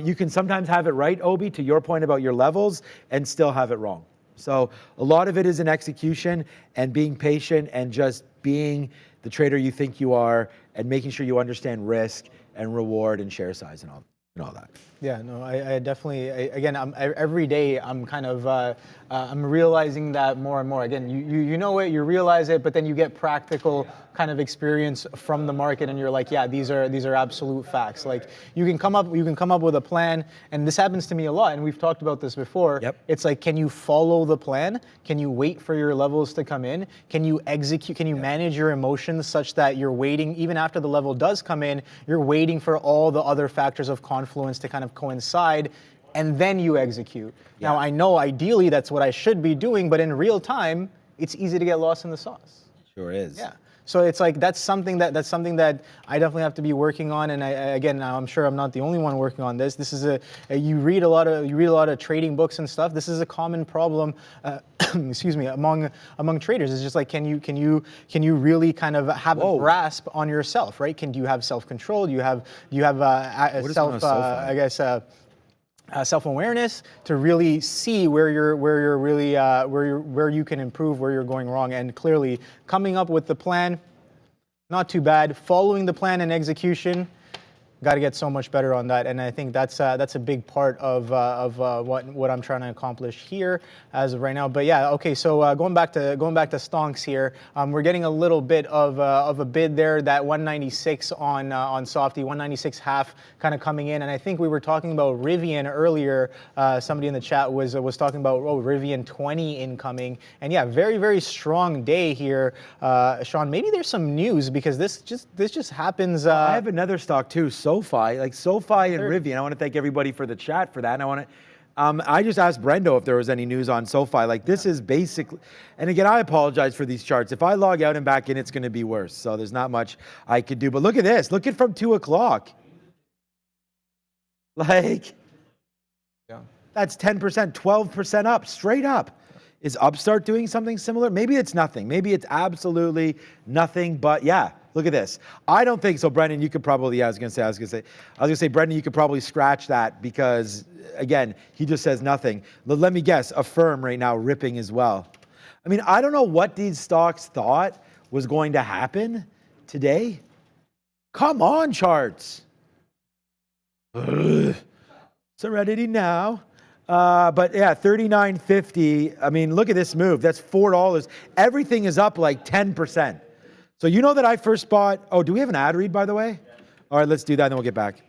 you can sometimes have it right, Obi, to your point about your levels, and still have it wrong. So a lot of it is in execution and being patient and just being the trader you think you are and making sure you understand risk and reward and share size and all that. Yeah, no, I definitely, again, every day I'm kind of, I'm realizing that more and more. Again, you know it, you realize it, but then you get practical kind of experience from the market, and you're like, yeah, these are absolute facts. Like you can come up with a plan, and this happens to me a lot, and we've talked about this before. Yep. It's like, can you follow the plan? Can you wait for your levels to come in? Can you execute? Can you manage your emotions such that you're waiting, even after the level does come in, you're waiting for all the other factors of confluence to kind of coincide, and then you execute. Yeah. Now I know ideally that's what I should be doing, but in real time, it's easy to get lost in the sauce. Sure is. Yeah. So it's like that's something that I definitely have to be working on, and again, I'm sure I'm not the only one working on this. This is you read a lot of trading books and stuff. This is a common problem, excuse me, among traders. It's just like, can you really kind of have a grasp on yourself, right? Do you have self-control? Do you have self-awareness to really see where you can improve, where you're going wrong, and clearly coming up with the plan, not too bad. Following the plan and execution, got to get so much better on that, and I think that's a big part of what I'm trying to accomplish here as of right now. But yeah, okay. So going back to stonks here, we're getting a little bit of a bid there. That 196 on Softy, 196 half kind of coming in, and I think we were talking about Rivian earlier. Somebody in the chat was talking about Rivian 20 incoming, and yeah, very strong day here. Sean, maybe there's some news because this just happens. I have another stock too. SoFi and Rivian. I want to thank everybody for the chat for that. And I want to, I just asked Brendo if there was any news on SoFi. Like this is basically, and again, I apologize for these charts. If I log out and back in, it's going to be worse. So there's not much I could do. But look at this. Look at from 2 o'clock. Like, yeah, that's 10%, 12% up, straight up. Is Upstart doing something similar? Maybe it's nothing. Maybe it's absolutely nothing. But yeah. Look at this. I don't think so, Brendan. You could probably, I was gonna say, Brendan, you could probably scratch that because, again, he just says nothing. Let me guess, Affirm right now ripping as well. I mean, I don't know what these stocks thought was going to happen today. Come on, charts. Serenity now. But yeah, 39.50. I mean, look at this move. That's $4. Everything is up like 10%. So you know that I first bought, do we have an ad read, by the way? Yeah. All right, let's do that, and then we'll get back.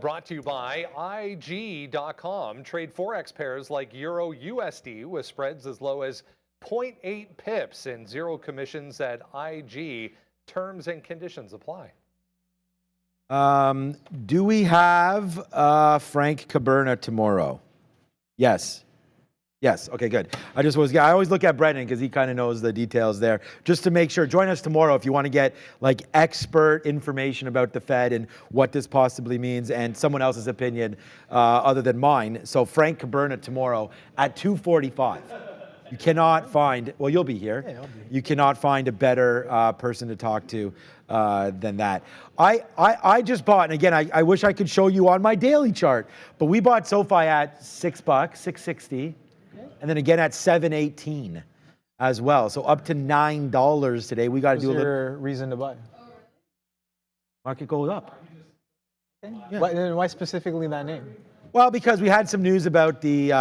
Brought to you by IG.com. Trade Forex pairs like Euro USD with spreads as low as 0.8 pips and zero commissions at IG. Terms and conditions apply. Do we have Frank Caberna tomorrow? Yes. Yes. Okay, good. I always look at Brendan because he kind of knows the details there. Just to make sure, join us tomorrow if you want to get like expert information about the Fed and what this possibly means and someone else's opinion other than mine. So Frank Caberna tomorrow at 2:45. You cannot find, well, you'll be here. Yeah, I'll be here. You cannot find a better person to talk to than that. I just bought, and again, I wish I could show you on my daily chart, but we bought SoFi at $6, $6.60. And then again at $7.18 as well. So up to $9 today. We got to do a little. Your reason to buy? Market goes up. Okay. Yeah. Why specifically that name? Well, because we had some news about the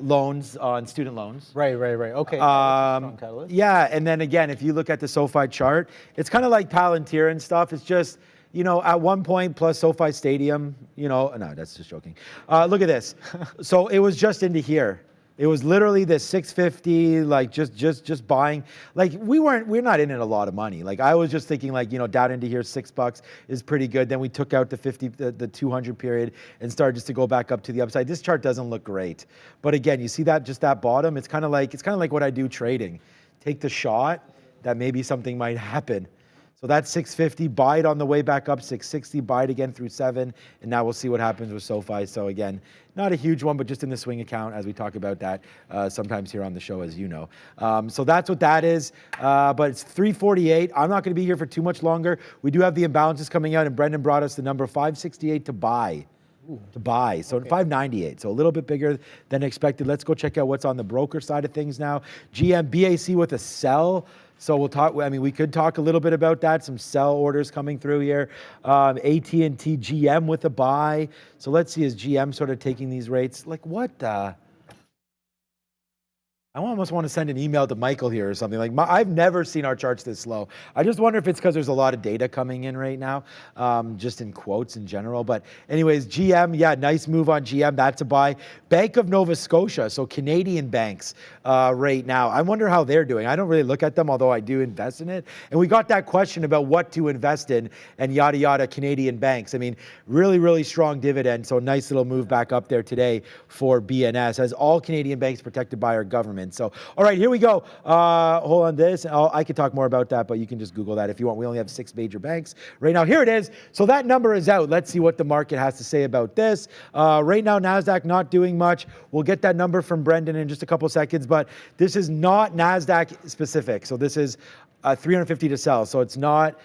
loans on student loans. Right. Okay. Strong catalyst. Yeah, and then again, if you look at the SoFi chart, it's kind of like Palantir and stuff. It's just, at one point plus SoFi Stadium, no, that's just joking. Look at this. So it was just into here. It was literally the 650, like just buying. Like we're not in it a lot of money. Like I was just thinking like, down into here, $6 is pretty good. Then we took out the 50, the 200 period and started just to go back up to the upside. This chart doesn't look great. But again, you see that bottom? It's kind of like what I do trading. Take the shot that maybe something might happen. So that's 650, buy it on the way back up, 660, buy it again through 7, and now we'll see what happens with SoFi. So again, not a huge one, but just in the swing account as we talk about that sometimes here on the show, as you know. So that's what that is, but it's 348. I'm not gonna be here for too much longer. We do have the imbalances coming out, and Brendan brought us the number 568 to buy. So okay. 598, so a little bit bigger than expected. Let's go check out what's on the broker side of things now. GM, BAC with a sell. So we'll talk, we could talk a little bit about that, some sell orders coming through here. AT&T, GM with a buy. So let's see, is GM sort of taking these rates? Like what the? I almost want to send an email to Michael here or something. Like I've never seen our charts this slow. I just wonder if it's because there's a lot of data coming in right now, just in quotes in general. But anyways, GM, yeah, nice move on GM. That's a buy. Bank of Nova Scotia, so Canadian banks right now. I wonder how they're doing. I don't really look at them, although I do invest in it. And we got that question about what to invest in and yada, yada, Canadian banks. Really, really strong dividend. So nice little move back up there today for BNS, as all Canadian banks protected by our government. So, all right, here we go. Hold on this. I could talk more about that, but you can just Google that if you want. We only have 6 major banks right now. Here it is. So that number is out. Let's see what the market has to say about this. Right now, NASDAQ not doing much. We'll get that number from Brendan in just a couple seconds, but this is not NASDAQ specific. So this is 350 to sell. So it's not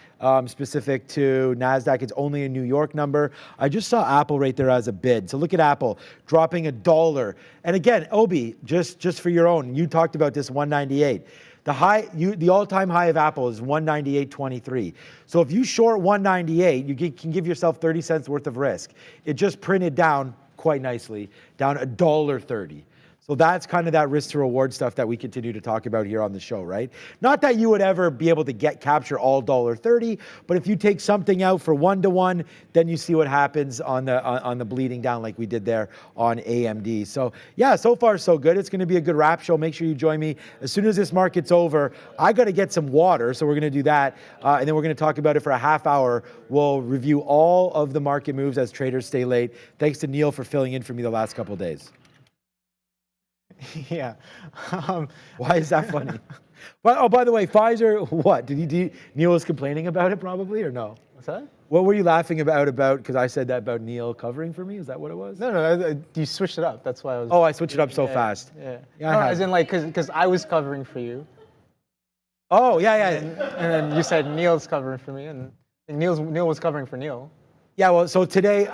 specific to NASDAQ. It's only a New York number. I just saw Apple right there as a bid. So look at Apple dropping $1. And again, Obi, just for your own, you talked about this 198. The all-time high of Apple is 198.23. So if you short 198, you can give yourself 30 cents worth of risk. It just printed down quite nicely, down $1.30. So that's kind of that risk to reward stuff that we continue to talk about here on the show, right? Not that you would ever be able to capture all $1.30, but if you take something out for 1-to-1, then you see what happens on the bleeding down like we did there on AMD. So yeah, so far so good. It's going to be a good wrap show. Make sure you join me as soon as this market's over. I got to get some water, so we're going to do that, and then we're going to talk about it for a half hour. We'll review all of the market moves as traders stay late. Thanks to Neil for filling in for me the last couple of days. Yeah. Why is that funny? Well, oh, by the way, Pfizer, what? Neil was complaining about it probably, or no? What's that? What were you laughing about because I said that about Neil covering for me? Is that what it was? No, you switched it up. That's why I was... Oh, I switched it up so fast. Yeah. No, as in like, because I was covering for you. Oh, yeah. And then you said Neil's covering for me, and Neil was covering for Neil. Yeah, well, so today,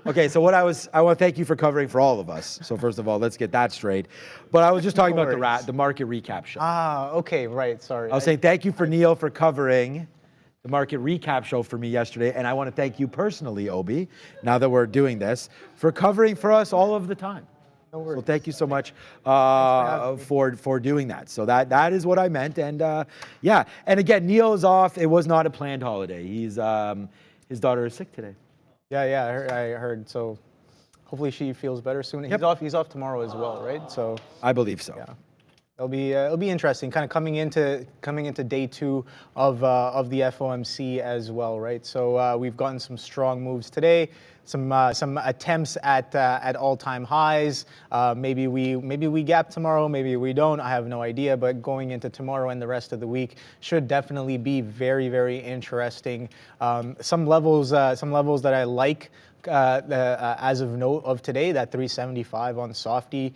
okay, so I want to thank you for covering for all of us. So first of all, let's get that straight. But I was just talking about the market recap show. Ah, okay, right, sorry. I was saying thank you for Neil for covering the market recap show for me yesterday. And I want to thank you personally, Obi, now that we're doing this, for covering for us all of the time. No worries. So thank you so much for doing that. So that is what I meant. And yeah, and again, Neil is off. It was not a planned holiday. His daughter is sick today. Yeah, I heard. So hopefully she feels better soon. Yep. He's off tomorrow as well, right? So I believe so. Yeah, it'll be interesting. Kind of coming into day 2 of the FOMC as well, right? So we've gotten some strong moves today. some attempts at all-time highs. Maybe we gap tomorrow, maybe we don't. I have no idea. But going into tomorrow and the rest of the week should definitely be very, very interesting. Some levels that I like. As of note of today, that 375 on Softy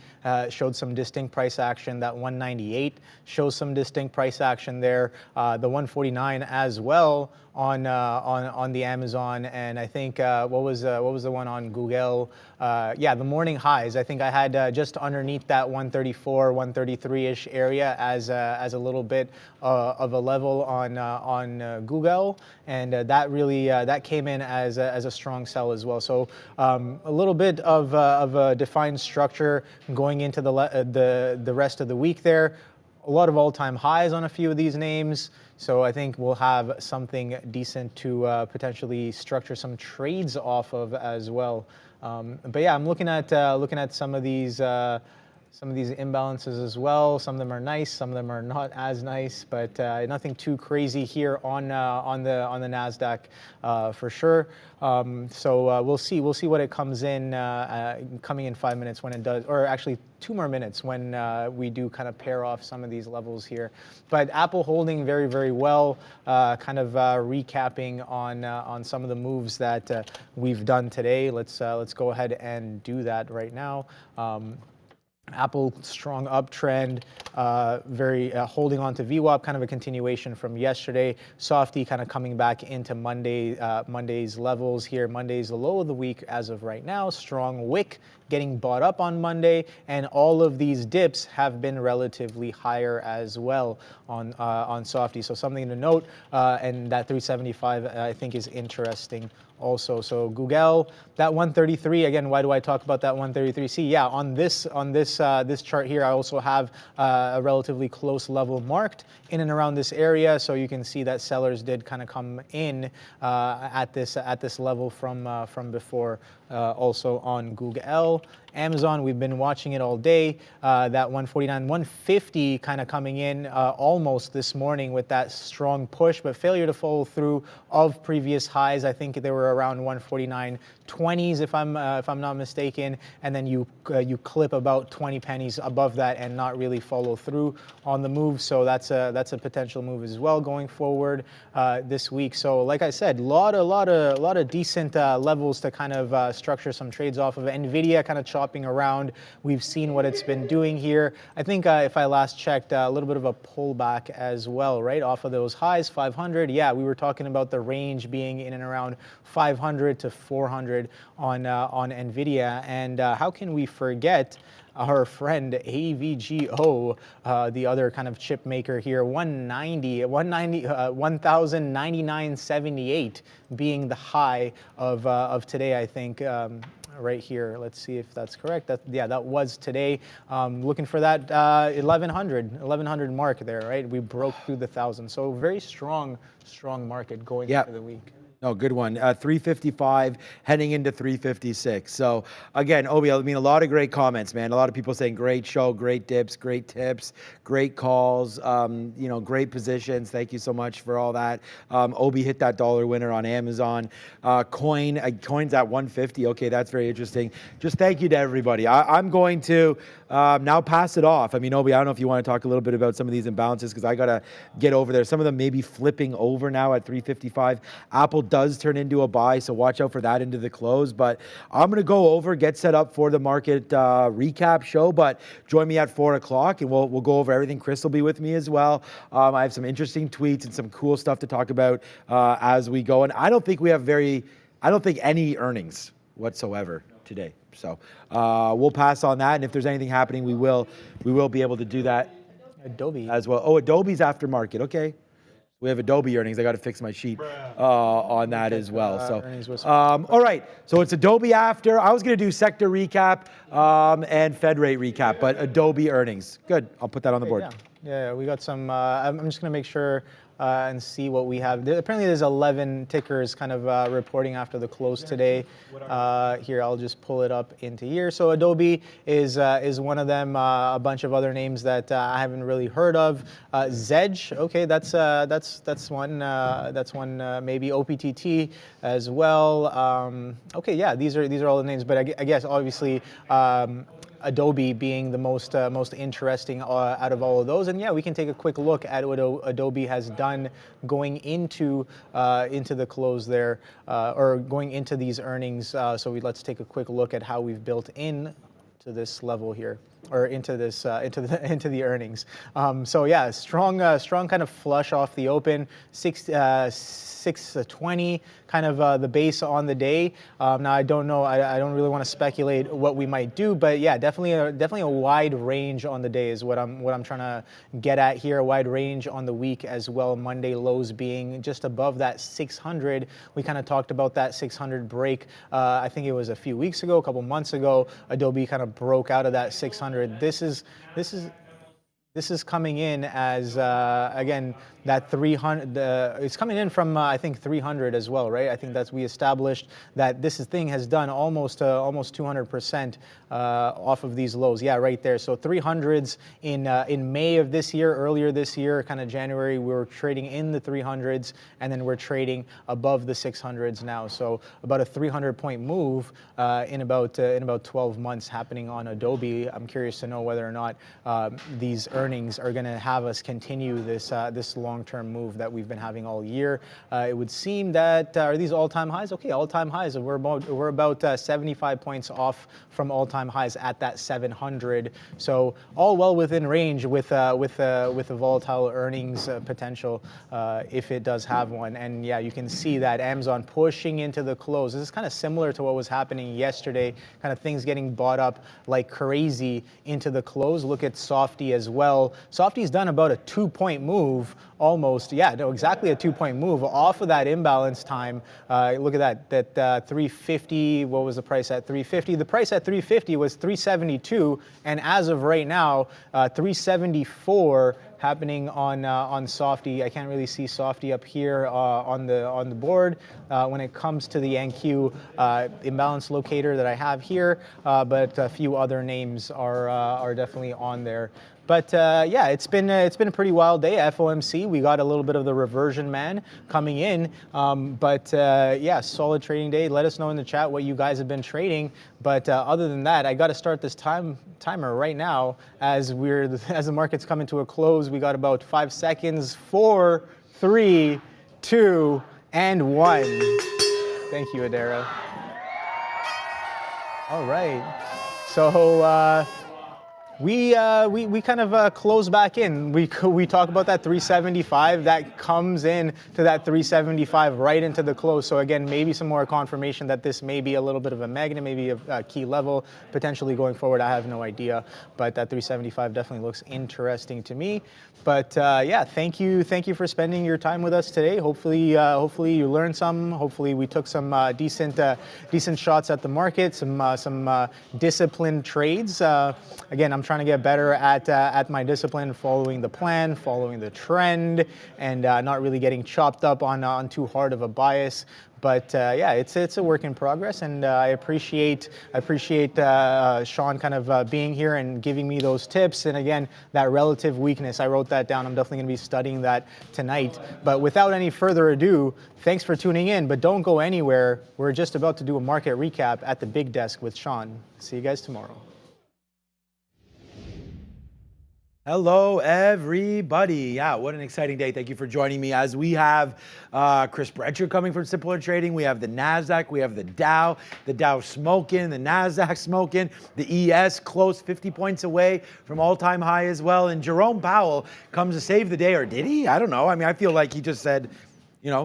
showed some distinct price action. That 198 shows some distinct price action there. The 149 as well on the Amazon, and I think what was the one on Google? Yeah, the morning highs. I think I had just underneath that 134, 133-ish area as a little bit of a level on Google, and that really that came in as a strong sell as well. So a little bit of a defined structure going into the rest of the week there. A lot of all-time highs on a few of these names. So I think we'll have something decent to potentially structure some trades off of as well. But yeah, I'm looking at some of these imbalances as well. Some of them are nice, some of them are not as nice, but nothing too crazy here on the NASDAQ for sure. So we'll see what it comes in coming in 5 minutes when it does, or actually 2 more minutes when we do kind of pair off some of these levels here. But Apple holding very, very well, kind of recapping on some of the moves that we've done today. Let's go ahead and do that right now. Apple strong uptrend, very holding on to VWAP, kind of a continuation from yesterday. Softy kind of coming back into Monday's levels here. Monday's the low of the week as of right now. Strong wick getting bought up on Monday, and all of these dips have been relatively higher as well on Softy. So something to note, and that 375 I think is interesting also. So Google, that 133 again. Why do I talk about that 133? See, yeah, on this chart here, I also have a relatively close level marked in and around this area. So you can see that sellers did kind of come in at this level from before. Also on Google. Amazon, we've been watching it all day. That 149, 150 kind of coming in almost this morning with that strong push, but failure to follow through of previous highs. I think they were around 149.20s if I'm not mistaken, and then you clip about 20 pennies above that and not really follow through on the move. So that's a potential move as well going forward this week. So like I said, a lot of decent levels to kind of structure some trades off of. Nvidia kind of chopping around. We've seen what it's been doing here. I think if I last checked, a little bit of a pullback as well, right off of those highs, 500. Yeah, we were talking about the range being in and around 500 to 400 on Nvidia, and how can we forget our friend AVGO, the other kind of chip maker here, 1,099.78 being the high of today, I think. Right here, let's see if that's correct. That was today. Looking for that 1100 mark there, right? We broke through the 1,000. So very strong market going into the week. No, good one. 355 heading into 356. So again, Obi, I mean, a lot of great comments, man. A lot of people saying great show, great dips, great tips, great calls, great positions. Thank you so much for all that. Obi hit that dollar winner on Amazon. Coin's at 150. Okay, that's very interesting. Just thank you to everybody. I'm going to now pass it off. I mean, Obi, I don't know if you want to talk a little bit about some of these imbalances because I got to get over there. Some of them may be flipping over now at 355. Apple does turn into a buy, so watch out for that into the close. But I'm going to go over, get set up for the market recap show, but join me at 4 o'clock and we'll go over everything. Chris will be with me as well. I have some interesting tweets and some cool stuff to talk about as we go. And I don't think any earnings whatsoever today. So we'll pass on that. And if there's anything happening, we will be able to do that. Adobe as well. Oh, Adobe's aftermarket. Okay. We have Adobe earnings. I got to fix my sheet on that as well. So, all right. So it's Adobe after. I was going to do sector recap and Fed rate recap, but Adobe earnings. Good. I'll put that on the board. Yeah. We got some. I'm just going to make sure and see what we have. Apparently there's 11 tickers kind of reporting after the close today. Here, I'll just pull it up into here. So Adobe is one of them. A bunch of other names that I haven't really heard of. Zedge, okay, that's one. That's one. Maybe OPTT as well. Okay, yeah, these are all the names. But I guess obviously. Adobe being the most interesting out of all of those, and yeah, we can take a quick look at what Adobe has done going into the close there, or going into these earnings. So let's take a quick look at how we've built in to this level here, or into this into the earnings. So yeah, strong kind of flush off the open, 620 kind of the base on the day. Now I don't know, I don't really want to speculate what we might do, but yeah, definitely a wide range on the day is what I'm trying to get at here. A wide range on the week as well. Monday lows being just above that 600. We kind of talked about that 600 break. I think it was a few weeks ago, a couple months ago. Adobe kind of broke out of that 600. This is coming in as again that 300. It's coming in from I think 300 as well, right? I think we established that this thing has done almost 200% off of these lows. Yeah, right there. So 300s in May of this year, earlier this year, kind of January, we were trading in the 300s, and then we're trading above the 600s now. So about a 300-point move in about 12 months happening on Adobe. I'm curious to know whether or not these earnings are going to have us continue this long-term move that we've been having all year. It would seem that are these all-time highs? Okay, all-time highs. We're about 75 points off from all-time highs at that 700. So all well within range with a volatile earnings potential if it does have one. And yeah, you can see that Amazon pushing into the close. This is kind of similar to what was happening yesterday. Kind of things getting bought up like crazy into the close. Look at Softy as well. Softy's done about a 2-point move almost. Yeah, no, exactly a 2-point move off of that imbalance time. Look at that 350. What was the price at 350? The price at 350 was 372, and as of right now, 374 happening on Softy. I can't really see Softy up here on the board when it comes to the NQ imbalance locator that I have here, but a few other names are definitely on there. But yeah, it's been a pretty wild day. FOMC, we got a little bit of the reversion man coming in, but yeah, solid trading day. Let us know in the chat what you guys have been trading. But other than that, I got to start this timer right now as the market's coming to a close. We got about 5 seconds. 4, 3, 2, and 1. Thank you, Adara. All right, so. We kind of close back in. We talk about that 375. That comes in to that 375 right into the close. So again, maybe some more confirmation that this may be a little bit of a magnet, maybe a key level potentially going forward. I have no idea, but that 375 definitely looks interesting to me. But yeah, thank you for spending your time with us today. Hopefully you learned some. Hopefully we took some decent shots at the market, some disciplined trades. Again, I'm trying to get better at my discipline, following the plan, following the trend, and not really getting chopped up on too hard of a bias. But yeah, it's a work in progress, and I appreciate Sean kind of being here and giving me those tips. And again, that relative weakness, I wrote that down. I'm definitely going to be studying that tonight. But without any further ado, thanks for tuning in. But don't go anywhere. We're just about to do a market recap at the big desk with Sean. See you guys tomorrow. Hello, everybody. Yeah, what an exciting day. Thank you for joining me as we have Chris Bretcher coming from Simpler Trading. We have the NASDAQ. We have the Dow smoking, the NASDAQ smoking, the ES close 50 points away from all-time high as well. And Jerome Powell comes to save the day, or did he? I don't know. I mean, I feel like he just said,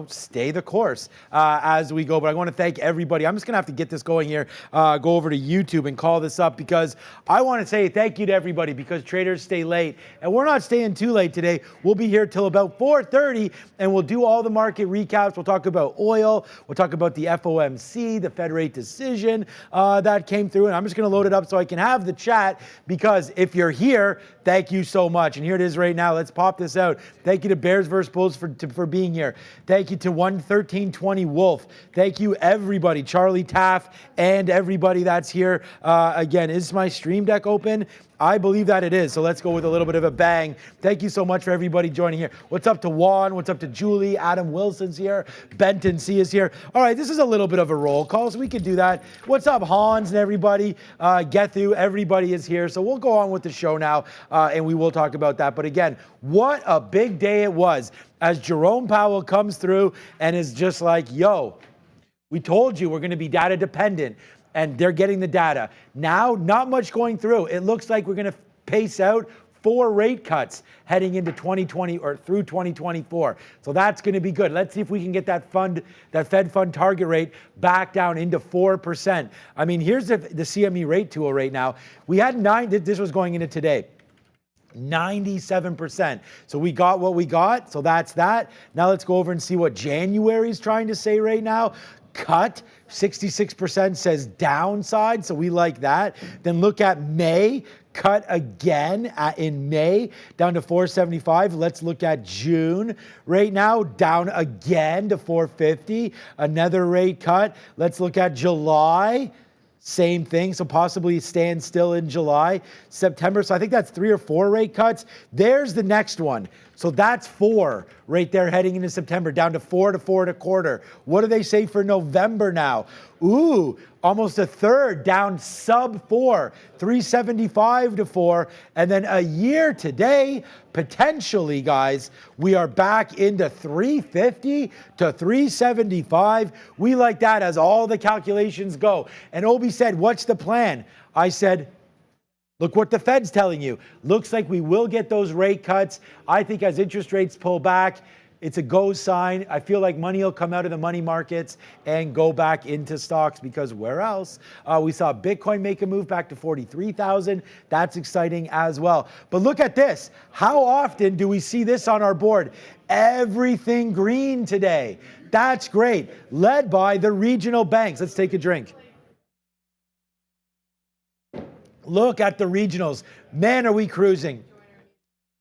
stay the course as we go. But I want to thank everybody. I'm just going to have to get this going here, go over to YouTube and call this up, because I want to say thank you to everybody, because traders stay late. And we're not staying too late today. We'll be here till about 4:30, and we'll do all the market recaps. We'll talk about oil. We'll talk about the FOMC, the Fed rate decision that came through. And I'm just going to load it up so I can have the chat, because if you're here, thank you so much. And here it is right now. Let's pop this out. Thank you to Bears vs. Bulls for being here. Thank you to 11320 Wolf. Thank you, everybody. Charlie Taff and everybody that's here. Again, is my Stream Deck open? I believe that it is. So let's go with a little bit of a bang. Thank you so much for everybody joining here. What's up to Juan? What's up to Julie? Adam Wilson's here. Benton C is here. All right, this is a little bit of a roll call, so we could do that. What's up, Hans and everybody? Gethu, everybody is here. So we'll go on with the show now, and we will talk about that. But again, what a big day it was as Jerome Powell comes through and is just like, yo, we told you we're going to be data dependent. And they're getting the data. Now, not much going through. It looks like we're going to pace out 4 rate cuts heading into 2020 or through 2024. So that's going to be good. Let's see if we can get that Fed fund target rate back down into 4%. I mean, here's the CME rate tool right now. We had 9, this was going into today. 97%. So we got what we got. So that's that. Now let's go over and see what January is trying to say right now. Cut, 66% says downside, so we like that. Then look at May, cut again in May, down to 475. Let's look at June right now, down again to 450. Another rate cut. Let's look at July. Same thing, so possibly stand still in July. September, so I think that's 3 or 4 rate cuts. There's the next one. So that's 4 right there heading into September, down to 4 to 4 1/4. What do they say for November now? Ooh, almost a third, down sub 4, 375 to 4. And then a year today, potentially, guys, we are back into 350 to 375. We like that as all the calculations go. And Obi said, what's the plan? I said, look what the Fed's telling you. Looks like we will get those rate cuts. I think as interest rates pull back, it's a go sign. I feel like money will come out of the money markets and go back into stocks, because where else? We saw Bitcoin make a move back to 43,000. That's exciting as well. But look at this. How often do we see this on our board? Everything green today. That's great. Led by the regional banks. Let's take a drink. Look at the regionals. Man, are we cruising.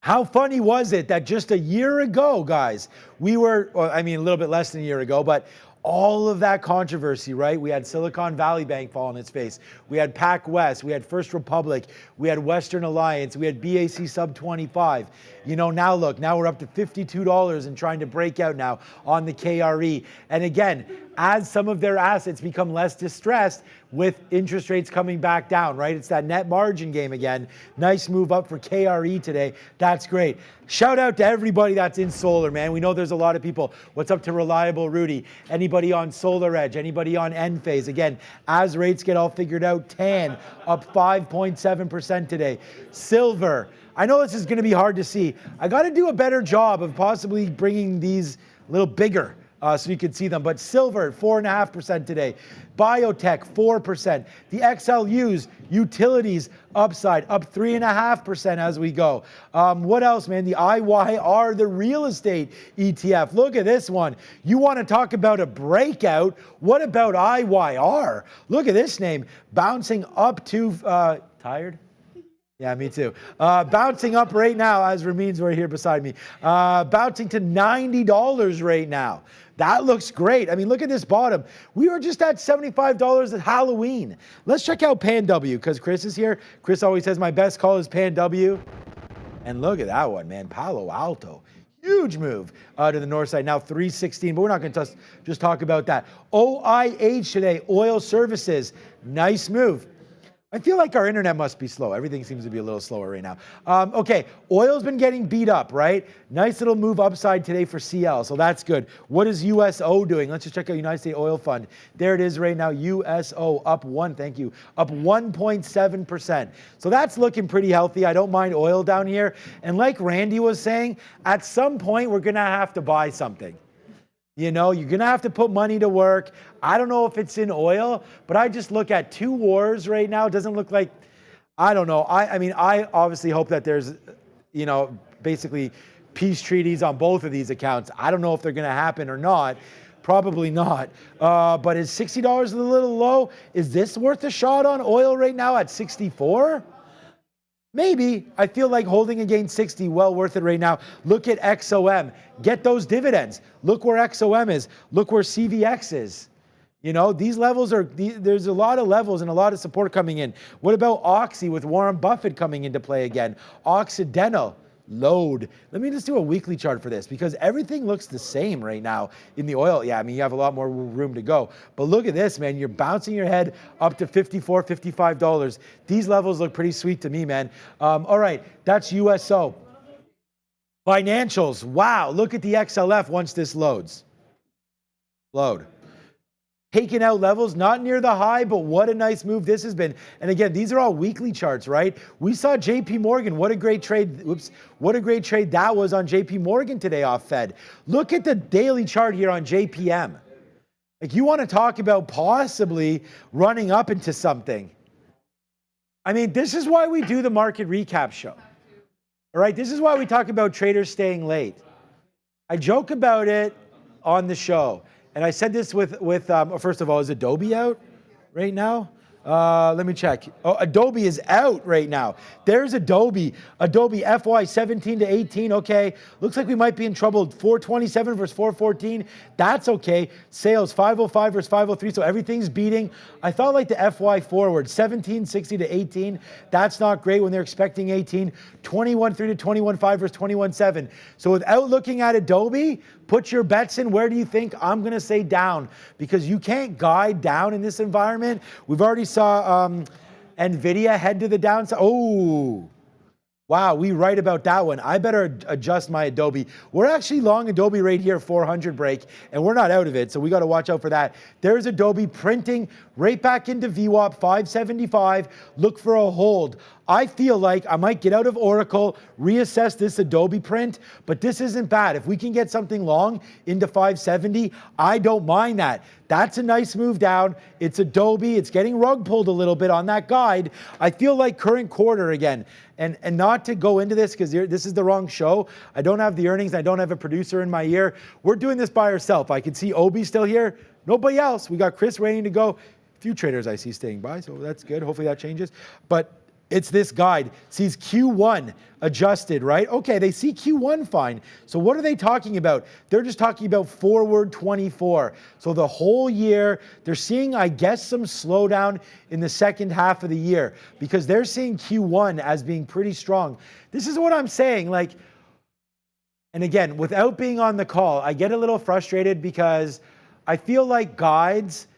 How funny was it that just a year ago, guys, we were, well, I mean, a little bit less than a year ago, but all of that controversy, right? We had Silicon Valley Bank fall on its face. We had PacWest. We had First Republic. We had Western Alliance. We had BAC sub 25. Now look, now we're up to $52 and trying to break out now on the KRE. And again, as some of their assets become less distressed with interest rates coming back down, right? It's that net margin game again. Nice move up for KRE today. That's great. Shout out to everybody that's in solar, man. We know there's a lot of people. What's up to Reliable Rudy? Anybody on Solar Edge? Anybody on Enphase? Again, as rates get all figured out, TAN up 5.7% today. Silver. I know this is going to be hard to see. I got to do a better job of possibly bringing these a little bigger so you can see them. But silver, 4.5% today. Biotech, 4%. The XLUs, utilities, upside, up 3.5% as we go. What else, man? The IYR, the real estate ETF. Look at this one. You want to talk about a breakout? What about IYR? Look at this name. Bouncing up to, tired? Yeah, me too. Bouncing up right now, as Ramin's right here beside me. Bouncing to $90 right now. That looks great. I mean, look at this bottom. We were just at $75 at Halloween. Let's check out PanW, because Chris is here. Chris always says my best call is PanW. And look at that one, man. Palo Alto. Huge move to the north side. Now 316, but we're not going to just talk about that. OIH today, oil services. Nice move. I feel like our internet must be slow. Everything seems to be a little slower right now. Okay, oil's been getting beat up, right? Nice little move upside today for CL, so that's good. What is USO doing? Let's just check out United States Oil Fund. There it is right now, USO up 1.7%. So that's looking pretty healthy. I don't mind oil down here. And like Randy was saying, at some point we're gonna have to buy something. You know, you're going to have to put money to work. I don't know if it's in oil, but I just look at two wars right now. It doesn't look like, I don't know. I mean, I obviously hope that there's, you know, basically peace treaties on both of these accounts. I don't know if they're going to happen or not. Probably not. But is $60 a little low? Is this worth a shot on oil right now at 64? Maybe. I feel like holding against 60, well worth it right now. Look at XOM. Get those dividends. Look where XOM is. Look where CVX is. You know, these levels are, there's a lot of levels and a lot of support coming in. What about Oxy with Warren Buffett coming into play again? Occidental. Load. Let me just do a weekly chart for this because everything looks the same right now in the oil. Yeah, I mean, you have a lot more room to go. But look at this, man. You're bouncing your head up to $54, $55. These levels look pretty sweet to me, man. All right, that's USO. Financials. Wow, look at the XLF once this loads. Load. Taking out levels, not near the high, but what a nice move this has been. And again, these are all weekly charts, right? We saw JP Morgan, what a great trade, what a great trade that was on JP Morgan today off Fed. Look at the daily chart here on JPM. Like, you want to talk about possibly running up into something. I mean, this is why we do the market recap show. All right, this is why we talk about traders staying late. I joke about it on the show. And I said this with first of all, is Adobe out right now? Let me check. Oh, Adobe is out right now. There's Adobe. Adobe FY 17 to 18. Okay. Looks like we might be in trouble. 427 versus 414. That's okay. Sales 505 versus 503. So everything's beating. I thought like the FY forward 1760 to 18. That's not great when they're expecting 18. 21.3 to 21.5 versus 21.7. So without looking at Adobe, put your bets in. Where do you think? I'm going to say down because you can't guide down in this environment. We've already saw NVIDIA head to the downside. Oh, wow, we right about that one. I better adjust my Adobe. We're actually long Adobe right here, 400 break, and we're not out of it, so we got to watch out for that. There's Adobe printing right back into VWAP, 575. Look for a hold. I feel like I might get out of Oracle, reassess this Adobe print, but this isn't bad. If we can get something long into 570, I don't mind that. That's a nice move down. It's Adobe. It's getting rug pulled a little bit on that guide. I feel like current quarter again. And not to go into this because this is the wrong show. I don't have the earnings. I don't have a producer in my ear. We're doing this by ourselves. I can see Obi still here. Nobody else. We got Chris ready to go. A few traders I see staying by, so that's good. Hopefully that changes. But it's this guide. Sees Q1 adjusted, right? Okay, they see Q1 fine. So what are they talking about? They're just talking about forward 24. So the whole year, they're seeing, I guess, some slowdown in the second half of the year because they're seeing Q1 as being pretty strong. This is what I'm saying. Like, and again, without being on the call, I get a little frustrated because I feel like guides,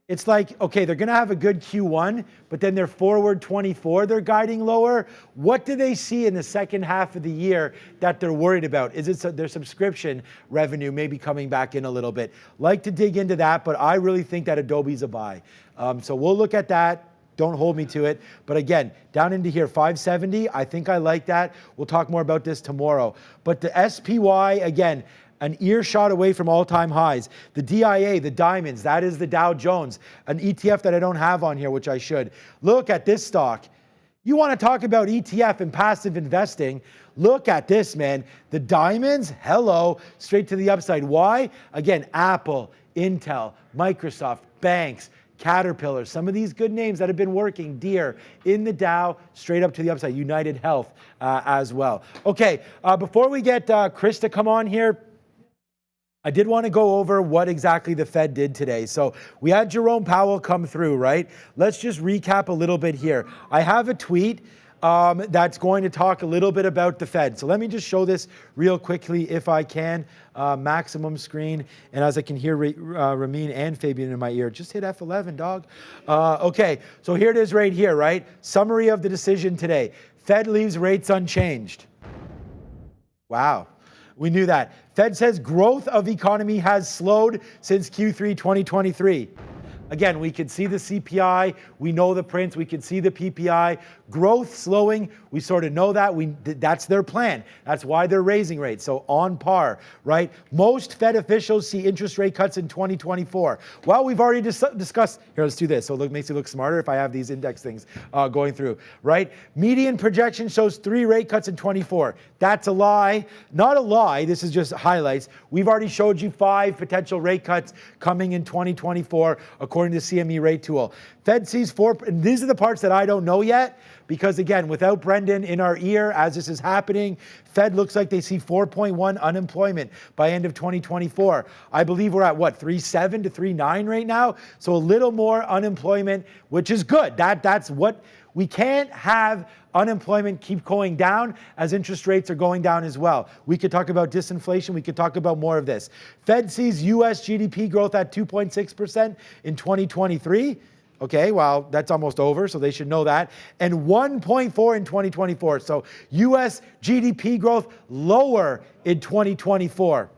it's like, okay, they're going to have a good Q1, but then they're forward 24, they're guiding lower. What do they see in the second half of the year that they're worried about? Is it their subscription revenue maybe coming back in a little bit? Like to dig into that, but I really think that Adobe's a buy. So we'll look at that. Don't hold me to it. But again, down into here, 570, I think I like that. We'll talk more about this tomorrow. But the SPY, again, an earshot away from all-time highs. The DIA, the diamonds, that is the Dow Jones, an ETF that I don't have on here, which I should. Look at this stock. You want to talk about ETF and passive investing, look at this, man. The diamonds, hello, straight to the upside. Why? Again, Apple, Intel, Microsoft, banks, Caterpillar, some of these good names that have been working, Deere, in the Dow, straight up to the upside. United Health as well. Okay, before we get Chris to come on here, I did want to go over what exactly the Fed did today. So we had Jerome Powell come through, right? Let's just recap a little bit here. I have a tweet that's going to talk a little bit about the Fed. So let me just show this real quickly if I can. Maximum screen. And as I can hear Ramin and Fabian in my ear, just hit F11, dog. Okay, so here it is right here, right? Summary of the decision today. Fed leaves rates unchanged. Wow. We knew that. Fed says growth of economy has slowed since Q3 2023. Again, we could see the CPI, we know the prints, we could see the PPI. Growth slowing, we sort of know that. That's their plan. That's why they're raising rates. So on par, right? Most Fed officials see interest rate cuts in 2024. Well, we've already discussed, here, let's do this. So it makes it look smarter if I have these index things going through, right? Median projection shows 3 rate cuts in 24. That's a lie. Not a lie, this is just highlights. We've already showed you 5 potential rate cuts coming in 2024, according to CME rate tool. Fed sees 4, and these are the parts that I don't know yet, because again, without Brendan in our ear as this is happening, Fed looks like they see 4.1 unemployment by end of 2024. I believe we're at what, 3.7 to 3.9 right now? So a little more unemployment, which is good. That's what, we can't have unemployment keep going down as interest rates are going down as well. We could talk about disinflation. We could talk about more of this. Fed sees U.S. GDP growth at 2.6% in 2023. Okay, well, that's almost over, so they should know that. And 1.4 in 2024. So U.S. GDP growth lower in 2024.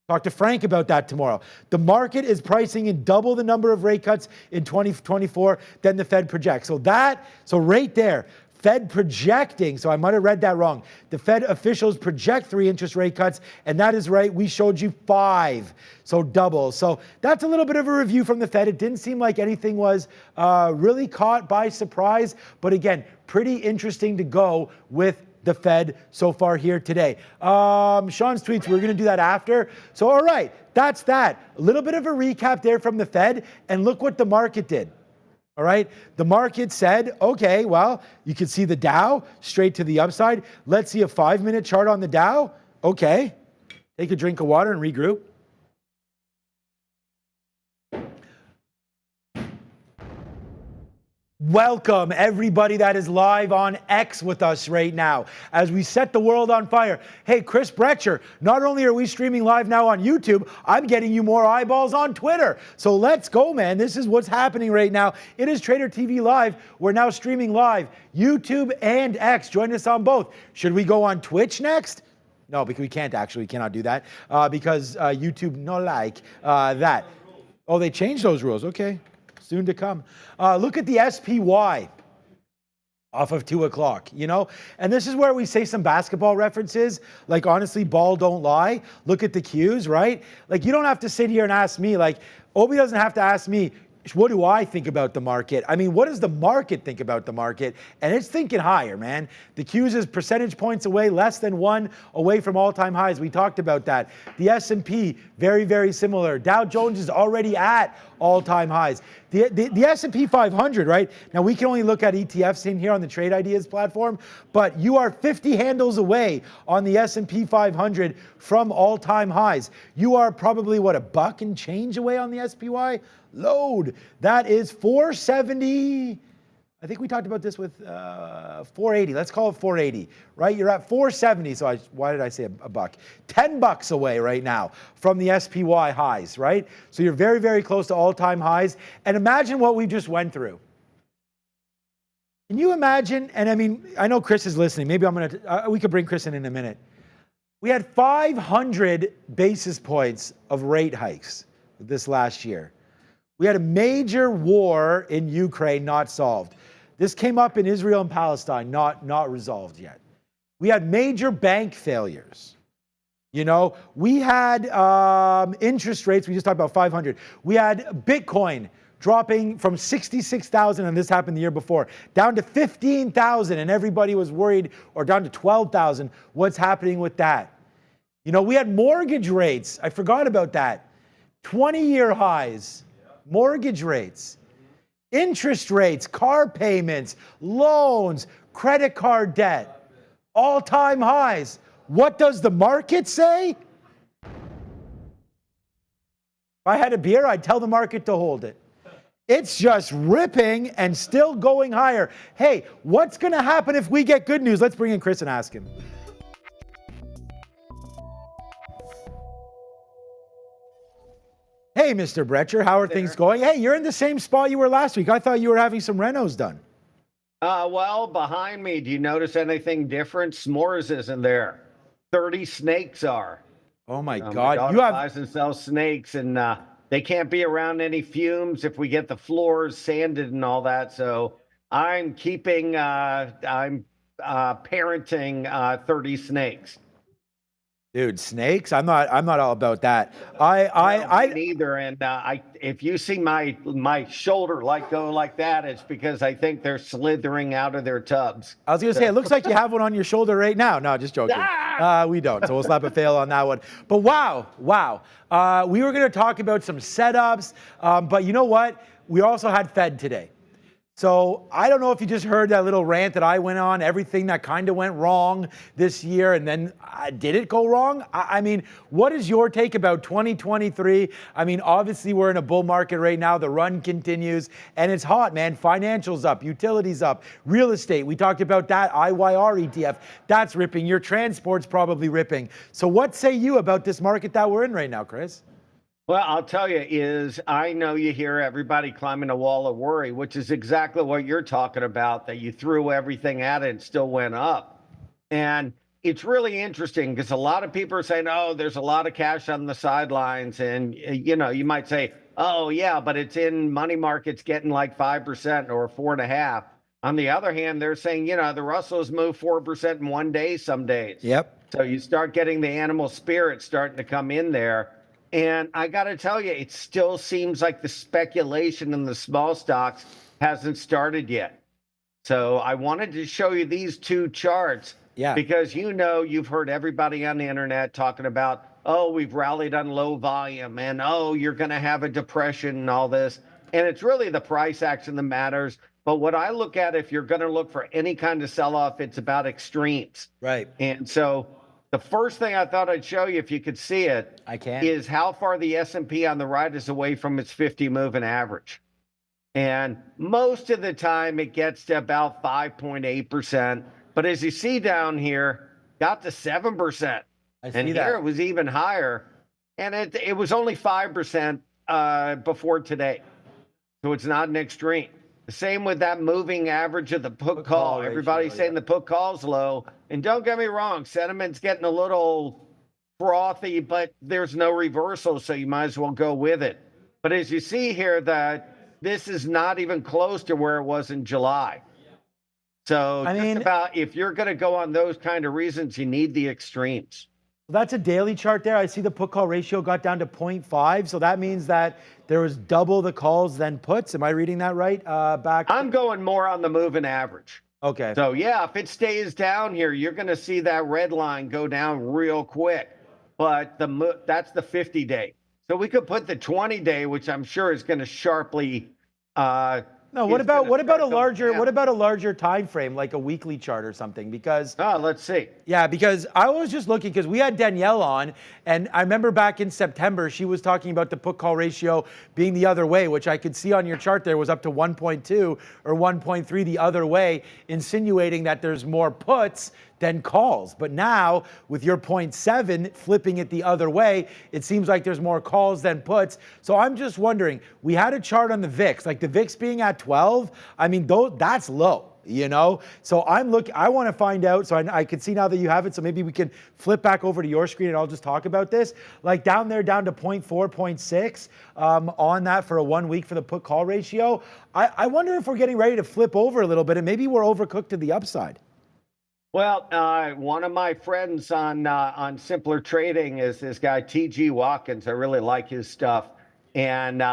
Talk to Frank about that tomorrow. The market is pricing in double the number of rate cuts in 2024 than the Fed projects. So right there, Fed projecting, so I might have read that wrong. The Fed officials project 3 interest rate cuts, and that is right, we showed you 5, so double. So that's a little bit of a review from the Fed. It didn't seem like anything was really caught by surprise, but again, pretty interesting to go with the Fed so far here today. Sean's tweets, we're gonna do that after. So all right, that's that. A little bit of a recap there from the Fed, and look what the market did. All right, the market said, okay, well, you can see the Dow straight to the upside. Let's see a 5-minute chart on the Dow. Okay, take a drink of water and regroup. Welcome everybody that is live on X with us right now as we set the world on fire. Hey, Chris Brecher, not only are we streaming live now on YouTube, I'm getting you more eyeballs on Twitter. So let's go, man. This is what's happening right now. It is Trader TV Live. We're now streaming live, YouTube and X. Join us on both. Should we go on Twitch next? No, because we can't actually. We cannot do that because YouTube no like that. Oh, they changed those rules. Okay. Soon to come. Look at the SPY off of 2 o'clock, you know? And this is where we say some basketball references, like honestly, ball don't lie. Look at the cues, right? Like you don't have to sit here and ask me, like Obi doesn't have to ask me, what do I think about the market? I mean, what does the market think about the market? And it's thinking higher, man. The Qs is percentage points away, less than 1 away from all-time highs. We talked about that. The S&P, very, very similar. Dow Jones is already at all-time highs. The S&P 500, right? Now, we can only look at ETFs in here on the Trade Ideas platform, but you are 50 handles away on the S&P 500 from all-time highs. You are probably, what, $1 and change away on the SPY? Load. That is 470. I think we talked about this with 480. Let's call it 480, right? You're at 470. So why did I say $1? $10 away right now from the SPY highs, right? So you're very, very close to all-time highs. And imagine what we just went through. Can you imagine? And I mean, I know Chris is listening. Maybe I'm gonna. We could bring Chris in a minute. We had 500 basis points of rate hikes this last year. We had a major war in Ukraine not solved. This came up in Israel and Palestine, not resolved yet. We had major bank failures. You know, we had interest rates, we just talked about 500. We had Bitcoin dropping from 66,000, and this happened the year before, down to 15,000, and everybody was worried, or down to 12,000. What's happening with that? You know, we had mortgage rates. I forgot about that. 20-year highs. Mortgage rates, interest rates, car payments, loans, credit card debt, all-time highs. What does the market say? If I had a beer, I'd tell the market to hold it. It's just ripping and still going higher. Hey, what's going to happen if we get good news? Let's bring in Chris and ask him. Hey, Mr. Brecher, how are things going? Hey, you're in the same spot you were last week. I thought you were having some renos done. Well, behind me, do you notice anything different? S'mores isn't there. 30 snakes are. Oh my God! My You have buys and sells snakes, and They can't be around any fumes if we get the floors sanded and all that. So I'm keeping, I'm parenting 30 snakes. Dude, snakes? I'm not all about that. Me neither. And if you see my shoulder go like that, it's because I think they're slithering out of their tubs. I was gonna say, it looks like you have one on your shoulder right now. No, just joking. We don't, so we'll slap a fail on that one. But wow. We were gonna talk about some setups, but you know what? We also had Fed today. So I don't know if you just heard that little rant that I went on, everything that kind of went wrong this year, and then did it go wrong? I mean, what is your take about 2023? I mean, obviously we're in a bull market right now. The run continues, and it's hot, man. Financials up, utilities up, real estate. We talked about that IYR ETF. That's ripping. Your transport's probably ripping. So what say you about this market that we're in right now, Chris? Well, I'll tell you I know you hear everybody climbing a wall of worry, which is exactly what you're talking about, that you threw everything at it and still went up. And it's really interesting because a lot of people are saying, oh, there's a lot of cash on the sidelines. And, you know, you might say, oh, yeah, but it's in money markets getting like 5% or 4.5%. On the other hand, they're saying, you know, the Russells move 4% in one day some days. Yep. So you start getting the animal spirit starting to come in there. And I got to tell you, it still seems like the speculation in the small stocks hasn't started yet. So I wanted to show you these two charts because, you know, you've heard everybody on the internet talking about, oh, we've rallied on low volume and, oh, you're going to have a depression and all this. And it's really the price action that matters. But what I look at, if you're going to look for any kind of sell-off, it's about extremes. Right. And so the first thing I thought I'd show you, if you could see it, is how far the S&P on the right is away from its 50 moving average. And most of the time it gets to about 5.8%. But as you see down here, got to 7%. And here it was even higher. And it was only 5% before today. So it's not an extreme. The same with that moving average of the put call. Everybody's saying the put call's low. And don't get me wrong, sentiment's getting a little frothy, but there's no reversal, so you might as well go with it. But as you see here, that this is not even close to where it was in July. So if you're going to go on those kind of reasons, you need the extremes. That's a daily chart there. I see the put call ratio got down to 0.5. So that means that there was double the calls than puts. Am I reading that right? I'm going more on the moving average. Okay. So yeah, if it stays down here, you're going to see that red line go down real quick. But that's the 50-day. So we could put the 20-day, which I'm sure is going to sharply. No, what about a larger time frame, like a weekly chart or something? Because let's see. Yeah, because I was just looking, because we had Danielle on, and I remember back in September she was talking about the put call ratio being the other way, which I could see on your chart there was up to 1.2 or 1.3 the other way, insinuating that there's more puts than calls. But now with your 0.7 flipping it the other way, it seems like there's more calls than puts. So I'm just wondering, we had a chart on the VIX, like the VIX being at 12. I mean, that's low, you know? So I want to find out, so I can see now that you have it, so maybe we can flip back over to your screen and I'll just talk about this. Like down there, down to 0.4, 0.6 on that for a 1 week for the put call ratio. I wonder if we're getting ready to flip over a little bit and maybe we're overcooked to the upside. Well, one of my friends on Simpler Trading is this guy, T.G. Watkins. I really like his stuff. And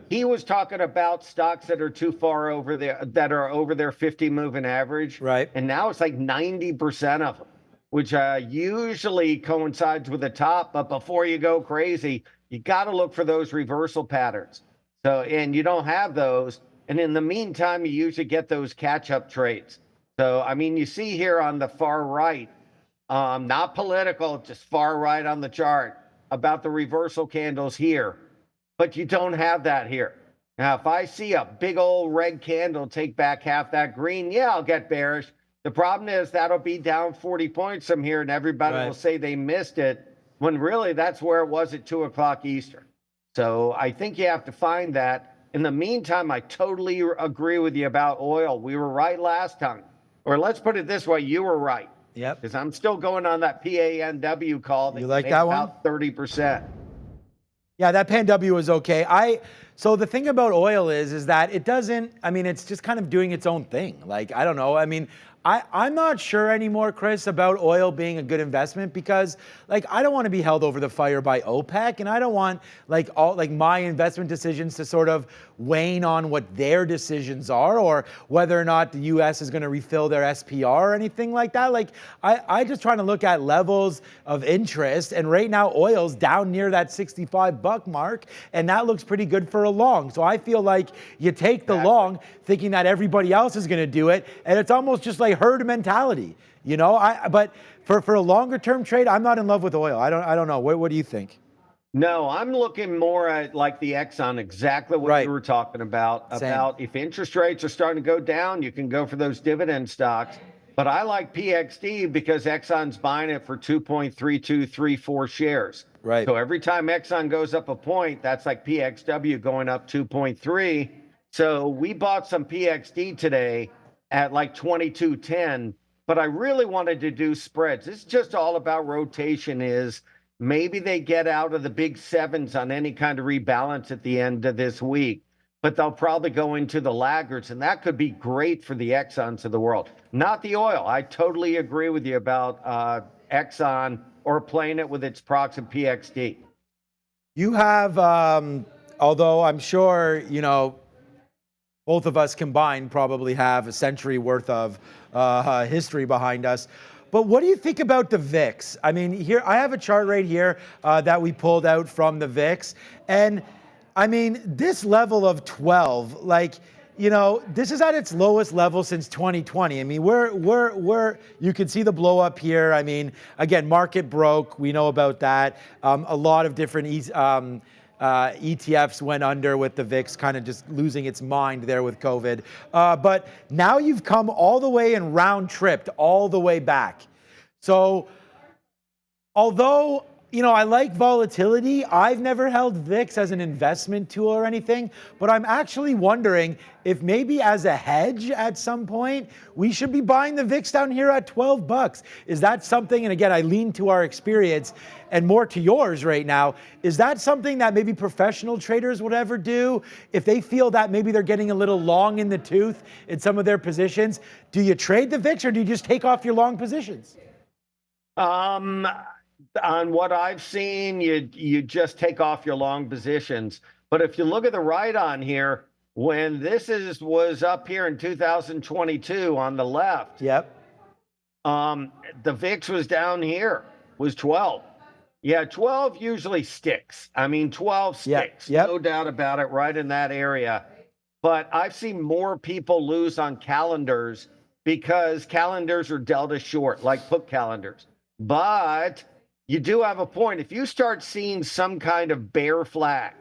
he was talking about stocks that are too far over that are over their 50 moving average. Right. And now it's like 90% of them, which usually coincides with the top. But before you go crazy, you got to look for those reversal patterns. So, and you don't have those. And in the meantime, you usually get those catch-up trades. So, I mean, you see here on the far right, not political, just far right on the chart, about the reversal candles here. But you don't have that here. Now, if I see a big old red candle take back half that green, yeah, I'll get bearish. The problem is that'll be down 40 points from here, and everybody will say they missed it, when really that's where it was at 2 o'clock Eastern. So I think you have to find that. In the meantime, I totally agree with you about oil. We were right last time. Or let's put it this way, you were right. Yep. Because I'm still going on that PANW call. You like that one? About 30%. Yeah, that Pan W was okay. So the thing about oil is that it doesn't, I mean, it's just kind of doing its own thing. Like, I don't know. I mean, I'm not sure anymore, Chris, about oil being a good investment because, like, I don't want to be held over the fire by OPEC, and I don't want like my investment decisions to sort of wane on what their decisions are, or whether or not the U.S. is going to refill their SPR or anything like that. Like, I just trying to look at levels of interest, and right now oil's down near that $65 mark, and that looks pretty good for a long. So I feel like you take the long, thinking that everybody else is going to do it, and it's almost just like herd mentality, you know. But for a longer term trade, I'm not in love with oil. I don't know. What do you think? No, I'm looking more at like the Exxon, exactly what you were talking about. Same. About if interest rates are starting to go down, you can go for those dividend stocks. But I like PXD because Exxon's buying it for 2.3234 shares. Right. So every time Exxon goes up a point, that's like PXW going up 2.3. So we bought some PXD today at like 22.10, but I really wanted to do spreads. It's just all about rotation. Is maybe they get out of the big sevens on any kind of rebalance at the end of this week, but they'll probably go into the laggards, and that could be great for the Exxons of the world. Not the oil. I totally agree with you about Exxon or playing it with its proxy PXD. You have, although I'm sure, you know, both of us combined probably have a century worth of history behind us. But what do you think about the VIX? I mean, here I have a chart right here that we pulled out from the VIX. And I mean, this level of 12, like, you know, this is at its lowest level since 2020. I mean, you can see the blow up here. I mean, again, market broke. We know about that. A lot of different ETFs went under with the VIX kind of just losing its mind there with COVID. But now you've come all the way and round tripped all the way back. So although, you know, I like volatility, I've never held VIX as an investment tool or anything, but I'm actually wondering if maybe as a hedge at some point, we should be buying the VIX down here at $12. Is that something, and again, I lean to our experience and more to yours right now, is that something that maybe professional traders would ever do? If they feel that maybe they're getting a little long in the tooth in some of their positions, do you trade the VIX or do you just take off your long positions? On what I've seen, you just take off your long positions. But if you look at the right on here, when this was up here in 2022 on the left, yep, the VIX was down here, was 12. Yeah, 12 usually sticks. I mean, 12 sticks, yep. No doubt about it, right in that area. But I've seen more people lose on calendars because calendars are delta short, like put calendars. But you do have a point. If you start seeing some kind of bear flag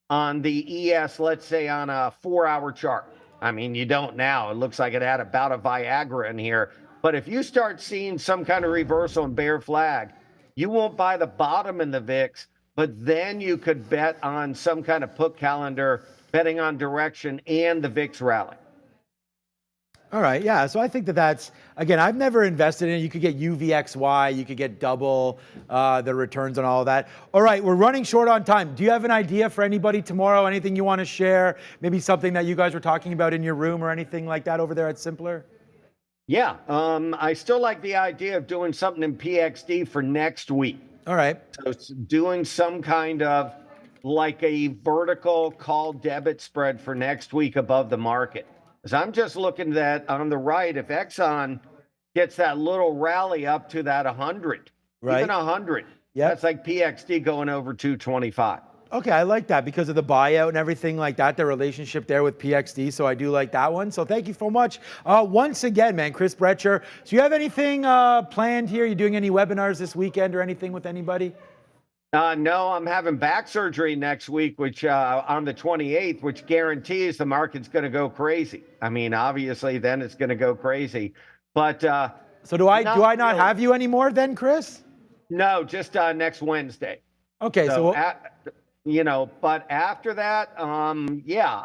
on the ES, let's say on a 4-hour chart, I mean, you don't now. It looks like it had about a Viagra in here. But if you start seeing some kind of reversal and bear flag, you won't buy the bottom in the VIX, but then you could bet on some kind of put calendar, betting on direction and the VIX rally. All right, yeah, so I think that's, again, I've never invested in it. You could get UVXY, you could get double the returns on all of that. All right, we're running short on time. Do you have an idea for anybody tomorrow? Anything you want to share? Maybe something that you guys were talking about in your room or anything like that over there at Simpler? Yeah, I still like the idea of doing something in PXD for next week. All right. So it's doing some kind of like a vertical call debit spread for next week above the market. So I'm just looking at on the right, if Exxon gets that little rally up to that 100, right, even 100, that's like PXD going over 225. Okay, I like that because of the buyout and everything like that, the relationship there with PXD. So I do like that one. So thank you so much. Once again, man, Chris Brecher. So you have anything planned here? You doing any webinars this weekend or anything with anybody? No, I'm having back surgery next week, which on the 28th, which guarantees the market's going to go crazy. I mean, obviously, then it's going to go crazy. But so do I not have you anymore then, Chris? No, just next Wednesday. Okay, so but after that, yeah,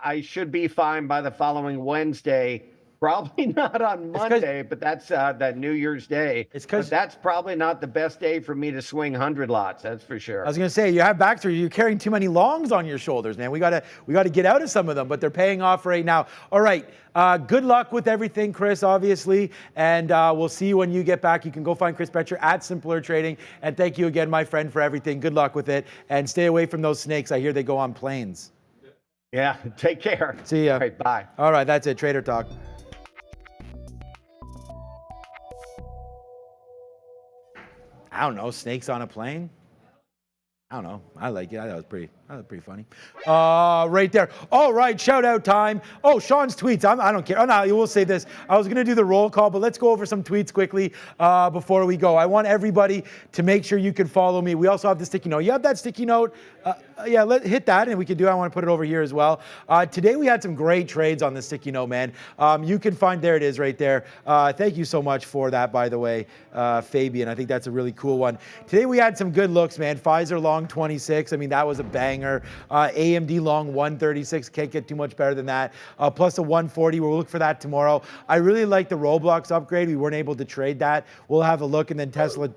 I should be fine by the following Wednesday. Probably not on Monday, but that's that New Year's Day. It's because that's probably not the best day for me to swing 100 lots. That's for sure. I was gonna say you have back through. You're carrying too many longs on your shoulders, man. We gotta get out of some of them, but they're paying off right now. All right. Good luck with everything, Chris, obviously, and we'll see you when you get back. You can go find Chris Betcher at Simpler Trading, and thank you again, my friend, for everything. Good luck with it, and stay away from those snakes. I hear they go on planes. Yeah. Take care. See ya. All right. Bye. All right. That's it. Trader Talk. I don't know, snakes on a plane? I don't know. I like it. That was pretty funny. Right there. All right, shout out time. Oh, Sean's tweets. I don't care. Oh, no, you will say this. I was going to do the roll call, but let's go over some tweets quickly before we go. I want everybody to make sure you can follow me. We also have the sticky note. You have that sticky note? Yeah, hit that, and we can do. I want to put it over here as well. Today we had some great trades on the sticky note, man. You can find, there it is right there. Thank you so much for that, by the way, Fabian. I think that's a really cool one. Today we had some good looks, man. Pfizer long 26. I mean, that was a banger. AMD long 136. Can't get too much better than that. Plus a 140. We'll look for that tomorrow. I really like the Roblox upgrade. We weren't able to trade that. We'll have a look, and then Tesla,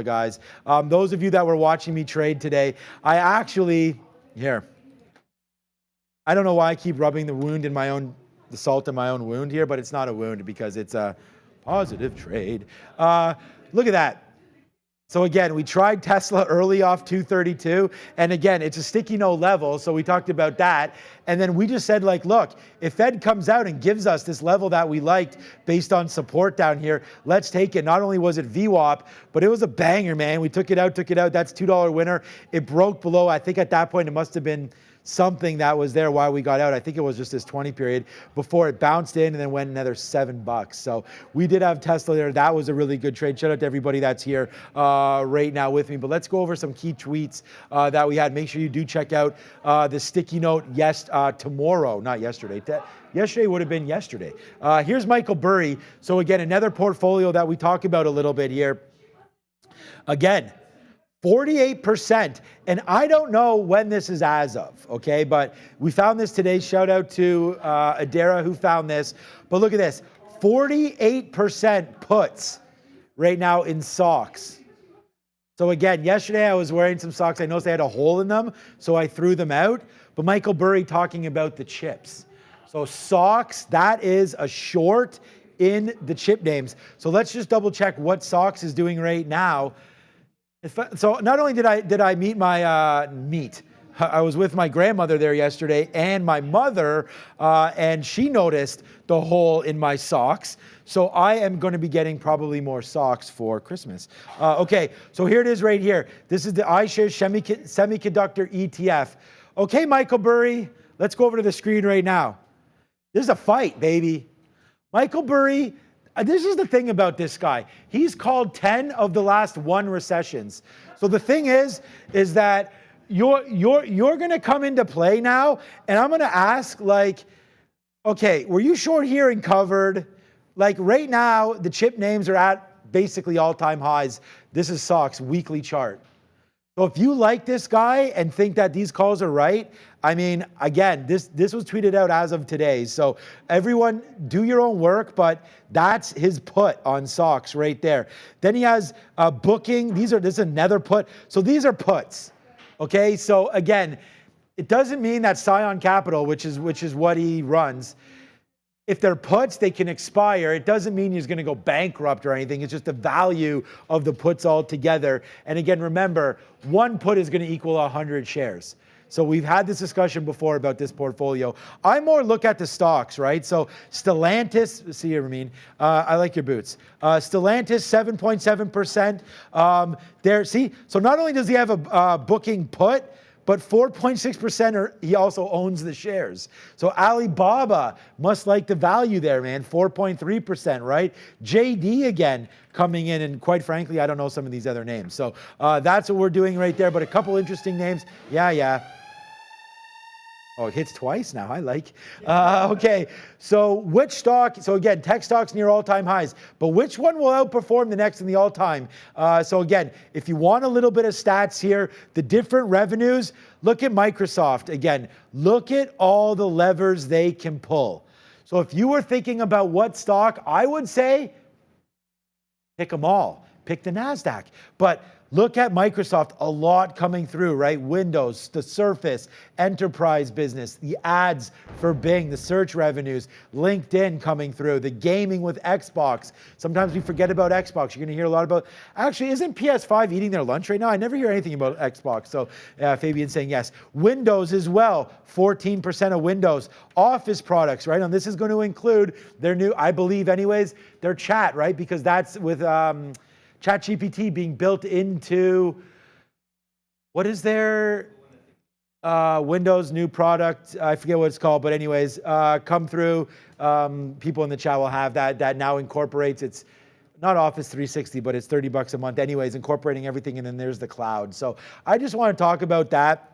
guys. Those of you that were watching me trade today, I actually, here. I don't know why I keep rubbing the salt in my own wound here, but it's not a wound because it's a positive trade. Look at that. So again, we tried Tesla early off 232, and again, it's a sticky no level, so we talked about that, and then we just said, like, look, if Fed comes out and gives us this level that we liked based on support down here, let's take it. Not only was it VWAP, but it was a banger, man. We took it out, that's $2 winner. It broke below, I think at that point it must have been something that was there while we got out. I think it was just this 20 period before it bounced in and then went another $7. So we did have Tesla there. That was a really good trade. Shout out to everybody that's here right now with me. But let's go over some key tweets that we had. Make sure you do check out the sticky note tomorrow, not yesterday. Yesterday would have been yesterday. Here's Michael Burry. So again, another portfolio that we talk about a little bit here. Again, 48%, and I don't know when this is as of, okay? But we found this today. Shout out to Adara who found this. But look at this, 48% puts right now in socks. So again, yesterday I was wearing some socks. I noticed they had a hole in them, so I threw them out. But Michael Burry talking about the chips. So socks, that is a short in the chip names. So let's just double check what socks is doing right now. So not only did I meet my I was with my grandmother there yesterday and my mother, and she noticed the hole in my socks. So I am going to be getting probably more socks for Christmas. Okay, so here it is right here. This is the iShares Semiconductor ETF. Okay, Michael Burry, let's go over to the screen right now. This is a fight, baby. Michael Burry. This is the thing about this guy. He's called 10 of the last 1 recessions. So the thing is that you're going to come into play now, and I'm going to ask, like, okay, were you short here and covered? Like right now, the chip names are at basically all-time highs. This is SOX weekly chart. So if you like this guy and think that these calls are right, I mean, again, this was tweeted out as of today. So everyone do your own work, but that's his put on SOX right there. Then he has booking. This is another put. So these are puts. Okay, so again, it doesn't mean that Scion Capital, which is what he runs, if they're puts, they can expire. It doesn't mean he's going to go bankrupt or anything. It's just the value of the puts altogether. And again, remember, 1 put is going to equal 100 shares. So we've had this discussion before about this portfolio. I more look at the stocks, right? So Stellantis, see you, Ramin. I like your boots. Stellantis, 7.7%. There, see? So not only does he have a booking put, but 4.6% he also owns the shares. So Alibaba must like the value there, man. 4.3%, right? JD again coming in, and quite frankly, I don't know some of these other names. So that's what we're doing right there. But a couple interesting names. Yeah. Oh, it hits twice now. I like. Okay, so which stock? So again, tech stocks near all-time highs. But which one will outperform the next in the all-time? So again, if you want a little bit of stats here, the different revenues, look at Microsoft. Again, look at all the levers they can pull. So if you were thinking about what stock, I would say pick them all. Pick the NASDAQ. But look at Microsoft, a lot coming through, right? Windows, the Surface, enterprise business, the ads for Bing, the search revenues, LinkedIn coming through, the gaming with Xbox. Sometimes we forget about Xbox. You're going to hear a lot about, actually, isn't PS5 eating their lunch right now? I never hear anything about Xbox. So Fabian saying yes. Windows as well, 14% of Windows. Office products, right? And this is going to include their new, I believe anyways, their chat, right? Because that's with ChatGPT being built into, what is their Windows new product? I forget what it's called, but anyways, come through. People in the chat will have that now incorporates, it's not Office 360, but it's $30 a month anyways, incorporating everything, and then there's the cloud. So I just want to talk about that.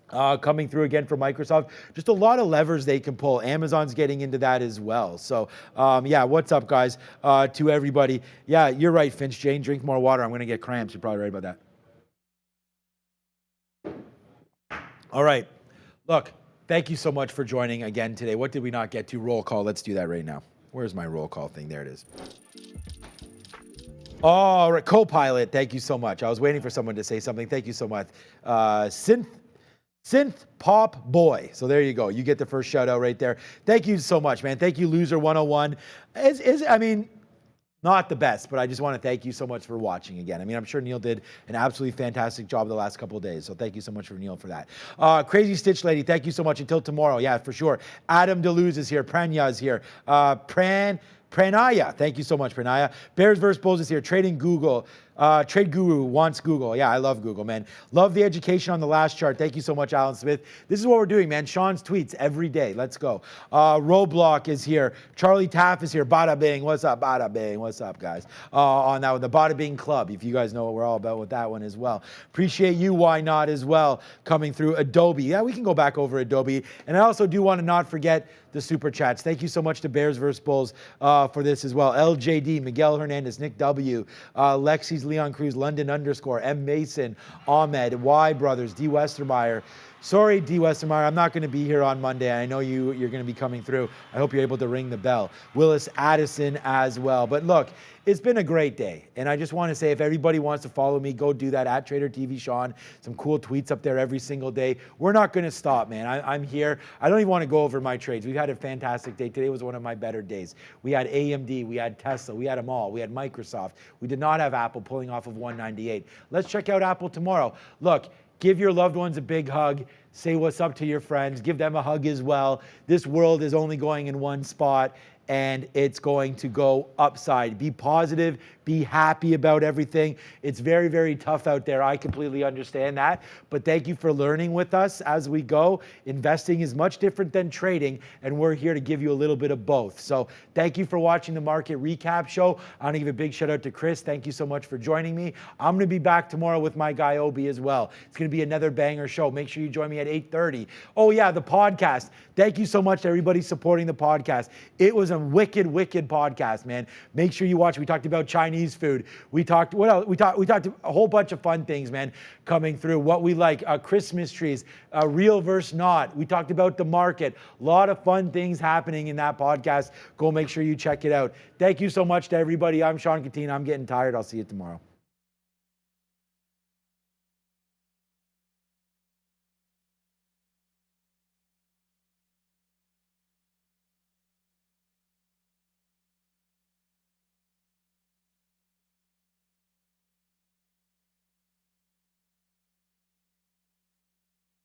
Coming through again for Microsoft. Just a lot of levers they can pull. Amazon's getting into that as well. So yeah, what's up, guys, to everybody. Yeah, you're right, Finch. Jane, drink more water. I'm going to get cramps. You're probably right about that. All right. Look, thank you so much for joining again today. What did we not get to? Roll call. Let's do that right now. Where's my roll call thing? There it is. All right, Copilot, thank you so much. I was waiting for someone to say something. Thank you so much. Synth Pop Boy. So there you go. You get the first shout out right there. Thank you so much, man. Thank you, Loser 101. I mean, not the best, but I just want to thank you so much for watching again. I mean, I'm sure Neil did an absolutely fantastic job the last couple of days. So thank you so much for Neil for that. Crazy Stitch Lady, thank you so much. Until tomorrow. Yeah, for sure. Adam DeLuz is here. Pranya is here. Pranaya, thank you so much, Pranaya. Bears vs. Bulls is here. Trading Google. Trade Guru wants Google. Yeah, I love Google, man. Love the education on the last chart. Thank you so much, Alan Smith. This is what we're doing, man. Sean's tweets every day. Let's go. Roblox is here. Charlie Taff is here. Bada Bing. What's up, Bada Bing? What's up, guys? On that one, the Bada Bing Club, if you guys know what we're all about with that one as well. Appreciate you, Why Not, as well, coming through. Adobe. Yeah, we can go back over Adobe. And I also do want to not forget the super chats. Thank you so much to Bears vs. Bulls for this as well. LJD, Miguel Hernandez, Nick W, Lexi's Leon Cruz, London _ M Mason, Ahmed, Y Brothers, D Westermeyer. Sorry, D Westermeyer, I'm not going to be here on Monday. I know you're going to be coming through. I hope you're able to ring the bell. Willis Addison as well. But look, it's been a great day. And I just want to say, if everybody wants to follow me, go do that at Trader TV Sean. Some cool tweets up there every single day. We're not going to stop, man. I'm here. I don't even want to go over my trades. We've had a fantastic day. Today was one of my better days. We had AMD, we had Tesla, we had them all. We had Microsoft. We did not have Apple pulling off of 198. Let's check out Apple tomorrow. Look, give your loved ones a big hug. Say what's up to your friends. Give them a hug as well. This world is only going in one spot, and it's going to go upside. Be positive, be happy about everything. It's very, very tough out there. I completely understand that, but thank you for learning with us as we go. Investing is much different than trading, and we're here to give you a little bit of both. So thank you for watching the Market Recap Show. I want to give a big shout out to Chris. Thank you so much for joining me. I'm going to be back tomorrow with my guy Obi as well. It's going to be another banger show. Make sure you join me at 8:30. Oh yeah, the podcast. Thank you so much to everybody supporting the podcast. It was a wicked podcast, man. Make sure you watch. We talked about Chinese food. We talked, what else? We talked a whole bunch of fun things, man, coming through. What we like, Christmas trees, real versus not. We talked about the market. A lot of fun things happening in that podcast. Go make sure you check it out. Thank you so much to everybody. I'm Sean Katina. I'm getting tired. I'll see you tomorrow.